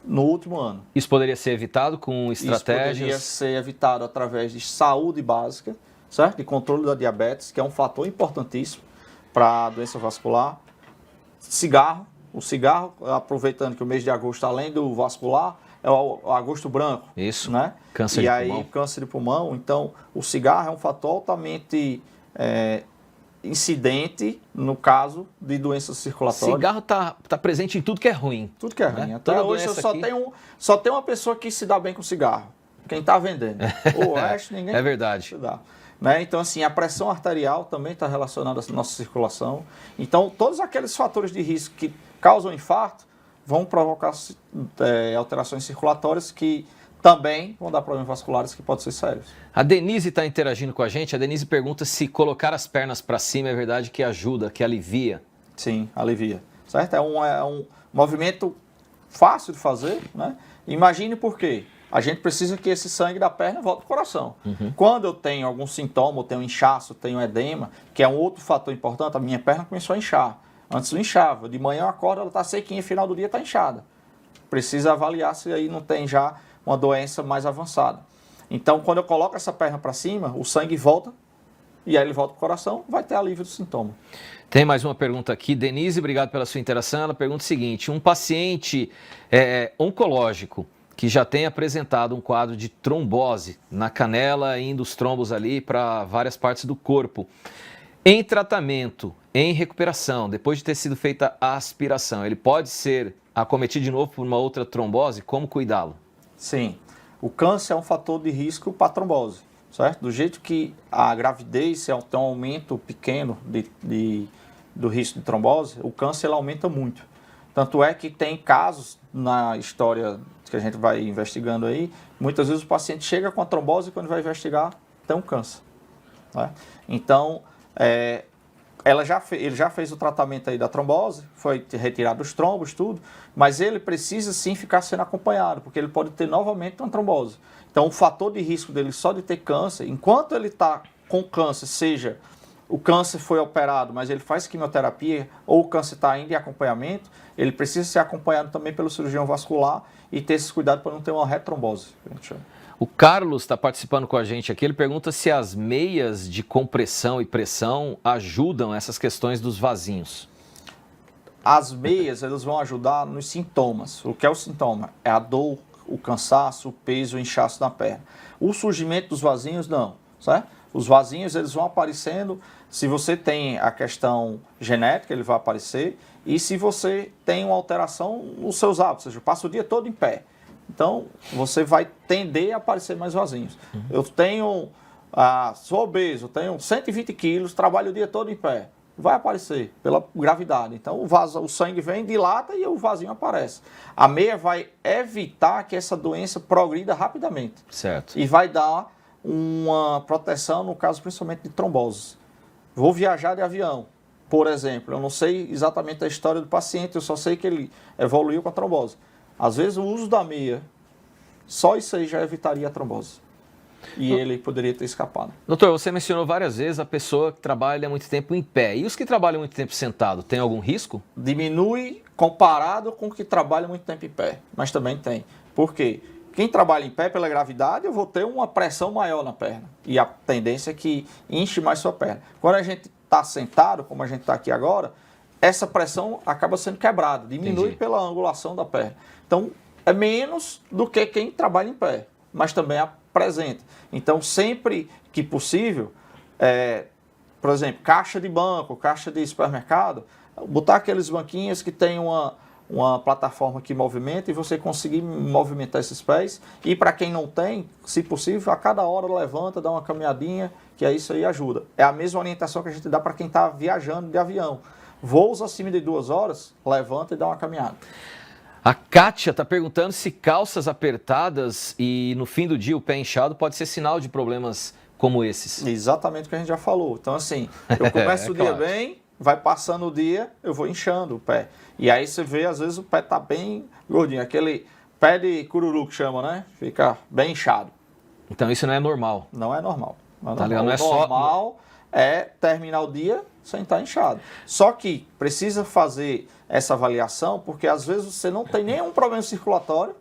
no último ano. Isso poderia ser evitado com estratégias? Isso poderia ser evitado através de saúde básica, certo? De controle da diabetes, que é um fator importantíssimo para a doença vascular. Cigarro, o cigarro, aproveitando que o mês de agosto, além do vascular, é o agosto branco. Isso, né? Câncer de pulmão. Câncer de pulmão. Então, o cigarro é um fator altamente incidente no caso de doenças circulatórias. Cigarro está presente em tudo que é ruim. Tudo que é ruim. Né? Até hoje eu só tem uma pessoa que se dá bem com cigarro. Quem está vendendo. O resto ninguém É verdade. se dá. Né? Então, assim, a pressão arterial também está relacionada à nossa circulação. Então, todos aqueles fatores de risco que causam infarto vão provocar alterações circulatórias que também vão dar problemas vasculares que podem ser sérios. A Denise está interagindo com a gente. A Denise pergunta se colocar as pernas para cima é verdade que ajuda, que alivia. Sim, alivia. Certo? É um movimento fácil de fazer, né? Imagine por quê. A gente precisa que esse sangue da perna volte para o coração. Quando eu tenho algum sintoma, eu tenho inchaço, eu tenho edema, que é um outro fator importante, a minha perna começou a inchar. Antes não inchava. De manhã eu acordo, ela está sequinha, final do dia está inchada. Precisa avaliar se aí não tem já uma doença mais avançada. Então, quando eu coloco essa perna para cima, o sangue volta, e aí ele volta para o coração, vai ter alívio do sintoma. Tem mais uma pergunta aqui. Denise, obrigado pela sua interação. Ela pergunta o seguinte: um paciente oncológico que já tem apresentado um quadro de trombose na canela, indo os trombos ali para várias partes do corpo. Em tratamento, em recuperação, depois de ter sido feita a aspiração, ele pode ser acometido de novo por uma outra trombose? Como cuidá-lo? Sim. O câncer é um fator de risco para trombose, certo? Do jeito que a gravidez tem um aumento pequeno do risco de trombose, o câncer ele aumenta muito. Tanto é que tem casos na história que a gente vai investigando aí, muitas vezes o paciente chega com a trombose e quando vai investigar tem um câncer. Né? Então, ele já fez o tratamento aí da trombose, foi retirado os trombos, tudo, mas ele precisa sim ficar sendo acompanhado, porque ele pode ter novamente uma trombose. Então, o fator de risco dele só de ter câncer, enquanto ele está com câncer, seja o câncer foi operado, mas ele faz quimioterapia, ou o câncer está ainda em acompanhamento, ele precisa ser acompanhado também pelo cirurgião vascular e ter esse cuidado para não ter uma retrombose. O Carlos está participando com a gente aqui, ele pergunta se as meias de compressão e pressão ajudam essas questões dos vasinhos. As meias, elas vão ajudar nos sintomas. O que é o sintoma? É a dor, o cansaço, o peso, o inchaço na perna. O surgimento dos vasinhos, não, certo? Os vasinhos, eles vão aparecendo, se você tem a questão genética, ele vai aparecer, e se você tem uma alteração nos seus hábitos, ou seja, passa o dia todo em pé. Então, você vai tender a aparecer mais vasinhos. Eu sou obeso, tenho 120 quilos, trabalho o dia todo em pé. Vai aparecer pela gravidade. Então, o sangue vem, dilata e o vasinho aparece. A meia vai evitar que essa doença progrida rapidamente. Certo. E vai dar uma proteção, no caso, principalmente de trombose. Vou viajar de avião, por exemplo. Eu não sei exatamente a história do paciente, eu só sei que ele evoluiu com a trombose. Às vezes, o uso da meia, só isso aí já evitaria a trombose. e ele poderia ter escapado. Doutor, você mencionou várias vezes a pessoa que trabalha muito tempo em pé. E os que trabalham muito tempo sentado, tem algum risco? Diminui comparado com o que trabalha muito tempo em pé, mas também tem. Por quê? Quem trabalha em pé pela gravidade, eu vou ter uma pressão maior na perna. E a tendência é que enche mais sua perna. Quando a gente está sentado, como a gente está aqui agora, essa pressão acaba sendo quebrada, diminui Entendi. pela angulação da perna. Então, é menos do que quem trabalha em pé, mas também apresenta. Então, sempre que possível, por exemplo, caixa de banco, caixa de supermercado, botar aqueles banquinhos que tem uma plataforma que movimenta e você conseguir movimentar esses pés. E para quem não tem, se possível, a cada hora levanta, dá uma caminhadinha, que aí isso aí ajuda. É a mesma orientação que a gente dá para quem está viajando de avião. Voos acima de 2 horas, levanta e dá uma caminhada. A Kátia está perguntando se calças apertadas e no fim do dia o pé inchado pode ser sinal de problemas como esses. Exatamente o que a gente já falou. Então, assim, eu começo o dia claro. bem, vai passando o dia, eu vou inchando o pé. E aí você vê, às vezes, o pé tá bem gordinho. Aquele pé de cururu que chama, né? Fica bem inchado. Então isso não é normal. Não é normal. Não é Tá normal. legal, não é O só- normal é terminar o dia sem estar inchado. Só que precisa fazer essa avaliação, porque às vezes você não tem nenhum problema circulatório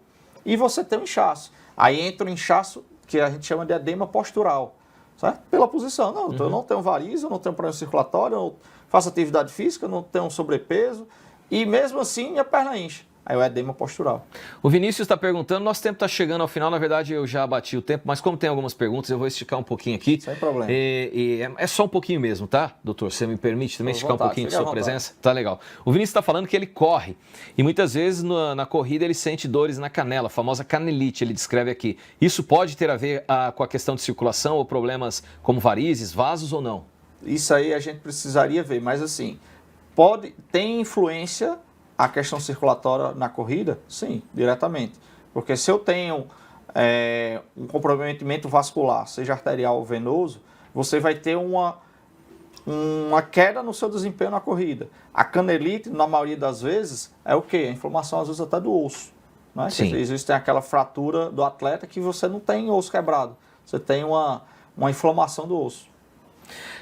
e você tem um inchaço. Aí entra um inchaço que a gente chama de edema postural, certo? Pela posição. Não, eu não tenho variz, eu não tenho problema circulatório, eu não faço atividade física, eu não tenho sobrepeso e mesmo assim minha perna incha. Aí o edema postural. O Vinícius está perguntando, nosso tempo está chegando ao final, na verdade eu já bati o tempo, mas como tem algumas perguntas, eu vou esticar um pouquinho aqui. Sem problema. É só um pouquinho mesmo, tá, doutor? Você me permite também Fique à esticar um vontade, pouquinho de fique à sua vontade. presença? Tá legal. O Vinícius está falando que ele corre e muitas vezes na corrida ele sente dores na canela, a famosa canelite, ele descreve aqui. Isso pode ter a ver com a questão de circulação ou problemas como varizes, vasos ou não? Isso aí a gente precisaria ver, mas assim, tem influência a questão circulatória na corrida? Sim, diretamente. Porque se eu tenho um comprometimento vascular, seja arterial ou venoso, você vai ter uma queda no seu desempenho na corrida. A canelite, na maioria das vezes, é o quê? A inflamação, às vezes, até do osso. Né? Sim. Existe aquela fratura do atleta que você não tem osso quebrado. Você tem uma inflamação do osso.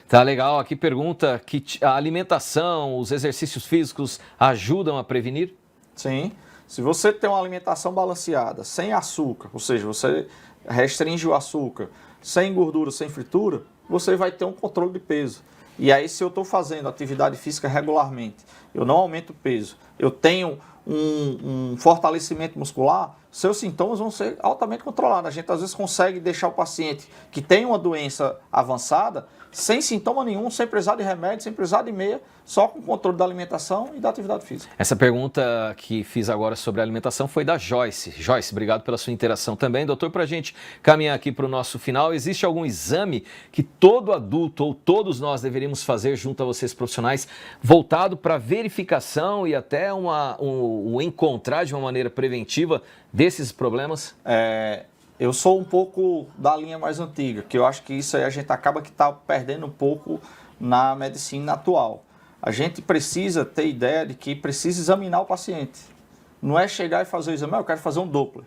Tá legal. Aqui pergunta que a alimentação, os exercícios físicos ajudam a prevenir? Sim. Se você tem uma alimentação balanceada, sem açúcar, ou seja, você restringe o açúcar, sem gordura, sem fritura, você vai ter um controle de peso. E aí, se eu estou fazendo atividade física regularmente, eu não aumento o peso, eu tenho um fortalecimento muscular, seus sintomas vão ser altamente controlados. A gente, às vezes, consegue deixar o paciente que tem uma doença avançada sem sintoma nenhum, sem precisar de remédio, sem precisar de meia, só com controle da alimentação e da atividade física. Essa pergunta que fiz agora sobre a alimentação foi da Joyce. Joyce, obrigado pela sua interação também. Doutor, para a gente caminhar aqui para o nosso final, existe algum exame que todo adulto ou todos nós deveríamos fazer junto a vocês profissionais, voltado para verificação e até um encontrar de uma maneira preventiva desses problemas? Eu sou um pouco da linha mais antiga, que eu acho que isso aí a gente acaba que está perdendo um pouco na medicina atual. A gente precisa ter ideia de que precisa examinar o paciente. Não é chegar e fazer o exame, eu quero fazer um Doppler.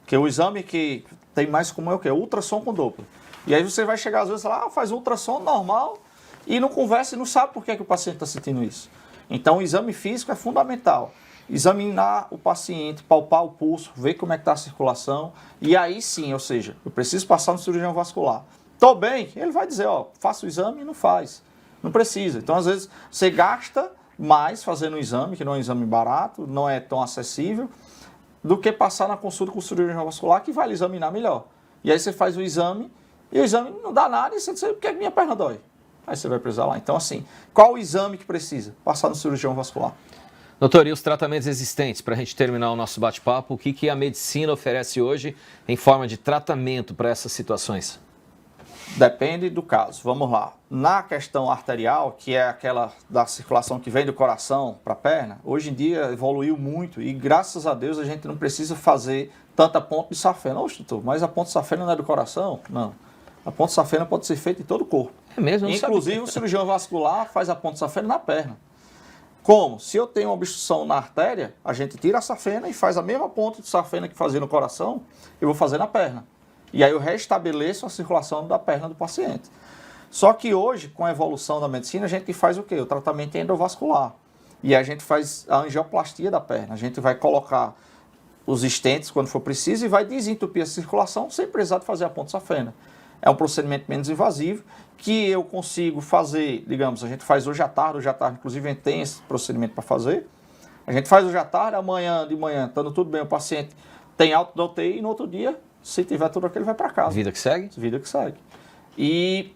Porque o exame que tem mais comum é o quê? Ultrassom com Doppler. E aí você vai chegar às vezes e falar, faz ultrassom normal e não conversa e não sabe por que o paciente está sentindo isso. Então o exame físico é fundamental. Examinar o paciente, palpar o pulso, ver como é que está a circulação. E aí sim, ou seja, eu preciso passar no cirurgião vascular. Estou bem, ele vai dizer, faça o exame e não faz. Não precisa. Então, às vezes, você gasta mais fazendo um exame, que não é um exame barato, não é tão acessível, do que passar na consulta com o cirurgião vascular, que vai lhe examinar melhor. E aí você faz o exame, e o exame não dá nada, e você diz, por que minha perna dói? Aí você vai precisar lá. Então, assim, qual o exame que precisa? Passar no cirurgião vascular. Doutor, e os tratamentos existentes, para a gente terminar o nosso bate-papo, o que a medicina oferece hoje em forma de tratamento para essas situações? Depende do caso. Vamos lá. Na questão arterial, que é aquela da circulação que vem do coração para a perna, hoje em dia evoluiu muito e graças a Deus a gente não precisa fazer tanta ponte de safena. Oxe, doutor, mas a ponte de safena não é do coração? Não. A ponte de safena pode ser feita em todo o corpo. É mesmo? Eu não Inclusive sabia. o cirurgião vascular faz a ponte de safena na perna. Como? Se eu tenho uma obstrução na artéria, a gente tira a safena e faz a mesma ponte de safena que fazia no coração, eu vou fazer na perna. E aí eu restabeleço a circulação da perna do paciente. Só que hoje, com a evolução da medicina, a gente faz o quê? O tratamento endovascular. E a gente faz a angioplastia da perna. A gente vai colocar os stents quando for preciso e vai desentupir a circulação sem precisar de fazer a ponte safena. É um procedimento menos invasivo que eu consigo fazer, digamos, a gente faz hoje à tarde inclusive a gente tem esse procedimento para fazer. A gente faz hoje à tarde, amanhã de manhã, estando tudo bem, o paciente tem alta da UTI e no outro dia, se tiver tudo aquilo, ele vai para casa. Vida que segue? Vida que segue. E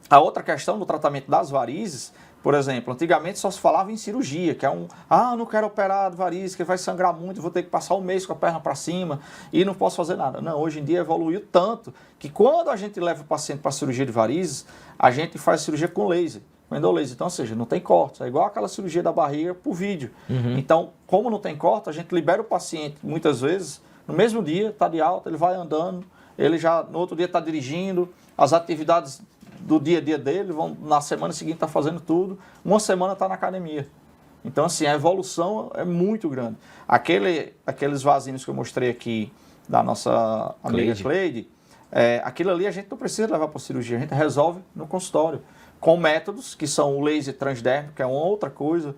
a outra questão do tratamento das varizes, por exemplo, antigamente só se falava em cirurgia, que é não quero operar de varizes, que vai sangrar muito, vou ter que passar um mês com a perna para cima e não posso fazer nada. Não, hoje em dia evoluiu tanto que quando a gente leva o paciente para cirurgia de varizes, a gente faz cirurgia com laser, com endolaser. Então, ou seja, não tem corte, é igual aquela cirurgia da barriga por vídeo. Então, como não tem corte, a gente libera o paciente muitas vezes, no mesmo dia, está de alta, ele vai andando, ele já no outro dia está dirigindo, as atividades do dia a dia dele, na semana seguinte está fazendo tudo, uma semana está na academia. Então, assim, a evolução é muito grande. Aqueles vasinhos que eu mostrei aqui da nossa amiga Cleide, aquilo ali a gente não precisa levar para cirurgia, a gente resolve no consultório, com métodos que são o laser transdérmico, que é uma outra coisa,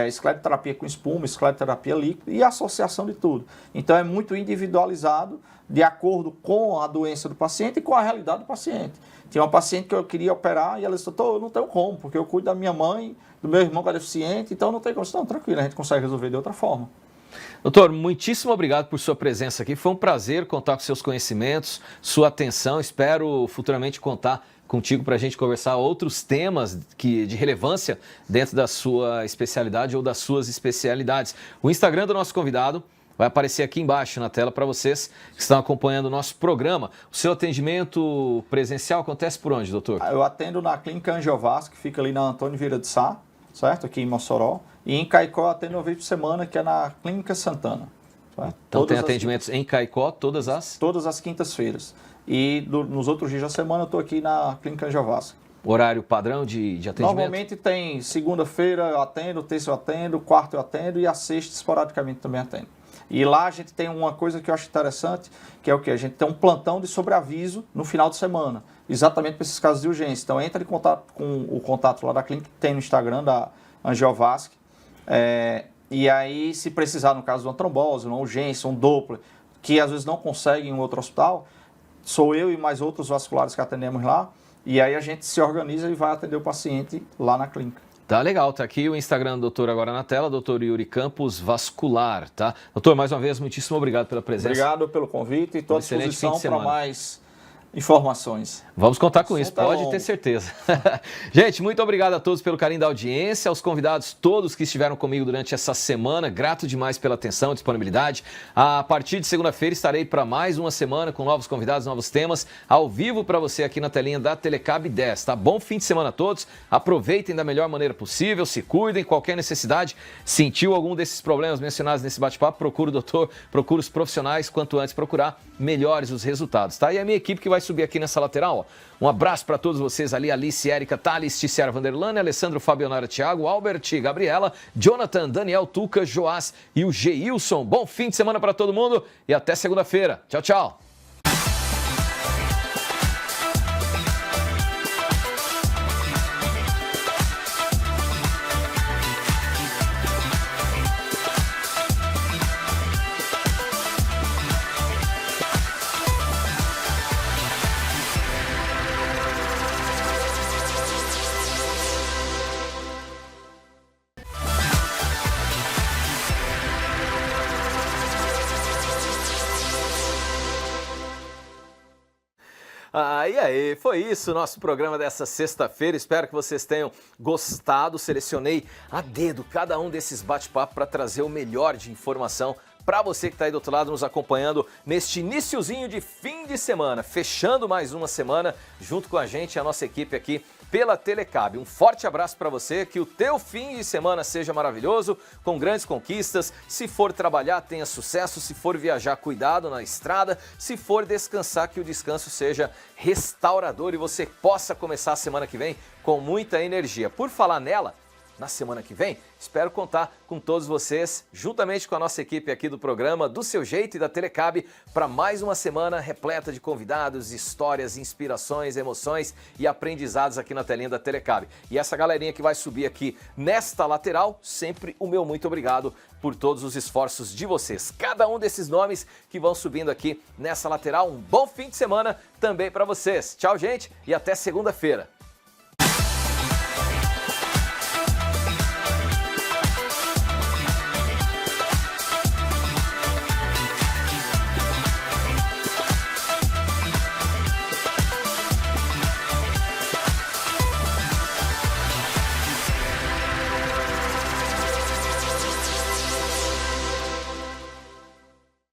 escleroterapia com espuma, escleroterapia líquida e a associação de tudo. Então, é muito individualizado de acordo com a doença do paciente e com a realidade do paciente. Tinha uma paciente que eu queria operar e ela disse, doutor, eu não tenho como, porque eu cuido da minha mãe, do meu irmão que é deficiente, então não tem como. Não, tranquilo, a gente consegue resolver de outra forma. Doutor, muitíssimo obride por sua presença aqui. Foi um prazer contar com seus conhecimentos, sua atenção. Espero futuramente contar contigo para a gente conversar outros temas de relevância dentro da sua especialidade ou das suas especialidades. O Instagram do nosso convidado vai aparecer aqui embaixo na tela para vocês que estão acompanhando o nosso programa. O seu atendimento presencial acontece por onde, doutor? Eu atendo na Clínica Angiovasc, que fica ali na Antônio Vieira de Sá, certo? Aqui em Mossoró. E em Caicó eu atendo uma vez por semana, que é na Clínica Santana. Certo? Então tem atendimentos em Caicó todas as quintas-feiras. E nos outros dias da semana eu estou aqui na Clínica Angiovasc. Horário padrão de atendimento? Normalmente tem segunda-feira eu atendo, terça eu atendo, quarta eu atendo e a sexta esporadicamente também atendo. E lá a gente tem uma coisa que eu acho interessante, que é o quê? A gente tem um plantão de sobreaviso no final de semana, exatamente para esses casos de urgência. Então entra em contato com o contato lá da clínica, que tem no Instagram da Angiovasc, e aí se precisar, no caso de uma trombose, uma urgência, um Doppler, que às vezes não consegue em um outro hospital, sou eu e mais outros vasculares que atendemos lá, e aí a gente se organiza e vai atender o paciente lá na clínica. Tá legal, tá aqui o Instagram do doutor agora na tela, doutor Yuri Campos Vascular, tá? Doutor, mais uma vez, muitíssimo obrigado pela presença. Obrigado pelo convite e estou à disposição para mais informações. Vamos contar com isso, pode ter certeza. Gente, muito obrigado a todos pelo carinho da audiência, aos convidados todos que estiveram comigo durante essa semana, grato demais pela atenção e disponibilidade. A partir de segunda-feira estarei para mais uma semana com novos convidados, novos temas, ao vivo para você aqui na telinha da Telecab 10, tá? Bom fim de semana a todos, aproveitem da melhor maneira possível, se cuidem, qualquer necessidade, sentiu algum desses problemas mencionados nesse bate-papo, procura o doutor, procura os profissionais, quanto antes procurar, melhores os resultados, tá? E a minha equipe que vai subir aqui nessa lateral, ó. Um abraço para todos vocês ali, Alice, Érica, Thales, Ticiara Vanderlane, Alessandro, Fabionara, Thiago, Albert, Gabriela, Jonathan, Daniel, Tuca, Joás e o Geilson. Bom fim de semana para todo mundo e até segunda-feira. Tchau, tchau. E aí, foi isso o nosso programa dessa sexta-feira. Espero que vocês tenham gostado. Selecionei a dedo cada um desses bate-papos para trazer o melhor de informação para você que está aí do outro lado nos acompanhando neste iniciozinho de fim de semana, fechando mais uma semana junto com a gente, a nossa equipe aqui pela Telecab. Um forte abraço para você, que o teu fim de semana seja maravilhoso, com grandes conquistas. Se for trabalhar, tenha sucesso. Se for viajar, cuidado na estrada. Se for descansar, que o descanso seja restaurador e você possa começar a semana que vem com muita energia. Por falar nela, na semana que vem, espero contar com todos vocês, juntamente com a nossa equipe aqui do programa Do Seu Jeito e da Telecab, para mais uma semana repleta de convidados, histórias, inspirações, emoções e aprendizados aqui na telinha da Telecab. E essa galerinha que vai subir aqui nesta lateral, sempre o meu muito obrigado por todos os esforços de vocês. Cada um desses nomes que vão subindo aqui nessa lateral, um bom fim de semana também para vocês. Tchau, gente, e até segunda-feira.